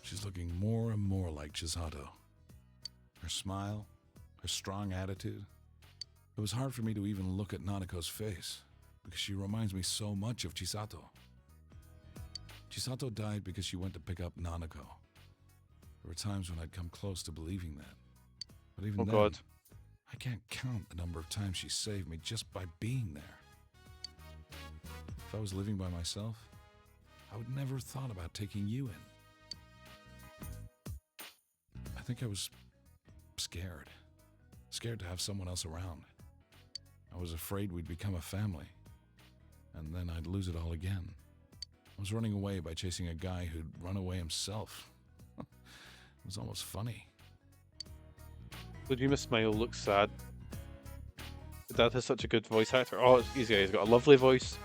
She's looking more and more like Chisato. Her smile, her strong attitude. It was hard for me to even look at Nanako's face, because she reminds me so much of Chisato. Chisato died because she went to pick up Nanako. There were times when I'd come close to believing that. But even then, God. I can't count the number of times she saved me just by being there. If I was living by myself, I would never have thought about taking you in. I think I was scared. Scared to have someone else around. I was afraid we'd become a family. And then I'd lose it all again. I was running away by chasing a guy who'd run away himself. It was almost funny. Dojima's smile looks sad. Dad has such a good voice actor. Oh, he's got a lovely voice.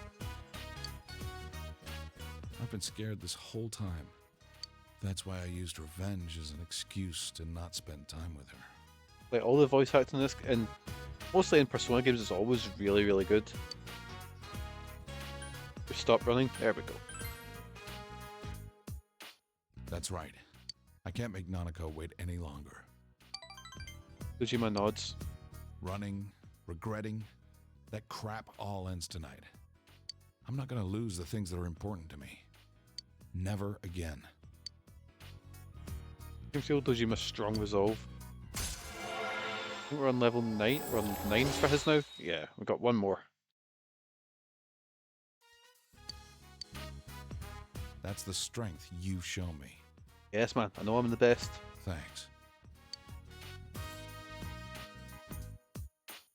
I've been scared this whole time. That's why I used revenge as an excuse to not spend time with her. Like all the voice acting in this, and mostly in Persona games, is always really, really good. Just stop running. There we go. That's right. I can't make Nanako wait any longer. Dojima nods. Running, regretting, that crap all ends tonight. I'm not gonna lose the things that are important to me. Never again. You can feel Dojima's strong resolve. I think we're on level 9. We're on 9 for his now. Yeah, we've got one more. That's the strength you show me. Yes, man. I know I'm the best. Thanks.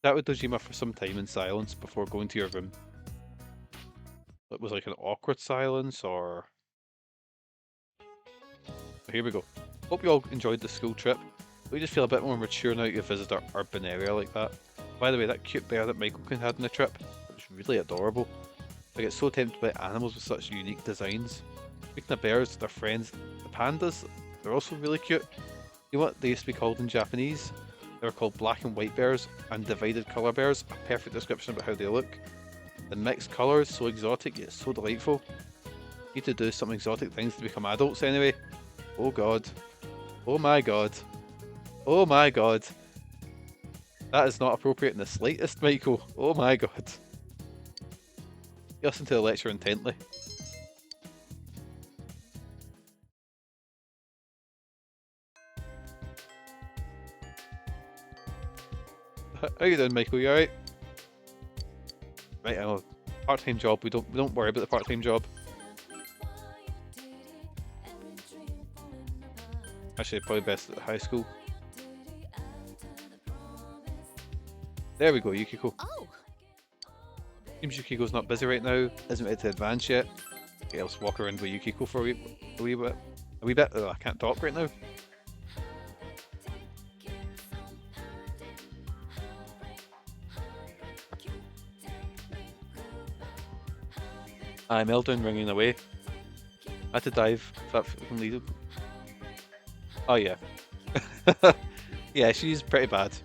Sat with Dojima for some time in silence before going to your room. It was like an awkward silence, or... Here we go. Hope you all enjoyed the school trip. We just feel a bit more mature now to visit our urban area like that. By the way, that cute bear that Michael had on the trip was really adorable. I get so tempted by animals with such unique designs. Speaking of bears, their friends, the pandas, they're also really cute. You know what they used to be called in Japanese? They were called black and white bears and divided colour bears. A perfect description about how they look. The mixed colours, so exotic yet so delightful. Need to do some exotic things to become adults anyway. Oh god. Oh my god. Oh my god. That is not appropriate in the slightest, Michael. Oh my god. Listen to the lecture intently. How you doing, Michael? You alright? Right, I know. Part-time job. We don't worry about the part-time job. Actually, probably best at high school. There we go, Yukiko. Oh. Seems Yukiko's not busy right now. Isn't ready to advance yet. Okay, let's walk around with Yukiko for a wee bit. Oh, I can't talk right now. I'm Eldon ringing away. I had to dive. From Lido. Oh yeah. Yeah, she's pretty bad.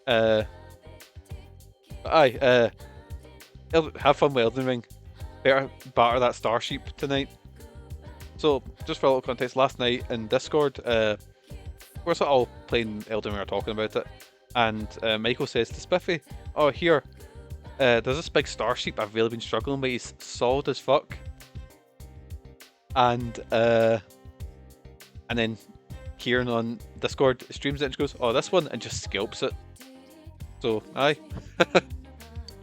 Have fun with Elden Ring. Better batter that star sheep tonight. So, just for a little context, last night in Discord, we're sort of all playing Elden Ring or talking about it, and Michael says to Spiffy, "Oh, here, there's this big star sheep I've really been struggling with. He's solid as fuck." And then Kieran on Discord streams it and she goes, "Oh, this one," and just scalps it. So, aye.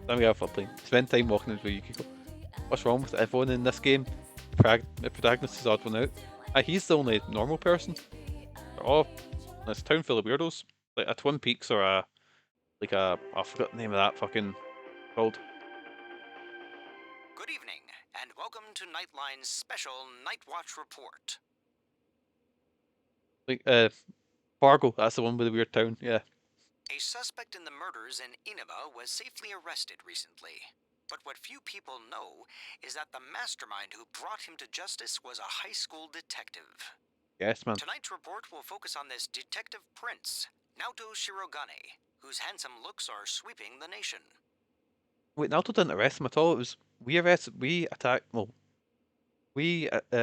Then we have fun playing. Spend time walking into Yukiko. What's wrong with everyone in this game? The protagonist is the odd one out. He's the only normal person. It's a town full of weirdos. Like a Twin Peaks or I forgot the name of that fucking called. Good evening, and welcome to Nightline's special Night Watch report. Like, Fargo, that's the one with the weird town, yeah. A suspect in the murders in Inaba was safely arrested recently. But what few people know is that the mastermind who brought him to justice was a high school detective. Yes, man. Tonight's report will focus on this detective prince, Naoto Shirogane, whose handsome looks are sweeping the nation. Wait, Naoto didn't arrest him at all. It was we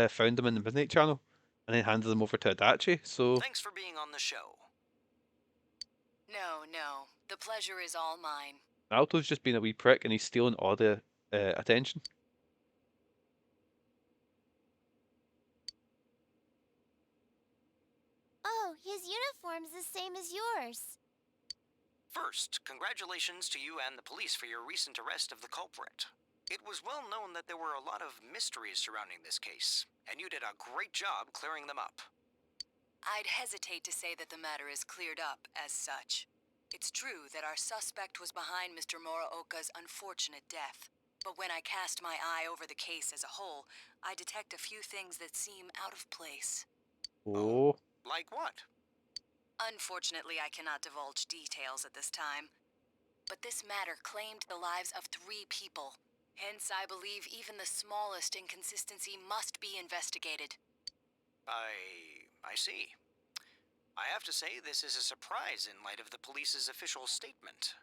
found him in the Midnight Channel and then handed him over to Adachi, so... Thanks for being on the show. No. The pleasure is all mine. Naoto's just being a wee prick and he's stealing all the attention. Oh, his uniform's the same as yours. First, congratulations to you and the police for your recent arrest of the culprit. It was well known that there were a lot of mysteries surrounding this case, and you did a great job clearing them up. I'd hesitate to say that the matter is cleared up as such. It's true that our suspect was behind Mr. Muraoka's unfortunate death, but when I cast my eye over the case as a whole, I detect a few things that seem out of place. Oh. Like what? Unfortunately, I cannot divulge details at this time. But this matter claimed the lives of 3 people. Hence, I believe even the smallest inconsistency must be investigated. I see. I have to say this is a surprise in light of the police's official statement.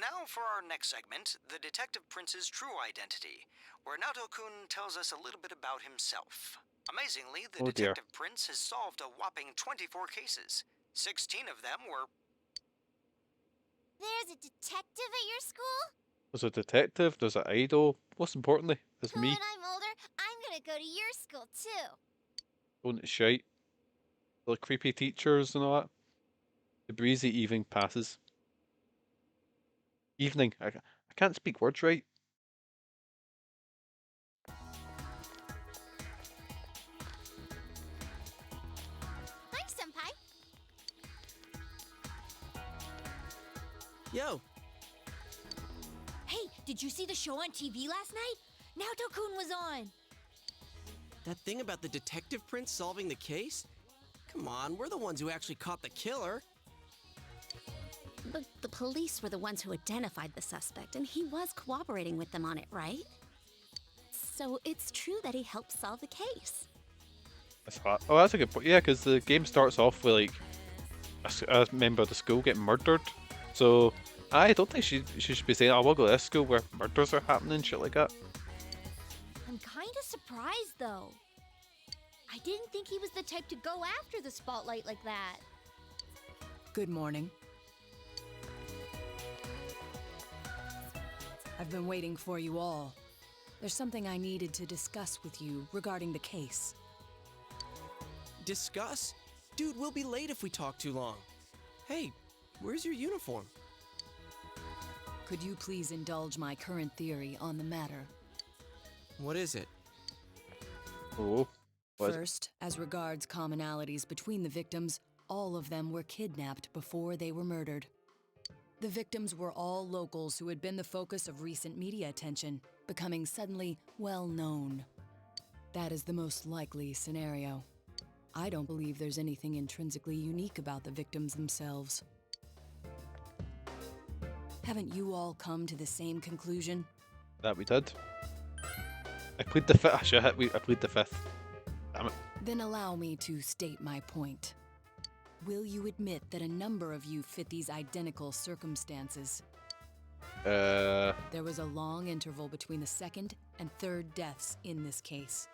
Now for our next segment, the Detective Prince's true identity, where Naoto-kun tells us a little bit about himself. Amazingly, the Detective Prince has solved a whopping 24 cases. 16 of them were... There's a detective at your school? There's a detective, there's an idol. Most importantly, there's me. When I'm older, I'm gonna go to your school too. Going to shite. The creepy teachers and all that. The breezy evening passes. Evening. I can't speak words right. Hi, Senpai. Yo. Hey, did you see the show on TV last night? Naoto-kun was on! That thing about the detective prince solving the case? Come on, we're the ones who actually caught the killer. But the police were the ones who identified the suspect, and he was cooperating with them on it, right? So it's true that he helped solve the case. That's hot. Oh, that's a good point. Yeah, because the game starts off with like a member of the school getting murdered. So I don't think she should be saying, "Oh, we'll go to this school where murders are happening," shit like that. I'm kind of surprised, though. I didn't think he was the type to go after the spotlight like that. Good morning. I've been waiting for you all. There's something I needed to discuss with you regarding the case. Discuss? Dude, we'll be late if we talk too long. Hey, where's your uniform? Could you please indulge my current theory on the matter? What is it? Oh. First, as regards commonalities between the victims, all of them were kidnapped before they were murdered. The victims were all locals who had been the focus of recent media attention, becoming suddenly well known. That is the most likely scenario. I don't believe there's anything intrinsically unique about the victims themselves. Haven't you all come to the same conclusion? That we did. I plead the fifth. I plead the fifth. Damn it. Then allow me to state my point. Will you admit that a number of you fit these identical circumstances? There was a long interval between the second and third deaths in this case.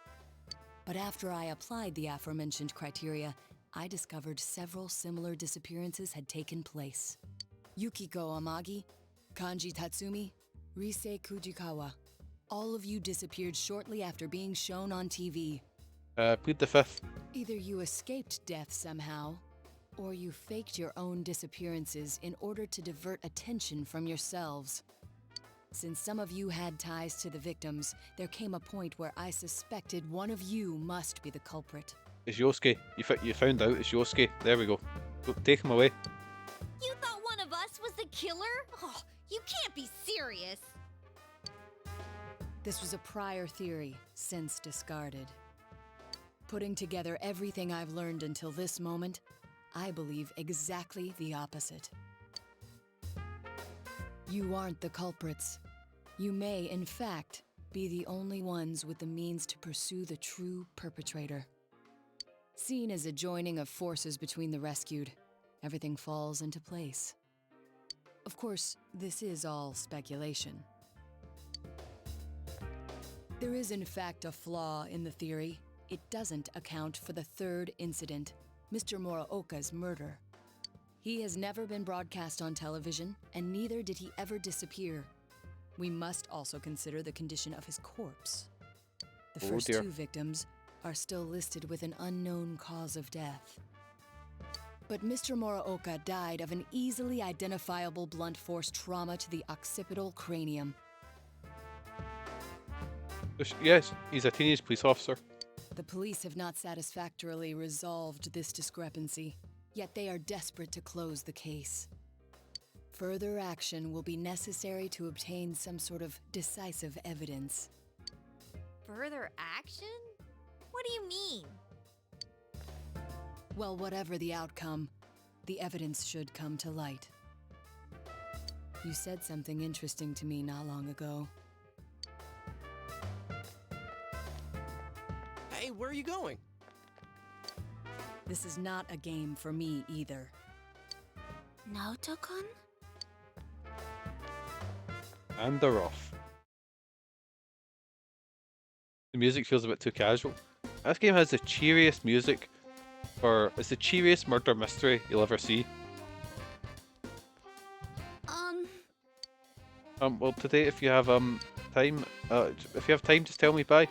But after I applied the aforementioned criteria, I discovered several similar disappearances had taken place. Yukiko Amagi, Kanji Tatsumi, Rise Kujikawa. All of you disappeared shortly after being shown on TV. Plead the fifth. Either you escaped death somehow, or you faked your own disappearances in order to divert attention from yourselves. Since some of you had ties to the victims, there came a point where I suspected one of you must be the culprit. It's Yosuke. You found out it's Yosuke. There we go. Go, take him away. You thought one of us was the killer? Oh, you can't be serious. This was a prior theory, since discarded. Putting together everything I've learned until this moment, I believe exactly the opposite. You aren't the culprits. You may, in fact, be the only ones with the means to pursue the true perpetrator. Seen as a joining of forces between the rescued, everything falls into place. Of course, this is all speculation. There is, in fact, a flaw in the theory. It doesn't account for the third incident, Mr. Muraoka's murder. He has never been broadcast on television, and neither did he ever disappear. We must also consider the condition of his corpse. The first two victims are still listed with an unknown cause of death. But Mr. Muraoka died of an easily identifiable blunt force trauma to the occipital cranium. Yes, he's a teenage police officer. The police have not satisfactorily resolved this discrepancy, yet they are desperate to close the case. Further action will be necessary to obtain some sort of decisive evidence. Further action? What do you mean? Well, whatever the outcome, the evidence should come to light. You said something interesting to me not long ago. Hey, where are you going? This is not a game for me either. Naoto-kun? And they're off. The music feels a bit too casual. This game has the cheeriest music it's the cheeriest murder mystery you'll ever see. Well, today, if you have time, just tell me bye.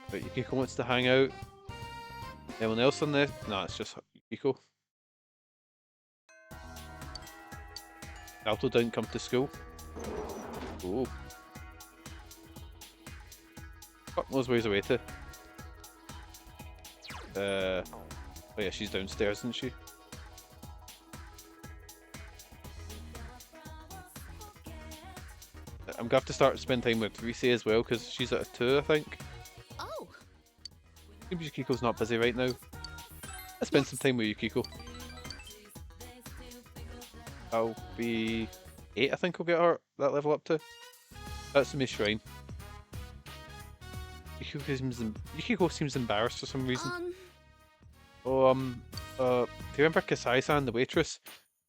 But Yukiko wants to hang out. Anyone else on there? No, it's just Yukiko. Alto don't come to school. Oh. Fuck knows where he's away to. Oh yeah, she's downstairs, isn't she? I'm gonna have to start spend time with Rise as well because she's at a 2, I think. Oh. Maybe Yukiko's not busy right now. Let's spend some time with Yukiko. I'll be 8, I think I'll get her that level up to. Tatsumi Shrine. Yukiko seems embarrassed for some reason. Oh, do you remember Kasai-san, the waitress?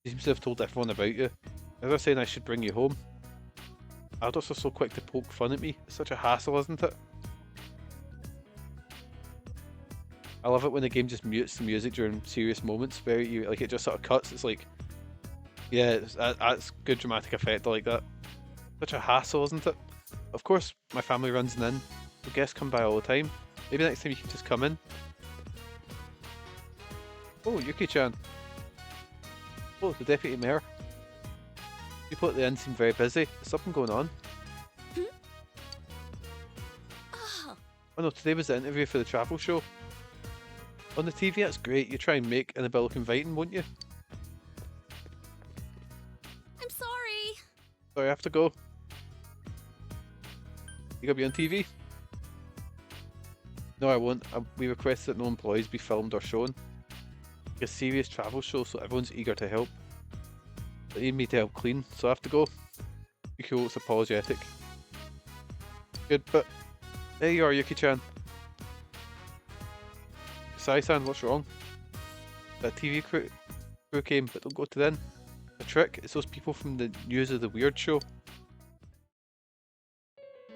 She seems to have told everyone about you. As I was saying, I should bring you home. Adults are so quick to poke fun at me. It's such a hassle, isn't it? I love it when the game just mutes the music during serious moments. Like it just sort of cuts. It's like, yeah, that's good dramatic effect. I like that. Such a hassle, isn't it? Of course, my family runs an inn. So guests come by all the time. Maybe next time you can just come in. Oh, Yuki-chan. Oh, the deputy mayor. People at the inn seem very busy. There's something going on. Oh no, today was the interview for the travel show. On the TV, that's great. You try and make Annabelle look inviting, won't you? I'm sorry. Sorry, I have to go. You gotta be on TV? No, I won't. We request that no employees be filmed or shown. It's a serious travel show, so everyone's eager to help. They need me to help clean, so I have to go. Yukiko looks apologetic. Good, but there you are, Yuki-chan. Sai-san, what's wrong? That TV crew came, but don't go to then. The trick is those people from the News of the Weird show.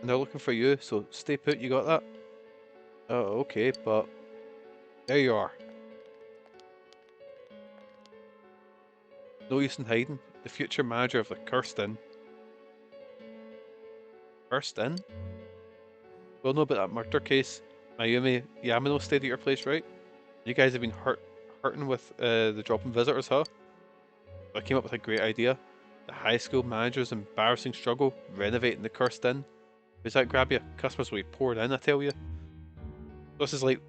And they're looking for you, so stay put, you got that? Oh, okay, but there you are. No use in hiding. The future manager of the Cursed Inn. Cursed Inn? We'll know about that murder case. Mayumi Yamano stayed at your place, right? You guys have been hurting with the drop-in visitors, huh? I came up with a great idea. The high school manager's embarrassing struggle renovating the Cursed Inn. Does that grab you? Customers will be poured in, I tell you. This is like...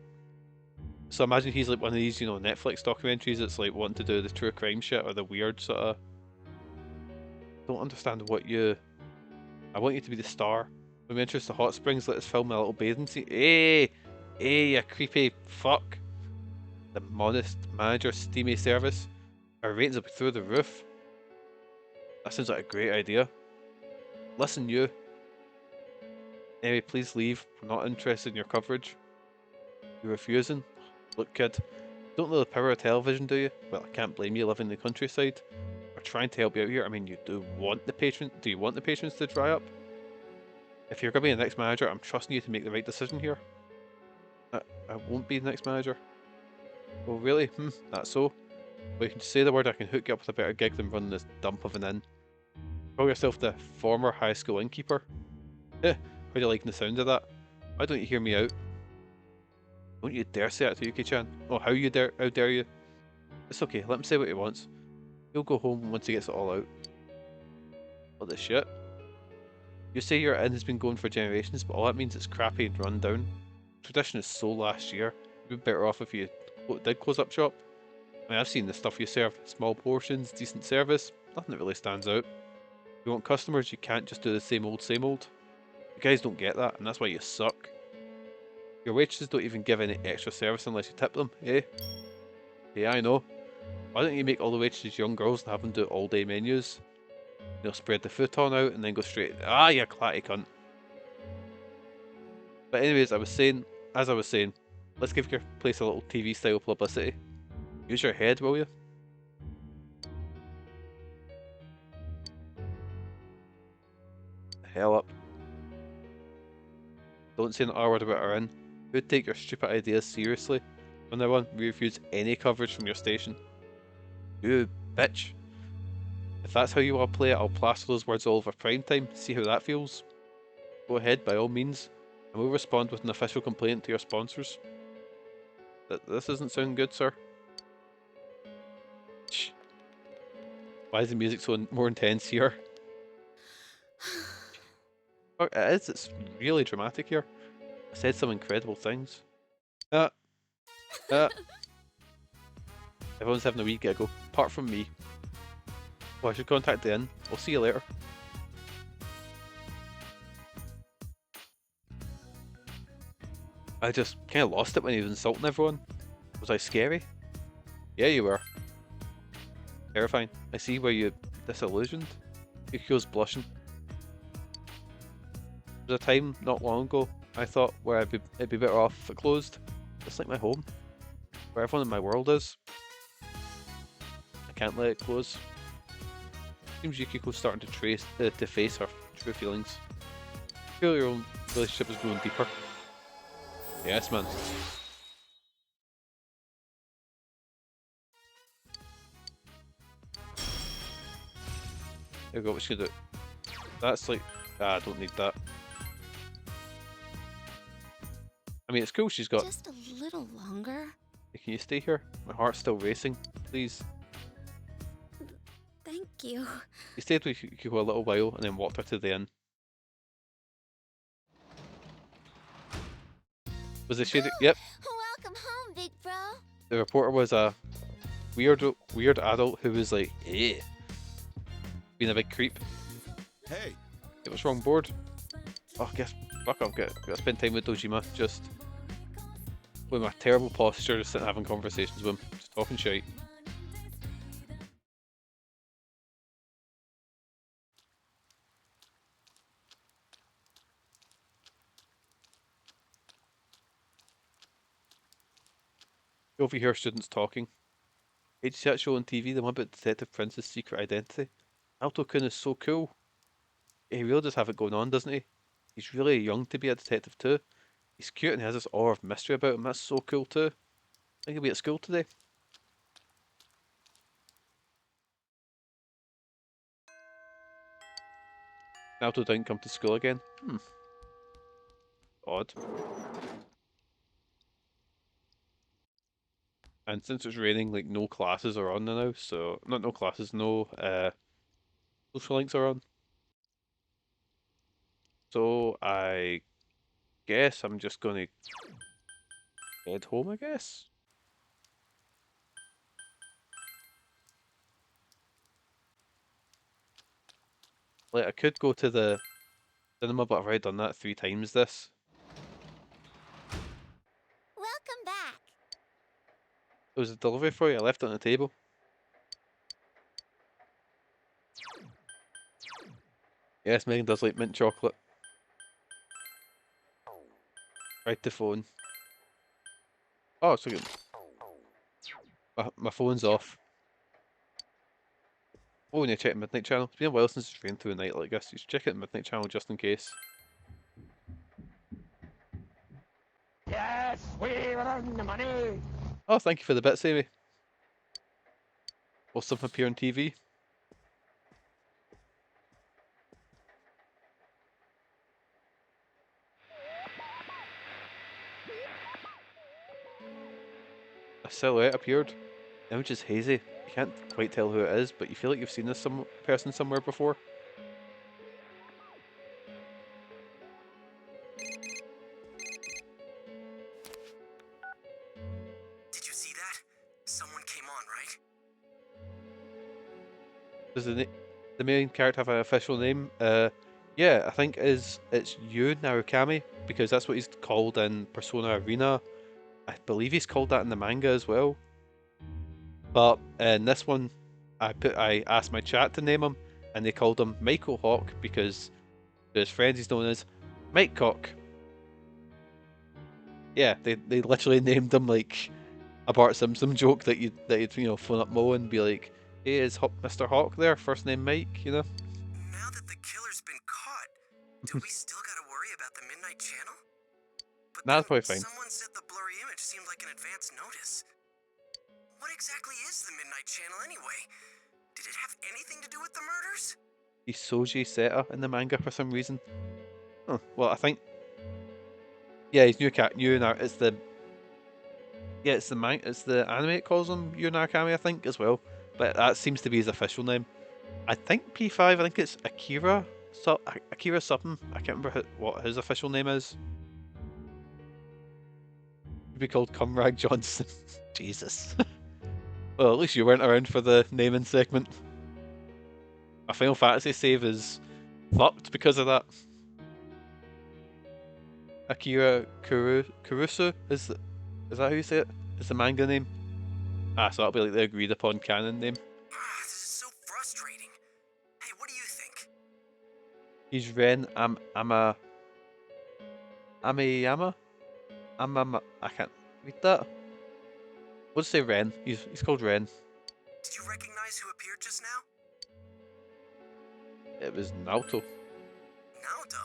So imagine he's like one of these, you know, Netflix documentaries that's like wanting to do the true crime shit or the weird sort of... Don't understand what you... I want you to be the star. When we enter the hot springs, let us film a little bathing scene. Hey! Hey, you creepy fuck! The modest manager's steamy service. Our ratings will be through the roof. That sounds like a great idea. Listen, you. Anyway, please leave. We're not interested in your coverage. You're refusing? Look, kid. Don't know the power of television, do you? Well, I can't blame you living in the countryside. We're trying to help you out here. I mean, you do want the patrons. Do you want the patrons to dry up? If you're going to be the next manager, I'm trusting you to make the right decision here. I won't be the next manager. Oh, really? That's so? Well, you can just say the word, I can hook you up with a better gig than running this dump of an inn. Call yourself the former high school innkeeper. How do you like the sound of that? Why don't you hear me out? Don't you dare say that to Yuki-chan. Oh, how dare you? It's okay, let him say what he wants. He'll go home once he gets it all out. What the shit? You say your inn has been going for generations, but all that means it's crappy and run down. Tradition is so last year. You'd be better off if you did close up shop. I mean, I've seen the stuff you serve. Small portions, decent service, nothing that really stands out. If you want customers, you can't just do the same old, same old. You guys don't get that, and that's why you suck. Your waitresses don't even give any extra service unless you tip them, eh? Yeah, I know. Why don't you make all the waitresses young girls and have them do all-day menus? They'll spread the futon out and then go straight... Ah, you clatty cunt. But anyways, as I was saying, let's give your place a little TV-style publicity. Use your head, will you? The hell up. Don't say an R-word about our inn. Who'd take your stupid ideas seriously? From now on, we refuse any coverage from your station. You bitch. If that's how you want to play it, I'll plaster those words all over prime time. See how that feels? Go ahead, by all means. And we'll respond with an official complaint to your sponsors. This doesn't sound good, sir. Shh. Why is the music so more intense here? Oh, it is. It's really dramatic here. I said some incredible things. Everyone's having a wee giggle, apart from me. Well, I should contact the inn. I'll see you later. I just kind of lost it when he was insulting everyone. Was I scary? Yeah, you were. Terrifying. I see where you disillusioned. Yukiko's blushing. There was a time not long ago I thought where it'd be better off if it closed. Just like my home. Where everyone in my world is. I can't let it close. Seems Yukiko's starting to face her true feelings. I feel your own relationship is growing deeper. Yes, man. There we go, what she's gonna do. That's like... I don't need that. I mean, it's cool she's got... Just a little longer? Can you stay here? My heart's still racing. Please. Thank you. He stayed with Yukiko a little while and then walked her to the inn. Was it shady? Yep. Welcome home, big bro. The reporter was a weird adult who was like, eh. Being a big creep. Hey. It was wrong board. Oh, guess fuck off. Gotta spend time with Dojima. Just with my terrible posture, just sitting having conversations with him, just talking shite. You overhear students talking. Hey, did you see that show on TV, the one about Detective Prince's secret identity? Alto-kun is so cool. He really does have it going on, doesn't he? He's really young to be a detective too. He's cute and he has this aura of mystery about him. That's so cool too. I think he'll be at school today. Naoto didn't come to school again. Odd. And since it's raining, like no classes are on now, so no classes, no social links are on. So I guess I'm just gonna head home, I guess. Like I could go to the cinema, but I've already done that 3 times this. Welcome back. There was a delivery for you, I left it on the table. Yes, Megan does like mint chocolate. Right to phone. Oh, it's okay. My phone's off. Oh, we need to check the Midnight Channel. It's been a while since it's rained through the night like this. You should check out the Midnight Channel just in case. Yes, we earn the money. Oh, thank you for the bits, Amy. Will something appear on TV? A silhouette appeared. The image is hazy. You can't quite tell who it is, but you feel like you've seen this person somewhere before. Did you see that? Someone came on, right? Does the main character have an official name? Yeah, I think it's Yu Narukami, because that's what he's called in Persona Arena. I believe he's called that in the manga as well. But in this one, I asked my chat to name him, and they called him Michael Hawk because to his friends he's known as Mike Cock. Yeah, they literally named him like a Bart Simpson joke that you'd phone up Mo and be like, "Hey, is Mr. Hawk there? First name Mike," you know. Now that the killer's been caught, do we still gotta worry about the Midnight Channel? But That's probably fine. someone said the blurry image seemed like an advance notice. What exactly is the Midnight Channel anyway? Did it have anything to do with the murders? He's Soji Seta in the manga for some reason. Oh, well, I think. Yeah, he's it's the. Yeah, it's the anime it calls him Yu Narukami, I think, as well. But that seems to be his official name. I think P5, I think it's Akira something. I can't remember what his official name is. He'd be called Cumrag Johnson. Jesus. Well, at least you weren't around for the naming segment. My Final Fantasy save is fucked because of that. Akira Kurusu is that how you say it? Is the manga name? Ah, so that'll be like the agreed upon canon name. This is so frustrating. Hey, what do you think? He's Ren Ameyama? I can't read that. We'll just say Ren. He's called Ren. Did you recognize who appeared just now? It was Naoto. Naoto?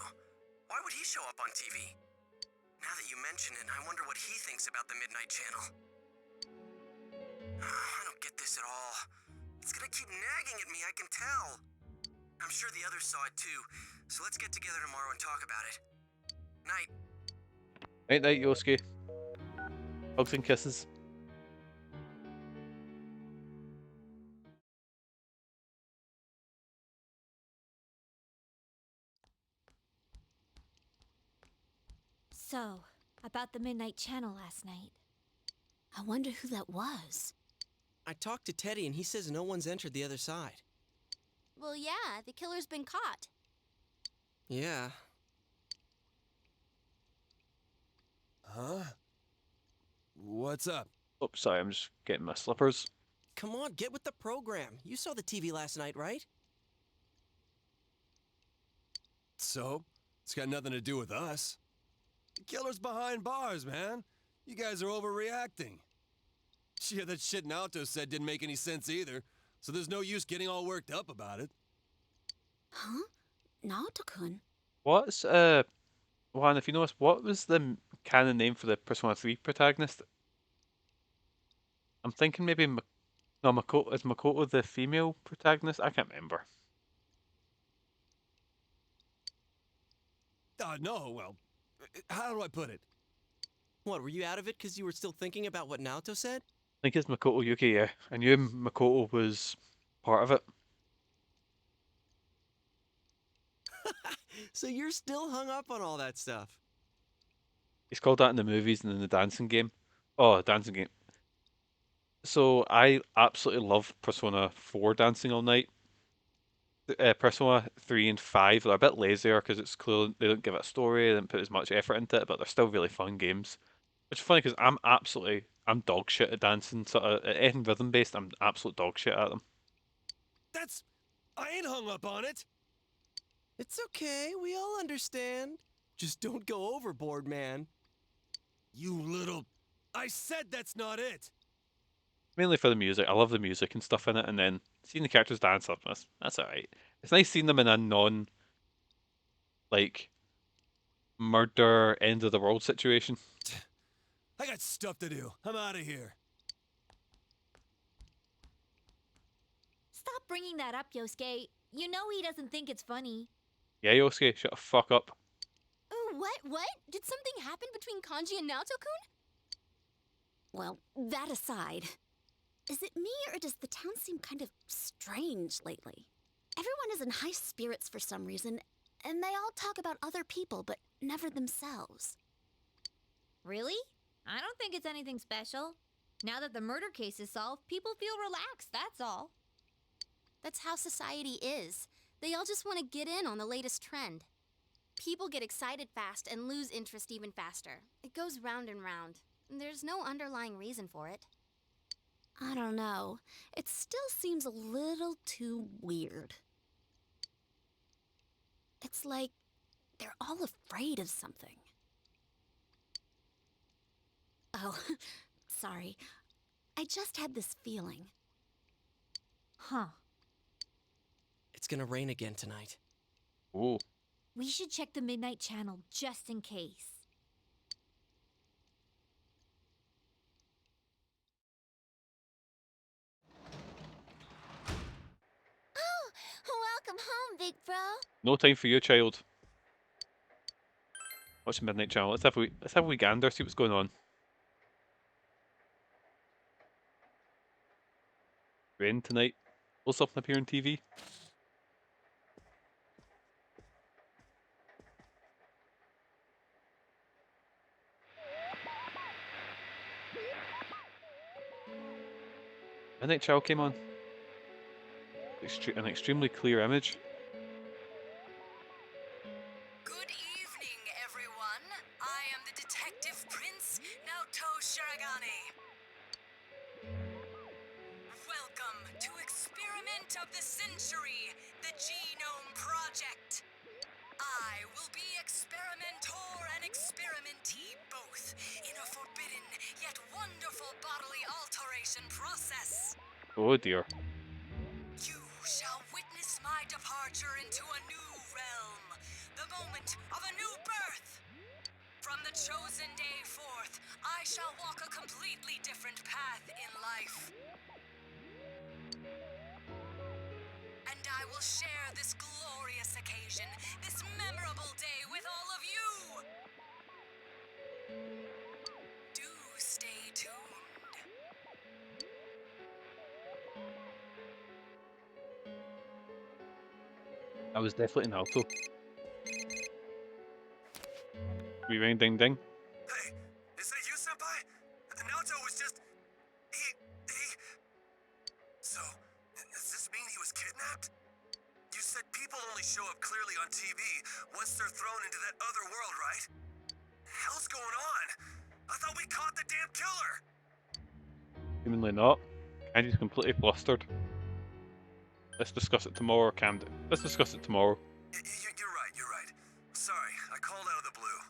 Why would he show up on TV? Now that you mention it, I wonder what he thinks about the Midnight Channel. I don't get this at all. It's gonna keep nagging at me, I can tell. I'm sure the others saw it too, so let's get together tomorrow and talk about it. Night. Night, Yosuke. Hugs and kisses. So, about the Midnight Channel last night. I wonder who that was. I talked to Teddy and he says no one's entered the other side. Well, yeah, the killer's been caught. Yeah. Huh? What's up? Oh, sorry, I'm just getting my slippers. Come on, get with the program. You saw the TV last night, right? So? It's got nothing to do with us. The killer's behind bars, man. You guys are overreacting. Yeah, that shit Naoto said didn't make any sense either, so there's no use getting all worked up about it. Huh? Naoto-kun? What's Juan, if you notice, what was the canon name for the Persona 3 protagonist? I'm thinking maybe Makoto. Is Makoto the female protagonist? I can't remember. No, well, how do I put it? What, were you out of it because you were still thinking about what Naoto said? I think it's Makoto Yuki, yeah. I knew Makoto was part of it. So you're still hung up on all that stuff? He's called that in the movies and in the dancing game. Oh, dancing game. So I absolutely love Persona 4 Dancing All Night. Persona 3 and 5 are a bit lazier because it's clear they don't give it a story, they don't put as much effort into it, but they're still really fun games. Which is funny because I'm dog shit at dancing, sort of anything rhythm based. I'm absolute dog shit at them. I ain't hung up on it. It's okay, we all understand. Just don't go overboard, man. You little... I said that's not it. Mainly for the music. I love the music and stuff in it, and then seeing the characters dance up, that's alright. It's nice seeing them in a non, like, murder, end of the world situation. I got stuff to do. I'm out of here. Stop bringing that up, Yosuke. You know he doesn't think it's funny. Yeah, Yosuke, shut the fuck up. Oh, what? Did something happen between Kanji and Naoto-kun? Well, that aside, is it me or does the town seem kind of strange lately? Everyone is in high spirits for some reason, and they all talk about other people, but never themselves. Really? I don't think it's anything special. Now that the murder case is solved, people feel relaxed, that's all. That's how society is. They all just want to get in on the latest trend. People get excited fast and lose interest even faster. It goes round and round. There's no underlying reason for it. I don't know. It still seems a little too weird. It's like they're all afraid of something. Oh, sorry. I just had this feeling. Huh. It's gonna rain again tonight. Ooh. We should check the Midnight Channel just in case. Oh, welcome home, big bro. No time for you, child. Watch the Midnight Channel. Let's have a wee gander, see what's going on. Rain tonight. Will something appear on TV? Midnight Channel came on. An extremely clear image. Good evening, everyone. I initiation process. Oh dear. You shall witness my departure into a new realm, the moment of a new birth. From the chosen day forth, I shall walk a completely different path in life. And I will share this glorious occasion, this memorable day with all of you. Do stay tuned. That was definitely Naruto. We ring ding ding. Hey, is that you, Senpai? Naoto was just... He... So, does this mean he was kidnapped? You said people only show up clearly on TV once they're thrown into that other world, right? Hell's going on? I thought we caught the damn killer! Seemingly not. Kanji's completely flustered. Let's discuss it tomorrow, Camden. Let's discuss it tomorrow. You're right. Sorry, I called out of the blue.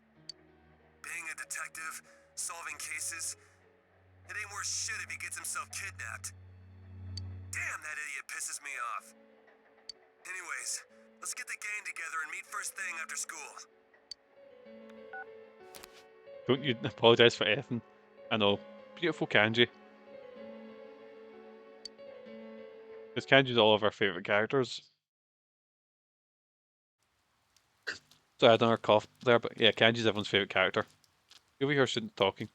Being a detective, solving cases, it ain't worth shit if he gets himself kidnapped. Damn, that idiot pisses me off. Anyways, let's get the gang together and meet first thing after school. Don't you apologise for anything. I know. Beautiful Kanji. Because Kanji's all of our favourite characters. Sorry, I had another cough there, but yeah, Kanji's everyone's favourite character. Over here shouldn't be talking.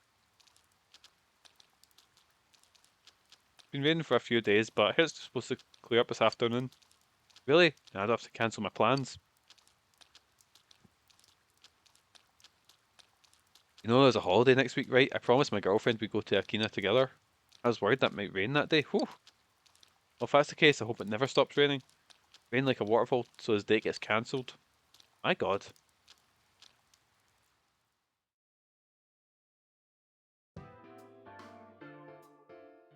Been waiting for a few days, but I heard it's supposed to clear up this afternoon. Really? I'd have to cancel my plans. You know, there's a holiday next week, right? I promised my girlfriend we'd go to Akina together. I was worried that might rain that day. Whew. Well, if that's the case, I hope it never stops raining. Rain like a waterfall, so his date gets cancelled. My god.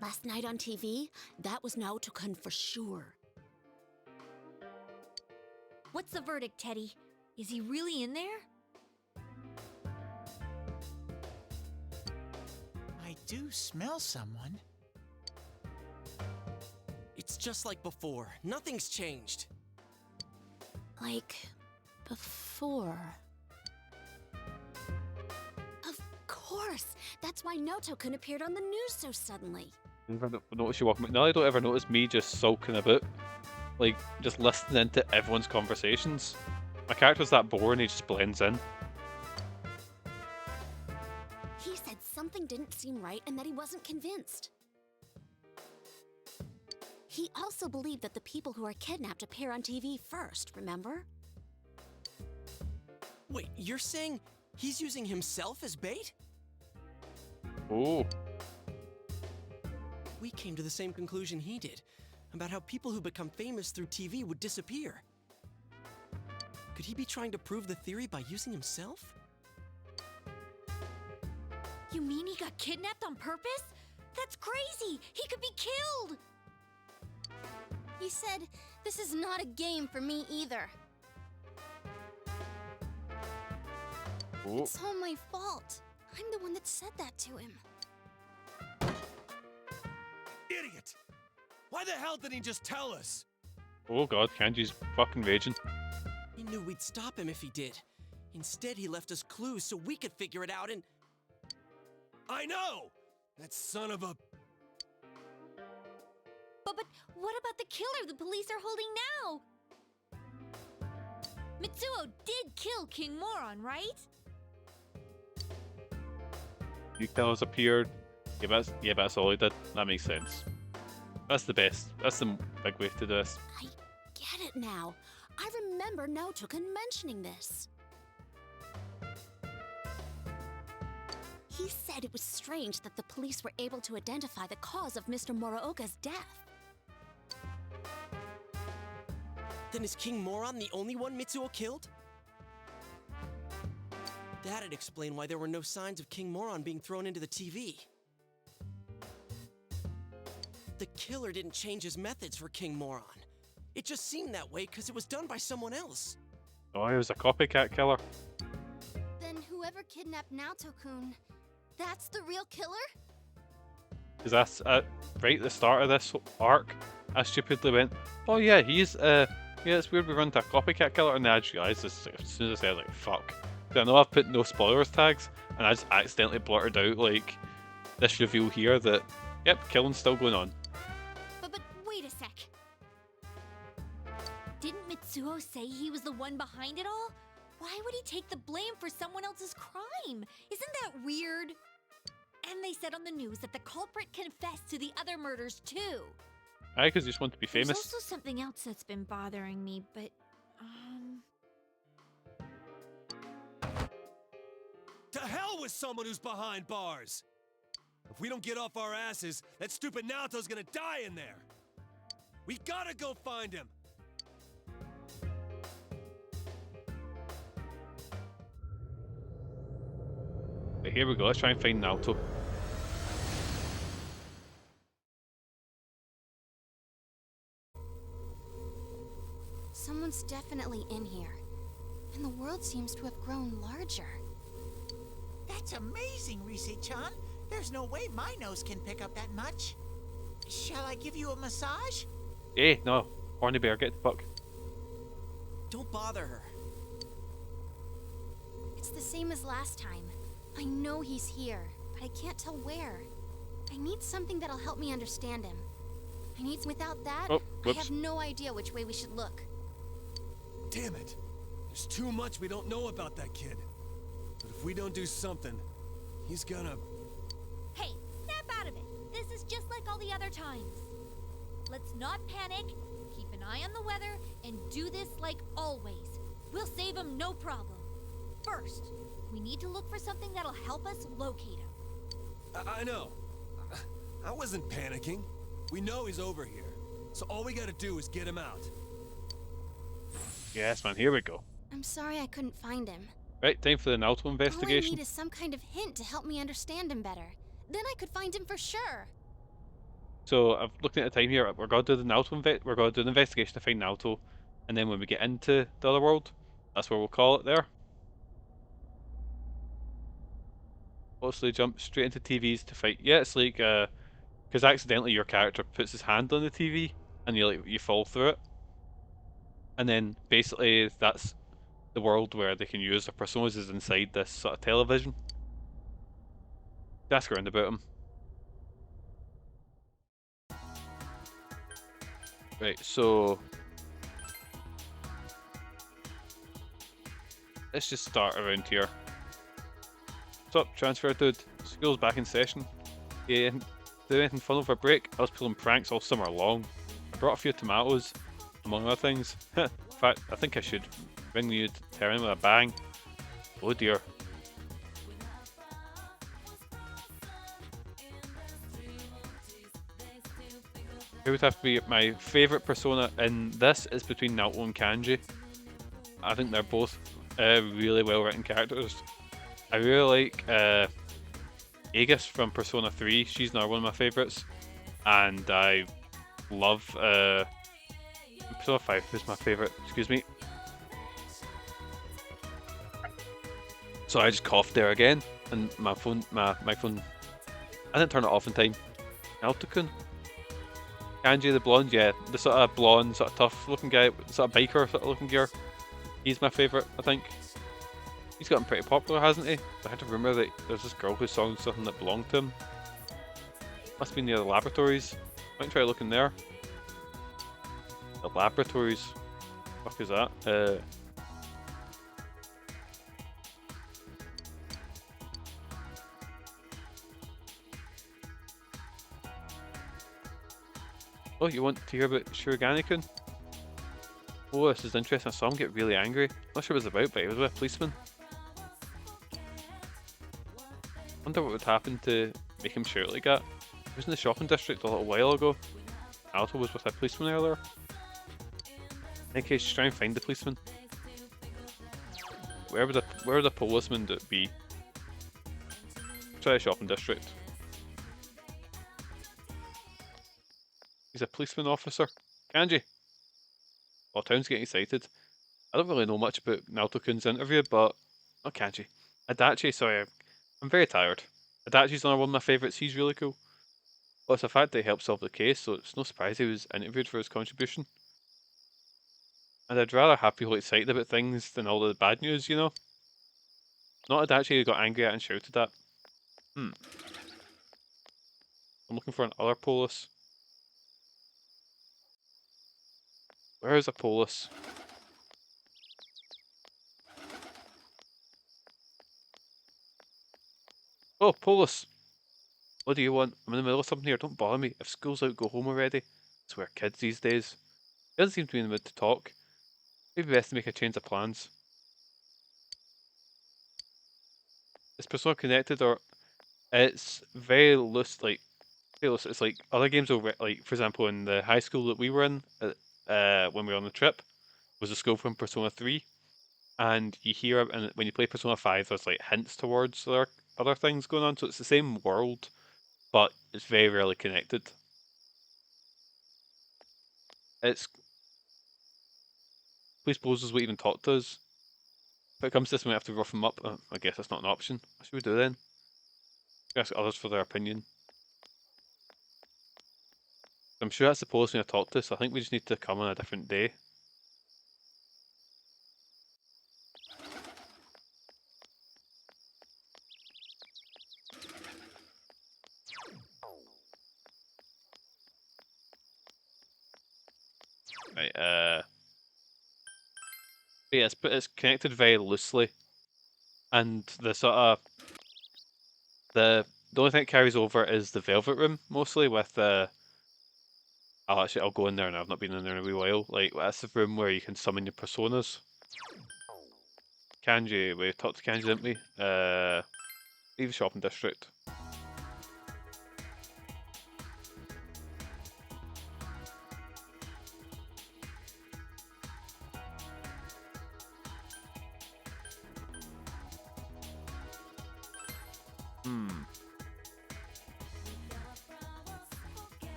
Last night on TV, that was Naoto-kun for sure. What's the verdict, Teddy? Is he really in there? I do smell someone. It's just like before. Nothing's changed. Like before. Of course! That's why Naoto-kun appeared on the news so suddenly. I never notice you walking. No, I don't ever notice me just sulking about. Like, just listening into everyone's conversations. My character's that boring, he just blends in. He said something didn't seem right and that he wasn't convinced. He also believed that the people who are kidnapped appear on TV first, remember? Wait, you're saying he's using himself as bait? Oh. We came to the same conclusion he did, about how people who become famous through TV would disappear. Could he be trying to prove the theory by using himself? You mean he got kidnapped on purpose? That's crazy! He could be killed! He said, "This is not a game for me either." Oh. It's all my fault. I'm the one that said that to him. Idiot! Why the hell didn't he just tell us? Oh god, Kanji's fucking raging. He knew we'd stop him if he did. Instead, he left us clues so we could figure it out and... I know! That son of a... But what about the killer the police are holding now? Mitsuo did kill King Moron, right? New killers appeared. Yeah, that's all he did. That makes sense. That's the best. That's the big way to do this. I get it now. I remember Naoto-kun mentioning this. He said it was strange that the police were able to identify the cause of Mr. Muraoka's death. Then is King Moron the only one Mitsuo killed? That'd explain why there were no signs of King Moron being thrown into the TV. The killer didn't change his methods for King Moron. It just seemed that way because it was done by someone else. Oh, he was a copycat killer. Then whoever kidnapped Naoto-kun, that's the real killer? Because that's right at the start of this arc, I stupidly went, oh yeah, yeah, it's weird we run into a copycat killer, and then I just realised this as soon as I said, I was like, fuck. I know I've put no spoilers tags, and I just accidentally blurted out, like, this reveal here that, yep, killing's still going on. But wait a sec. Didn't Mitsuo say he was the one behind it all? Why would he take the blame for someone else's crime? Isn't that weird? And they said on the news that the culprit confessed to the other murders too. Aye, because you just want to be famous. There's also something else that's been bothering me, but, To hell with someone who's behind bars! If we don't get off our asses, that stupid Naoto's gonna die in there! We gotta go find him! But here we go, let's try and find Naoto. Someone's definitely in here. And the world seems to have grown larger. That's amazing, Rise-chan. There's no way my nose can pick up that much. Shall I give you a massage? Eh, no. Horny bear, get the fuck. Don't bother her. It's the same as last time. I know he's here, but I can't tell where. I need something that'll help me understand him. Without that, I have no idea which way we should look. Damn it! There's too much we don't know about that kid. But if we don't do something, he's gonna... hey, snap out of it. This is just like all the other times. Let's not panic, keep an eye on the weather, and do this like always. We'll save him no problem. First, we need to look for something that'll help us locate him. I know. I wasn't panicking. We know he's over here. So all we gotta do is get him out. Yes, man, here we go. I'm sorry I couldn't find him. Right, time for the Naoto All I investigation. need is some kind of hint to help me understand him better. Then I could find him for sure. So, I'm looking at the time here, we're going to do the Naoto we're going to do the investigation to find Naoto, and then when we get into the other world, that's where we'll call it there. Mostly jump straight into TVs to fight. Yeah, it's like, because accidentally your character puts his hand on the TV, and you fall through it. And then, basically, that's the world where they can use their personas is inside this sort of television. Ask around about him. Right, so let's just start around here. What's up, transfer dude? School's back in session. Yeah, do anything fun over break? I was pulling pranks all summer long. I brought a few tomatoes, among other things. In fact, I think I should bring you to Terran with a bang. Oh dear. Who would have to be my favourite persona in this is between Naoto and Kanji. I think they're both really well written characters. I really like Aegis from Persona 3, she's another one of my favourites. And I love Persona 5, who's my favourite, excuse me. So I just coughed there again, and my phone, I didn't turn it off in time. Naoto-kun? Kanji the blonde, yeah, the sort of blonde, sort of tough looking guy, sort of biker sort of looking gear. He's my favourite, I think. He's gotten pretty popular, hasn't he? I had a rumour that there's this girl who sang something that belonged to him. Must have been near the laboratories. Might try looking there. The laboratories. What the fuck is that? Oh, you want to hear about Shiragane-kun? Oh, this is interesting. I saw him get really angry. Not sure what it was about, but he was with a policeman. Wonder what would happen to make him shout like that. He was in the shopping district a little while ago. Naoto was with a policeman earlier. In any case, just try and find the policeman. Where would a policeman be? Try a shopping district. He's a policeman officer. Kanji! Oh, town's getting excited. I don't really know much about Naoto-kun's interview, but... Not Kanji. Adachi, sorry. I'm very tired. Adachi's another one of my favourites. He's really cool. Well, it's the fact that he helped solve the case, so it's no surprise he was interviewed for his contribution. And I'd rather have people excited about things than all the bad news, you know? Not that actually got angry at and shouted at. I'm looking for an other polis. Where is a polis? Oh, polis! What do you want? I'm in the middle of something here, don't bother me. If school's out, go home already. I swear, kids these days. He doesn't seem to be in the mood to talk. Maybe best to make a change of plans. Is Persona connected, or it's very loose, like very loose. It's like other games over, like for example in the high school that we were in when we were on the trip was a school from Persona 3, and you hear and when you play Persona 5 there's like hints towards other things going on, so it's the same world but it's very rarely connected. It's police poses will even talk to us. If it comes to this, we have to rough them up. I guess that's not an option. What should we do then? Ask others for their opinion. I'm sure that's the police we have to talk to, so I think we just need to come on a different day. Right, yeah, it's connected very loosely, and the sort of the only thing it carries over is the Velvet Room mostly with I'll go in there now. I've not been in there in a wee while. Like that's the room where you can summon your personas. Kanji, we talked to Kanji, didn't we? Leave the shopping district.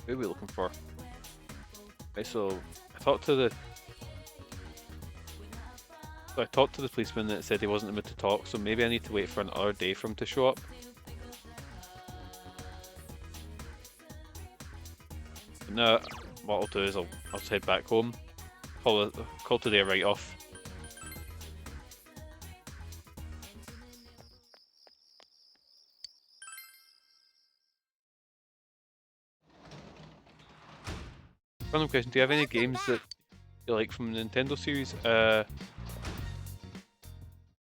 Who are we looking for? Right, so I talked to the policeman that said he wasn't in the mood to talk, so maybe I need to wait for another day for him to show up. But now, what I'll do is I'll just head back home, call today a write-off. Random question, do you have any games that you like from the Nintendo series? I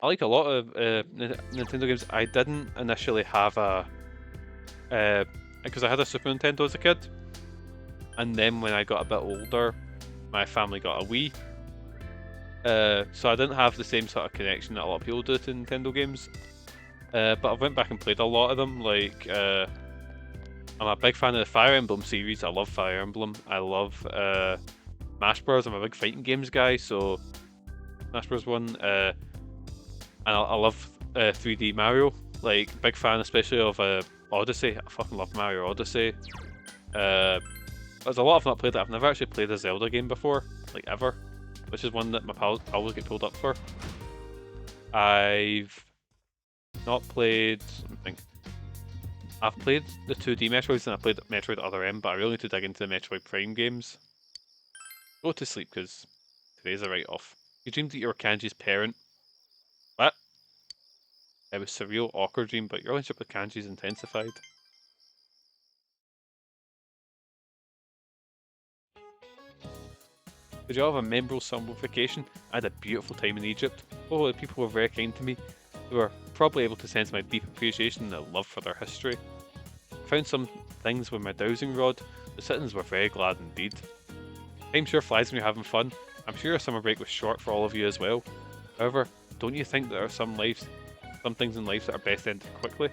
like a lot of Nintendo games. I didn't initially have because I had a Super Nintendo as a kid, and then when I got a bit older, my family got a Wii. So I didn't have the same sort of connection that a lot of people do to Nintendo games. But I went back and played a lot of them, like I'm a big fan of the Fire Emblem series. I love Fire Emblem. I love Smash Bros. I'm a big fighting games guy, so Smash Bros. 1. And I love 3D Mario. Like, big fan especially of Odyssey. I fucking love Mario Odyssey. There's a lot I've not played that. I've never actually played a Zelda game before, like ever, which is one that my pals always get pulled up for. I've not played, let me think. I've played the 2D Metroids and I played Metroid Other M, but I really need to dig into the Metroid Prime games. Go to sleep because today's a write-off. You dreamed that you were Kanji's parent. What? It was a surreal, awkward dream, but your relationship with Kanji's intensified. Did you all have a memorable summer vacation? I had a beautiful time in Egypt. Oh, the people were very kind to me. They were probably able to sense my deep appreciation and a love for their history. I found some things with my dowsing rod. The citizens were very glad indeed. Time sure flies when you're having fun. I'm sure your summer break was short for all of you as well. However, don't you think there are some things in life that are best ended quickly?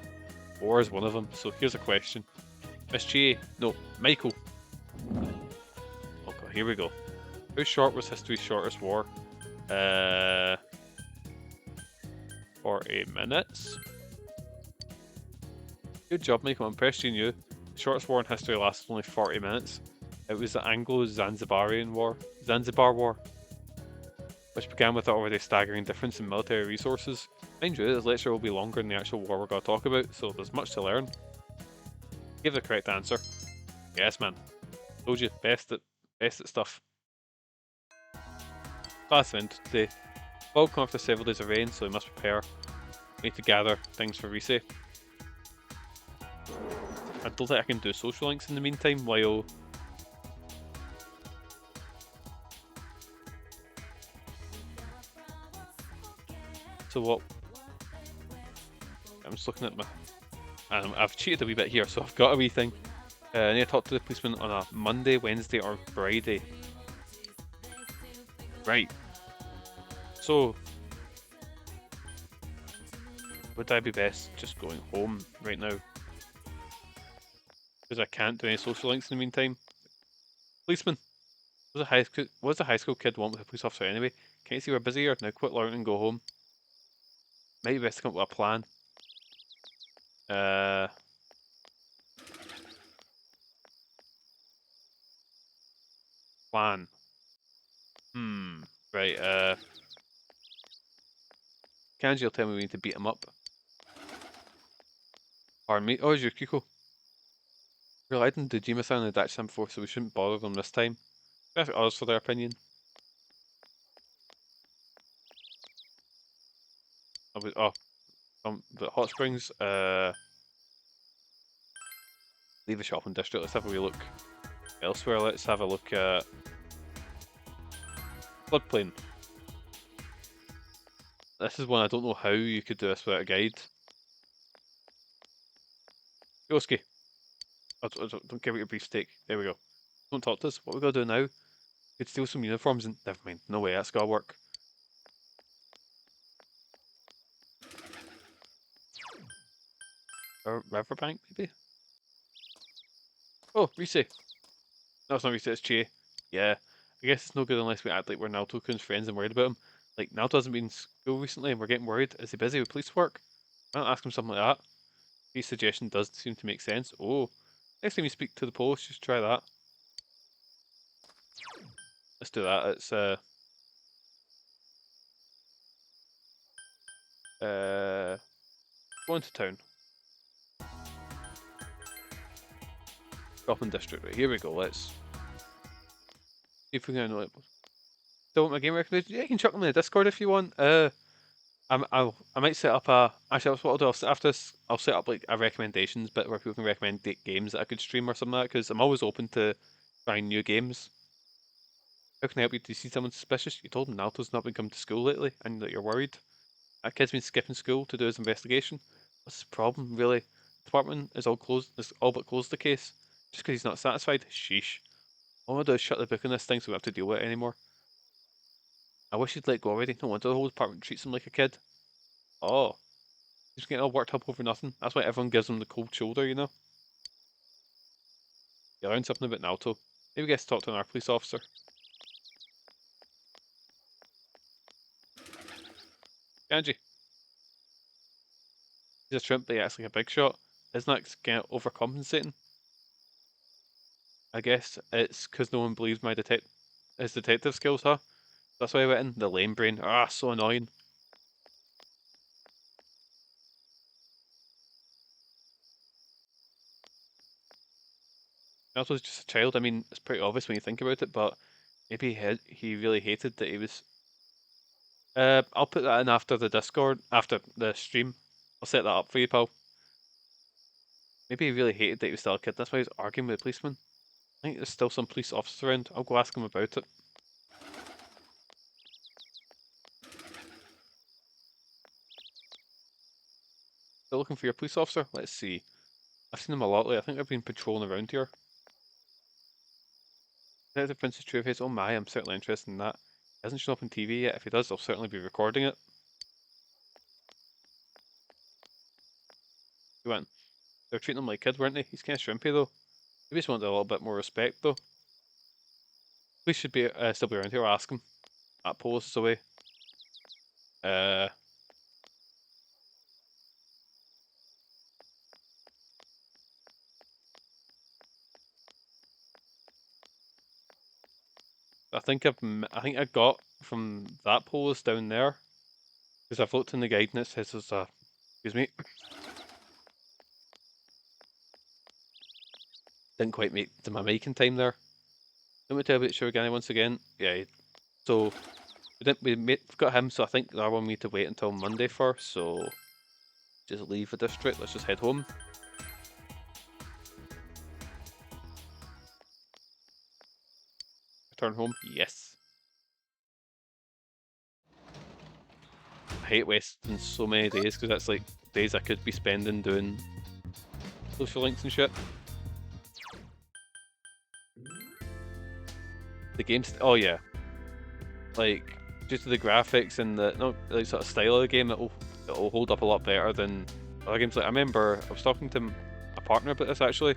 War is one of them, so here's a question. Miss Chie, no, Michael. Okay, here we go. How short was history's shortest war? 40 minutes. Good job, Michael. I'm impressed you knew. The shortest war in history lasted only 40 minutes. It was the Anglo-Zanzibar War, which began with the already staggering difference in military resources. Mind you, this lecture will be longer than the actual war we're going to talk about, so there's much to learn. Give the correct answer. Yes, man. Told you, best at stuff. Last event today. Fall come after several days of rain, so we must prepare. We need to gather things for Rise. I don't think I can do social links in the meantime while... So what? I'm just looking at my... I've cheated a wee bit here, so I've got a wee thing. I need to talk to the policeman on a Monday, Wednesday or Friday. Right. So... would I be best just going home right now? Because I can't do any social links in the meantime. Policeman! What does a high school kid want with a police officer anyway? Can't you see we're busy here? Now quit learning and go home. Might be best to come up with a plan. Plan. Right, Kanji will tell me we need to beat him up. Pardon me. Oh, it's Yukiko. Well, I didn't do Jima-san and the Dachi-san before, so we shouldn't bother them this time. Ask others for their opinion. The hot springs, leave the shopping district, let's have a wee look elsewhere. Let's have a look at floodplain. This is one I don't know how you could do this without a guide. Yosuke. Don't give it your beef steak. There we go. Don't talk to us. What we gotta do now? We could steal some uniforms and... never mind. No way, that's gotta work. Or Riverbank, maybe? Oh, Rise. No, it's not Rise, it's Chie. Yeah. I guess it's no good unless we act like we're Naoto-kun's friends and worried about him. Like, Naoto hasn't been in school recently and we're getting worried. Is he busy with police work? Why not ask him something like that? His suggestion does seem to make sense. Oh, next time you speak to the police, just try that. Let's do that. It's go into town. Shopping district. Right, here we go. Let's see if we can know it. Still want my game recommendation? Yeah, you can chuck them in the Discord if you want. I might set up a... Actually, that's what I'll do. After this, I'll set up like a recommendations bit where people can recommend games that I could stream or something like that, because I'm always open to trying new games. How can I help you? Do you see someone suspicious? You told him Naoto's not been coming to school lately, and that you're worried. That kid's been skipping school to do his investigation. What's the problem, really? The department is all but closed the case. Just because he's not satisfied? Sheesh. All I do is shut the book on this thing so we have to deal with it anymore. I wish he'd let go already. No wonder the whole department treats him like a kid. Oh. He's getting all worked up over nothing. That's why everyone gives him the cold shoulder, you know? You learned something about Naoto. Maybe get to talk to another police officer. Kanji. He's a shrimp, but he acts like a big shot. Isn't that kind of overcompensating? I guess it's because no one believes my his detective skills, huh? That's why I went in. The lame brain. Ah, so annoying. Naoto's just a child. I mean, it's pretty obvious when you think about it, but maybe he really hated that he was... I'll put that in after the Discord, after the stream. I'll set that up for you, pal. Maybe he really hated that he was still a kid. That's why he was arguing with the policeman. I think there's still some police officers around. I'll go ask him about it. Still looking for your police officer? Let's see. I've seen them a lot lately. I think they've been patrolling around here. Detective Princess Trueface. Oh my, I'm certainly interested in that. He hasn't shown up on TV yet. If he does, I'll certainly be recording it. He went. They were treating him like kids, weren't they? He's kind of shrimpy though. Maybe just wanted a little bit more respect though. Police should be still be around here. I'll ask him. That pole is away. I think I got from that post down there, because I've looked in the guide and it says there's a... Excuse me. didn't quite make to my mic in time there. Let me tell you about Shiragane once again. Yeah, so we've got him, so I think the other one we need to wait until Monday for, so just leave the district, let's just head home. Return home, yes. I hate wasting so many days because that's like days I could be spending doing social links and shit. The game's oh yeah, like due to the graphics and the like sort of style of the game, it'll hold up a lot better than other games. Like I remember I was talking to a partner about this actually.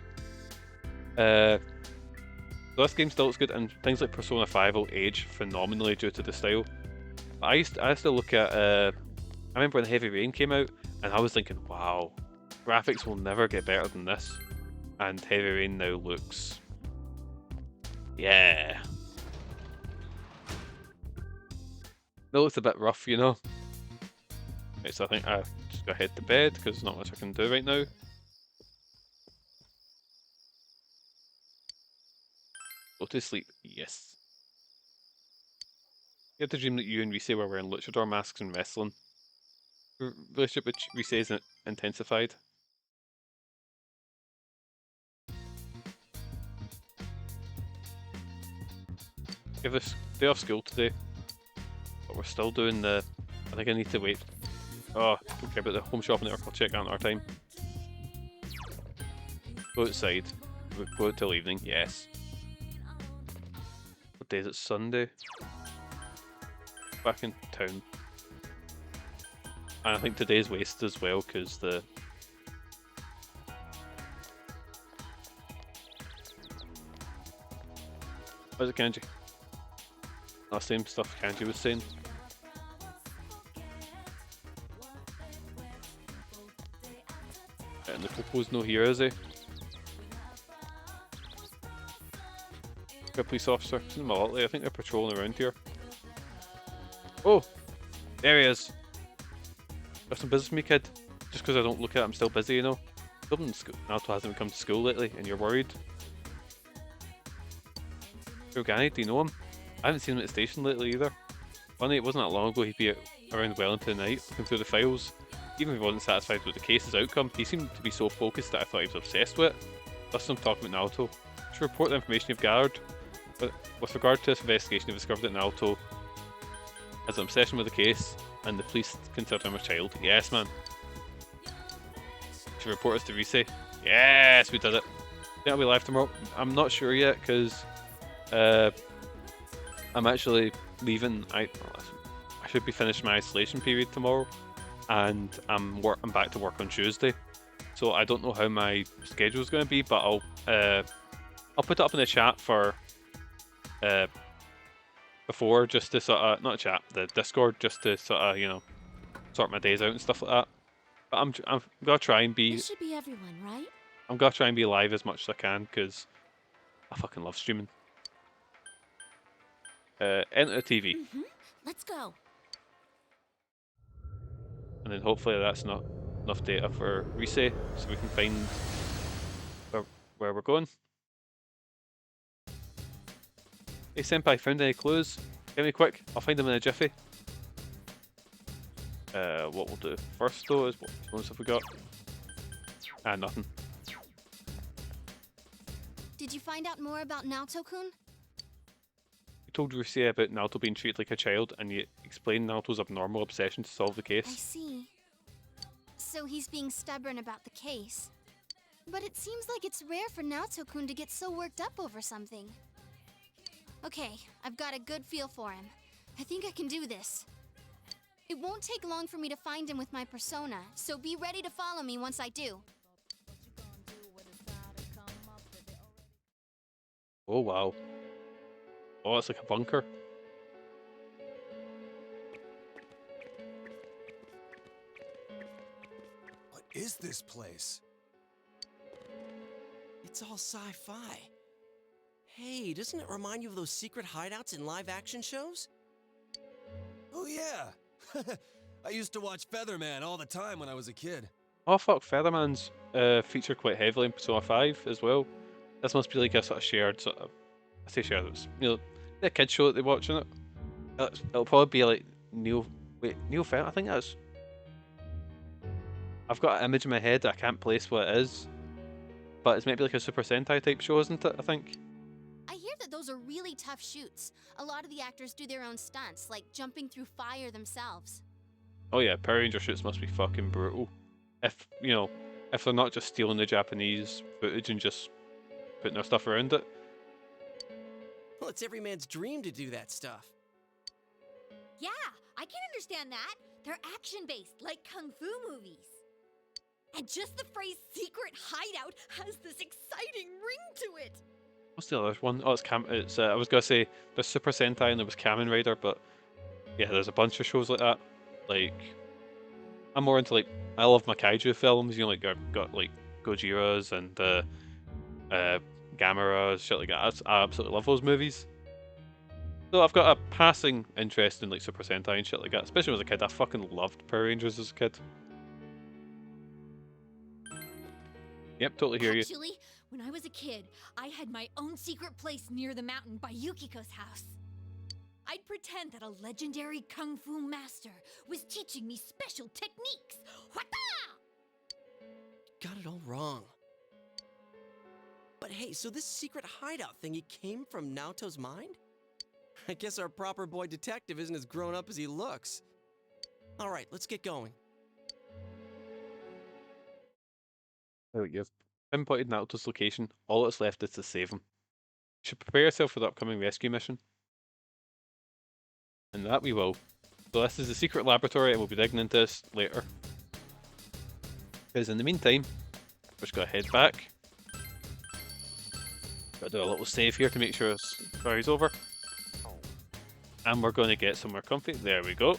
This game still looks good, and things like Persona 5 will age phenomenally due to the style. I used to look at I remember when Heavy Rain came out, and I was thinking, wow, graphics will never get better than this, and Heavy Rain now looks, yeah, it looks a bit rough, you know. Right, so I think I just gotta head to bed because there's not much I can do right now. Go to sleep, yes. You had the dream that you and Rise were wearing luchador masks and wrestling. Your relationship with Rise is intensified. Give us day off school today, but we're still doing the. I think I need to wait. Oh, don't care about the home shopping network. I'll check out our time. Go outside. We'll go out till evening. Yes. What day is it? Sunday. Back in town. And I think today's wasted as well because the. What's it, Kanji? Oh, same stuff Kanji was saying. And the Popo's no here, is he? A police officer. Seen them a lot lately. I think they're patrolling around here. Oh! There he is! Got some business with me, kid? Just because I don't look at it, I'm still busy, you know? Naoto hasn't come to school lately, and you're worried. Shirogane, do you know him? I haven't seen him at the station lately either. Funny, it wasn't that long ago he'd be around well into the night, looking through the files. Even if he wasn't satisfied with the case's outcome, he seemed to be so focused that I thought he was obsessed with it. Thus I'm talking about Naoto. To report the information you've gathered. But with regard to this investigation, you've discovered that Naoto has an obsession with the case, and the police consider him a child. Yes, man. Should report us to Rise. Yes, we did it. Think I'll be live tomorrow. I'm not sure yet, because I'm actually leaving. I should be finishing my isolation period tomorrow, and I'm back to work on Tuesday. So I don't know how my schedule is going to be, but I'll put it up in the chat for before, just to sort of, not chat, the Discord, just to sort of, you know, sort my days out and stuff like that. But I'm gonna try and be. It should be everyone, right? I'm gonna try and be live as much as I can because I fucking love streaming. Enter the TV. Let's go. And then hopefully that's not enough data for Rise, so we can find where we're going. Hey senpai, found any clues? Get me quick, I'll find them in a jiffy. What we'll do first though is what ones have we got? Ah, nothing. Did you find out more about Naoto-kun? You told Rise about Naoto being treated like a child, and you explained Naoto's abnormal obsession to solve the I case. see. So he's being stubborn about the case. But it seems like it's rare for Naoto-kun to get so worked up over something. Okay, I've got a good feel for him. I think I can do this. It won't take long for me to find him with my persona, so be ready to follow me once I do. Oh wow. Oh, it's like a bunker. What is this place? It's all sci-fi. Hey, doesn't it remind you of those secret hideouts in live-action shows? Oh yeah! I used to watch Featherman all the time when I was a kid. Oh fuck, Featherman's featured quite heavily in Persona 5 as well. this must be like a sort of shared sort of. I say shared. It's, you know, the kids show that they watch on it. It'll probably be like Neil Fent. I think that's. I've got an image in my head that I can't place what it is, but it's maybe like a Super Sentai type show, isn't it? I think. I hear that those are really tough shoots. A lot of the actors do their own stunts, like jumping through fire themselves. Oh yeah, Power Ranger shoots must be fucking brutal. If if they're not just stealing the Japanese footage and just putting their stuff around it. Well, it's every man's dream to do that stuff. Yeah, I can understand that. They're action-based, like kung fu movies. And just the phrase secret hideout has this exciting ring to it. What's the other one? Oh, it's I was gonna say there's Super Sentai and there was Kamen Rider, but yeah, there's a bunch of shows like that. Like, I'm more into like, I love my kaiju films. You know, like I've got like Gojiras and Gameras, shit like that. I absolutely love those movies. So I've got a passing interest in like Super Sentai and shit like that. Especially as a kid, I fucking loved Power Rangers as a kid. Yep, totally hear you. Actually, when I was a kid, I had my own secret place near the mountain by Yukiko's house. I'd pretend that a legendary kung fu master was teaching me special techniques. Whata! Got it all wrong. But hey, so this secret hideout thing, it came from Naoto's mind? I guess our proper boy detective isn't as grown up as he looks. All right, let's get going. Oh, you've pinpointed Naoto's location. All that's left is to save him. You should prepare yourself for the upcoming rescue mission. And that we will. So this is the secret laboratory, and we'll be digging into this later. Because in the meantime, we're just going to head back. Got to do a little save here to make sure it's carries over. And we're going to get somewhere comfy. There we go.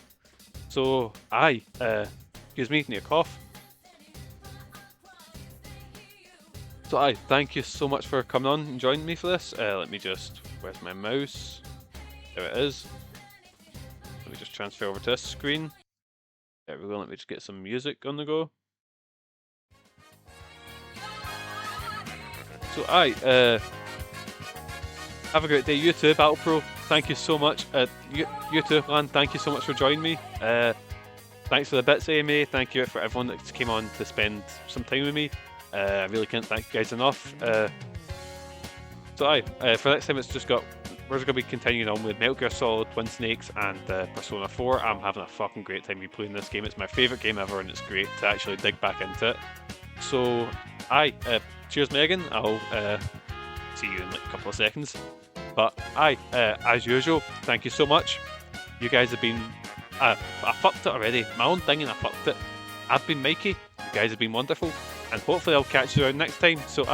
So, excuse me, need a cough. So thank you so much for coming on and joining me for this. Let me just, where's my mouse? There it is. Let me just transfer over to this screen. There we go, let me just get some music on the go. So have a great day, you too, Battle Pro. Thank you so much. You too, man, thank you so much for joining me. Thanks for the bits, Amy. Thank you for everyone that came on to spend some time with me. I really can't thank you guys enough. So for next time, we're just going to be continuing on with Metal Gear Solid, Twin Snakes, and Persona 4. I'm having a fucking great time playing this game. It's my favourite game ever, and it's great to actually dig back into it. So, cheers, Megan. I'll see you in like a couple of seconds. But as usual, thank you so much. You guys have been. I fucked it already. My own thing, and I fucked it. I've been Mikey. You guys have been wonderful. And hopefully I'll catch you around next time. So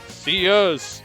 see yous!